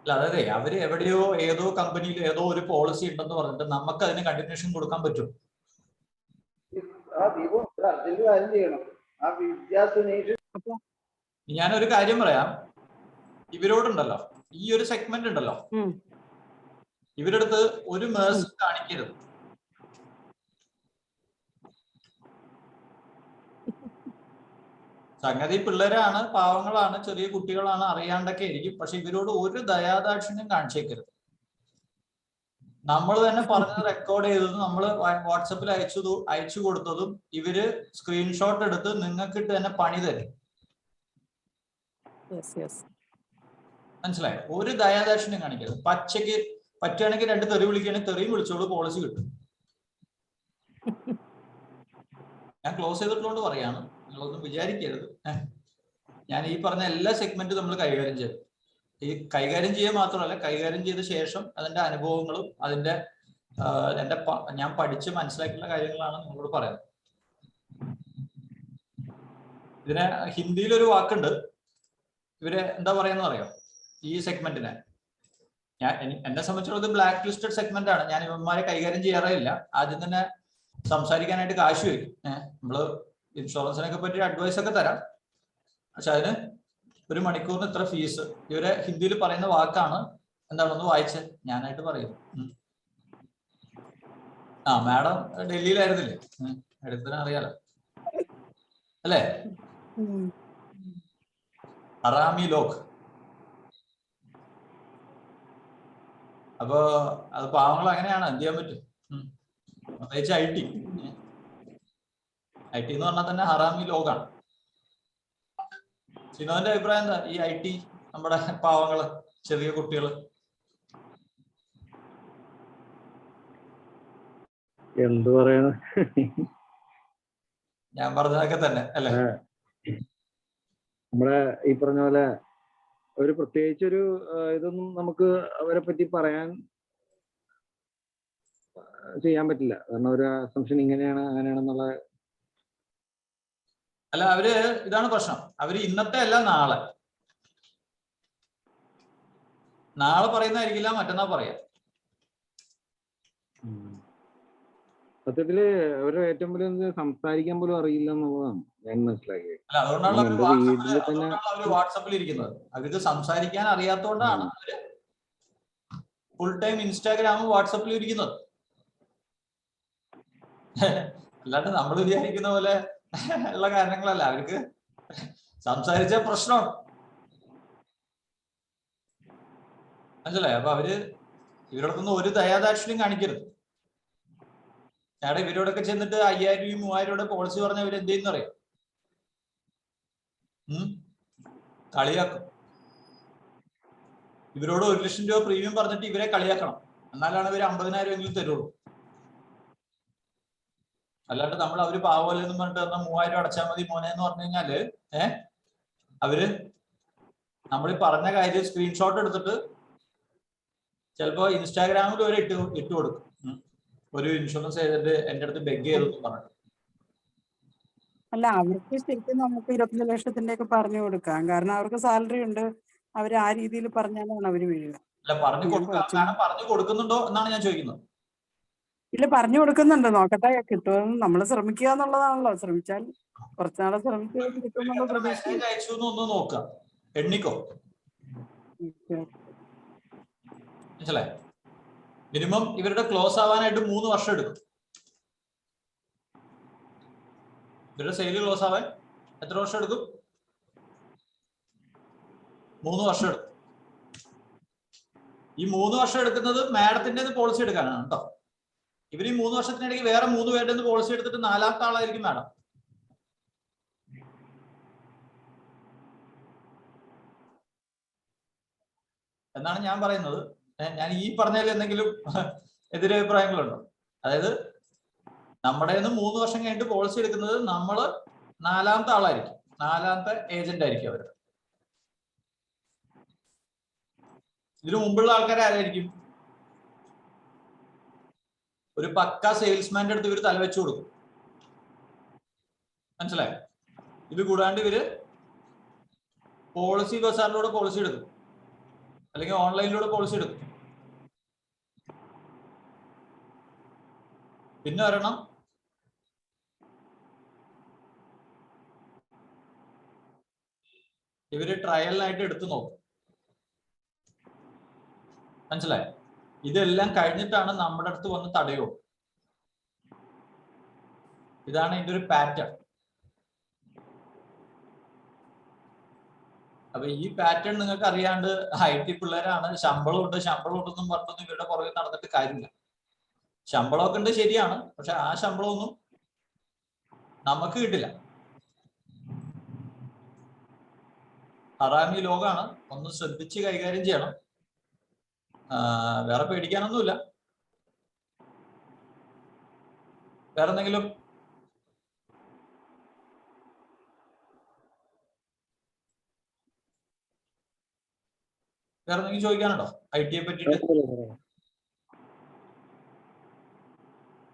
അല്ല, അതെ, അവര് എവിടെയോ ഏതോ കമ്പനിയിൽ ഏതോ ഒരു പോളിസി ഉണ്ടെന്ന് പറഞ്ഞിട്ട് നമുക്ക് അതിന് കണ്ടിന്യൂഷൻ കൊടുക്കാൻ പറ്റും. ഞാനൊരു കാര്യം പറയാം, ഇവരോടുണ്ടല്ലോ, ഈ ഒരു സെഗ്മെന്റ് ഉണ്ടല്ലോ, ഇവരടുത്ത് ഒരു മേഴ്സി കാണിക്കരുത്. സംഗതി പിള്ളേരാണ്, പാവങ്ങളാണ്, ചെറിയ കുട്ടികളാണ്, അറിയാണ്ടൊക്കെ ആയിരിക്കും. പക്ഷെ ഇവരോട് ഒരു ദയാദാക്ഷിണ്യം കാണിച്ചേക്കരുത്. നമ്മൾ തന്നെ പറഞ്ഞത് റെക്കോർഡ് ചെയ്തതും നമ്മൾ വാട്സപ്പിൽ അയച്ചു കൊടുത്തതും ഇവര് സ്ക്രീൻഷോട്ട് എടുത്ത് നിങ്ങൾക്കിട്ട് തന്നെ പണി തരും. മനസ്സിലായോ? ഒരു ദയാദാക്ഷിണ്യം കാണിക്കരുത്. പച്ചയ്ക്ക് പറ്റുകയാണെങ്കിൽ 2 തെറി വിളിക്കുകയാണെങ്കിൽ തെറിയും വിളിച്ചോളൂ, പോളിസി കിട്ടും. ഞാൻ ക്ലോസ് ചെയ്തിട്ടുകൊണ്ട് പറയാണ്, നിങ്ങളൊന്നും വിചാരിക്കരുത്. ഞാൻ ഈ പറഞ്ഞ എല്ലാ സെഗ്മെന്റും നമ്മൾ കൈകാര്യം ചെയ്തു. ഈ കൈകാര്യം ചെയ്യുക മാത്രമല്ല, കൈകാര്യം ചെയ്ത ശേഷം അതിന്റെ അനുഭവങ്ങളും അതിന്റെ ഞാൻ പഠിച്ച് മനസ്സിലാക്കിയുള്ള കാര്യങ്ങളാണ് നിങ്ങളോട് പറയുന്നത്. ഇതിനെ ഹിന്ദിയിലൊരു വാക്കുണ്ട്, ഇവര് എന്താ പറയാന്ന് അറിയോ ഈ സെഗ്മെന്റിനെ? എന്നെ സംബന്ധിച്ചുള്ളത് ബ്ലാക്ക് ലിസ്റ്റഡ് സെഗ്മെന്റ് ആണ്. ഞാൻ ഇവന്മാരെ കൈകാര്യം ചെയ്യാറേ ഇല്ല. ആദ്യം തന്നെ സംസാരിക്കാനായിട്ട് കാശ് വയ്ക്കും. നമ്മള് ഇൻഷുറൻസിനൊക്കെ പറ്റി അഡ്വൈസ് ഒക്കെ തരാം, പക്ഷെ അതിന് 1 മണിക്കൂറിന് ഇത്ര ഫീസ്. ഇവരെ ഹിന്ദിയിൽ പറയുന്ന വാക്കാണ്, എന്താണെന്ന് വായിച്ച് ഞാനായിട്ട് പറയുന്നു. മാഡം ഡൽഹിയിലായിരുന്നില്ലേ? എടുത്തതിന് അറിയാലോ അല്ലേ? ഹറാമി ലോക്. അപ്പൊ അത് പാവങ്ങൾ അങ്ങനെയാണ്, എന്ത് ചെയ്യാൻ പറ്റും? പ്രത്യേകിച്ച് ഐ ടി എന്ന് പറഞ്ഞാൽ തന്നെ ഹറാമി ലോകാണ്. സിനോന്റെ അഭിപ്രായം എന്താ? ഈ ഐ ടി നമ്മുടെ പാവങ്ങള്, ചെറിയ കുട്ടികള്? എന്ത് പറയണ, ഞാൻ പറഞ്ഞതൊക്കെ തന്നെ അല്ലേ? നമ്മുടെ ഈ പറഞ്ഞ പോലെ ഒരു പ്രത്യേകിച്ചൊരു ഇതൊന്നും നമുക്ക് അവരെ പറ്റി ചെയ്യാൻ പറ്റില്ല. കാരണം ഒരു അസംഷൻ ഇങ്ങനെയാണ് അങ്ങനെയാണെന്നുള്ള. അല്ല, അവര് ഇതാണ് പ്രശ്നം, അവര് ഇന്നത്തെ അല്ല നാളെ പറയുന്നതായിരിക്കില്ല മറ്റന്നാൾ പറയാം. സത്യത്തില് അവര് ഏറ്റവും വലിയ സംസാരിക്കാൻ പോലും അറിയില്ല എന്നുള്ളതാണ് ഞാൻ മനസ്സിലാക്കിയത്. അല്ല, അതുകൊണ്ടാണ് അവര് വാട്സപ്പിൽ ഇരിക്കുന്നത്. അവർക്ക് സംസാരിക്കാൻ അറിയാത്തോണ്ടാണ് അവര് ഫുൾ ടൈം ഇൻസ്റ്റാഗ്രാമും വാട്സപ്പിൽ ഇരിക്കുന്നത്. അല്ലാണ്ട് നമ്മൾ വിചാരിക്കുന്ന പോലെ ഉള്ള കാരണങ്ങളല്ല. അവർക്ക് സംസാരിച്ച പ്രശ്നമാണ്, മനസ്സിലായോ? അപ്പൊ അവര് ഇവരോടൊന്നും ഒരു ദയാദാക്ഷിണ്യം കാണിക്കരുത്. ഇവരോടൊക്കെ ചെന്നിട്ട് 5000 രൂപയും 3000 രൂപയുടെ പോളിസി പറഞ്ഞ ഇവര് എന്ത് ചെയ്യുന്ന അറിയാം? കളിയാക്കും. ഇവരോട് 1 ലക്ഷം രൂപ പ്രീമിയം പറഞ്ഞിട്ട് ഇവരെ കളിയാക്കണം, എന്നാലാണ് ഇവര് 50,000 എങ്കിലും തരുള്ളൂ. അല്ലാണ്ട് നമ്മൾ അവര് പാവല്ലെന്നും പറഞ്ഞിട്ട് 3000 അടച്ചാൽ മതി മോനെ എന്ന് പറഞ്ഞു കഴിഞ്ഞാല് അവര് നമ്മൾ പറഞ്ഞ കാര്യം സ്ക്രീൻഷോട്ട് എടുത്തിട്ട് ചിലപ്പോ ഇൻസ്റ്റാഗ്രാമിൽ വരെ ഇട്ട് കൊടുക്കും. ഒരു ഇൻഷുറൻസ് ഏജന്റ് എന്റെ അടുത്ത് ബെഗ് ചെയ്തു പറഞ്ഞു. അല്ല, അവർക്ക് ശരിക്കും നമുക്ക് 25 ലക്ഷത്തിന്റെ ഒക്കെ പറഞ്ഞു കൊടുക്കാം. കാരണം അവർക്ക് സാലറി ഉണ്ട്, അവർ ആ രീതിയിൽ പറഞ്ഞാലാണ് അവര് വീഴുക. അല്ല, പറഞ്ഞു കൊടുക്കുന്നുണ്ടോ എന്നാണ് ഞാൻ ചോദിക്കുന്നത്. ഇല്ല, പറഞ്ഞു കൊടുക്കുന്നുണ്ട്. നോക്കട്ടെ, കിട്ടുമെന്ന് നമ്മൾ ശ്രമിക്കുക എന്നുള്ളതാണല്ലോ. ശ്രമിച്ചാൽ കുറച്ചുനാളെ ശ്രമിച്ചു കിട്ടുമെന്നുള്ള പ്രതീക്ഷ. മെസ്സേജ് അയച്ചു ഒന്ന് നോക്കുക, എണ്ണിക്കോ. മനസ്സിലായി? മിനിമം ഇവരുടെ ക്ലോസ് ആവാനായിട്ട് 3 വർഷം എടുക്കും. ഇവരുടെ സെയിൽ ക്ലോസ് ആവാൻ എത്ര വർഷം എടുക്കും? 3 വർഷം എടുക്കും. ഈ 3 വർഷം എടുക്കുന്നത് മാഡത്തിന്റെ പോളിസി എടുക്കാനാണ് കേട്ടോ. ഇവർ ഈ 3 വർഷത്തിനിടയ്ക്ക് വേറെ 3 പേരുടെ പോളിസി എടുത്തിട്ട് 4ാമത്തെ ആളായിരിക്കും മാഡം. എന്നാണ് ഞാൻ പറയുന്നത്. ഞാൻ ഈ പറഞ്ഞതിൽ എന്തെങ്കിലും എതിരഭിപ്രായങ്ങളുണ്ടോ? അതായത് നമ്മുടെ 3 വർഷം കഴിഞ്ഞിട്ട് പോളിസി എടുക്കുന്നത് നമ്മൾ 4ാമത്തെ ആളായിരിക്കും, 4ാമത്തെ ഏജന്റ് ആയിരിക്കും അവർ. ഇതിനു മുമ്പുള്ള ആൾക്കാർ ആരായിരിക്കും? ഒരു പക്ക സെയിൽസ്മാന്റെ അടുത്ത് ഇവർ തലവെച്ചു കൊടുക്കും. മനസ്സിലായോ? ഇത് കൂടാണ്ട് ഇവര് പോളിസി ബസാറിലൂടെ പോളിസി എടുക്കും, അല്ലെങ്കിൽ ഓൺലൈനിലൂടെ പോളിസി എടുക്കും. പിന്നെ ഒരെണ്ണം ഇവര് ട്രയലിനായിട്ട് എടുത്തു നോക്കും. മനസ്സിലായോ? ഇതെല്ലാം കഴിഞ്ഞിട്ടാണ് നമ്മുടെ അടുത്ത് വന്ന് തടയോ. ഇതാണ് ഇതിന്റെ ഒരു പാറ്റേൺ. അപ്പൊ ഈ പാറ്റേൺ നിങ്ങൾക്ക് അറിയാണ്ട് IT പിള്ളേരാണ്, ശമ്പളം ഉണ്ടെന്നും പറഞ്ഞൊന്നും ഇവരുടെ പുറകെ നടന്നിട്ട് കാര്യമില്ല. ശമ്പളമൊക്കെ ഉണ്ട്, ശരിയാണ്, പക്ഷെ ആ ശമ്പളമൊന്നും നമുക്ക് കിട്ടില്ല. ഹറാമി ലോകമാണ്, ഒന്ന് ശ്രദ്ധിച്ച് കൈകാര്യം ചെയ്യണം. വേറെ പേടിക്കാനൊന്നുമില്ല. വേറെ എന്തെങ്കിലും ചോദിക്കാനുണ്ടോ IT പറ്റിയിട്ട്?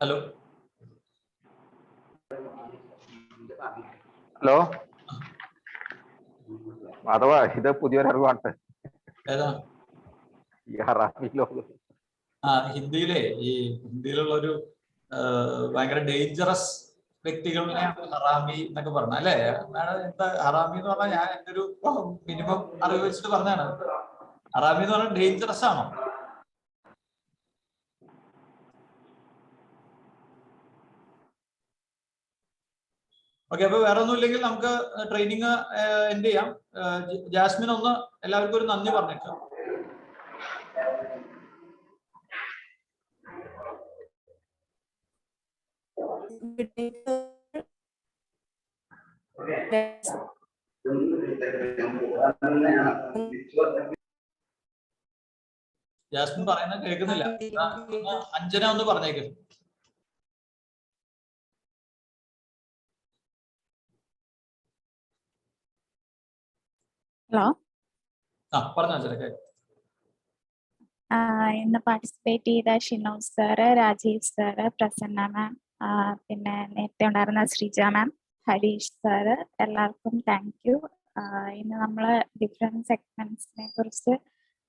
ഹലോ ഹലോ, അഥവാ ഇത് പുതിയൊരു അറിവാണ്. ഏതാ? ഈ ഹറാമി ലോകം. ഹിന്ദിയിലുള്ള ഒരു ഭയങ്കര ഡേഞ്ചറസ് വ്യക്തികളെയാണ് ഹറാമി എന്നൊക്കെ പറഞ്ഞ അല്ലേ മാഡം? എന്താ ഹറാമി എന്ന് പറഞ്ഞാൽ? ഞാൻ എൻ്റെ ഒരു മിനിമം അറിവ് വെച്ചിട്ട് പറഞ്ഞാണ്. ഹറാമി എന്ന് പറഞ്ഞാൽ ഡേഞ്ചറസ് ആണോ? ഓക്കെ, അപ്പൊ വേറെ ഒന്നും ഇല്ലെങ്കിൽ നമുക്ക് ട്രെയിനിങ് എൻഡ് ചെയ്യാം. ജാസ്മിൻ ഒന്ന് എല്ലാവർക്കും ഒരു നന്ദി പറഞ്ഞേക്കാം. ജാസ്മിൻ പറയുന്നത് കേൾക്കുന്നില്ല. അഞ്ജന ഒന്ന് പറഞ്ഞേക്കും. ഹലോ, പറഞ്ഞോ അഞ്ജന. ഇന്ന് പാർട്ടിസിപ്പേറ്റ് ചെയ്ത ഷിനോജ് സാറ്, രാജീവ് സാറ്, പ്രസന്ന മാം, പിന്നെ നേരത്തെ ഉണ്ടായിരുന്ന ശ്രീജ മാം, ഹരീഷ് സാറ്, എല്ലാവർക്കും താങ്ക് യു. ഇന്ന് നമ്മൾ ഡിഫറെൻറ്റ് സെഗ്മെന്റ്സിനെ കുറിച്ച്,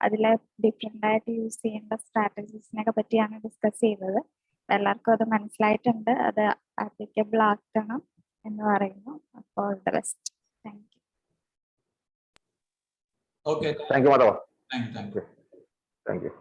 അതിലെ ഡിഫറെൻ്റ് ആയിട്ട് യൂസ് ചെയ്യേണ്ട സ്ട്രാറ്റജീസിനെ പറ്റിയാണ് ഡിസ്കസ് ചെയ്തത്. എല്ലാവർക്കും അത് മനസ്സിലായിട്ടുണ്ട്. അത് ആപ്ലിക്കബിൾ ആക്കണം എന്ന് പറയുന്നു. അപ്പോൾ all the best. Thank you. Okay, thank you Madhava. Thank you. Thank you.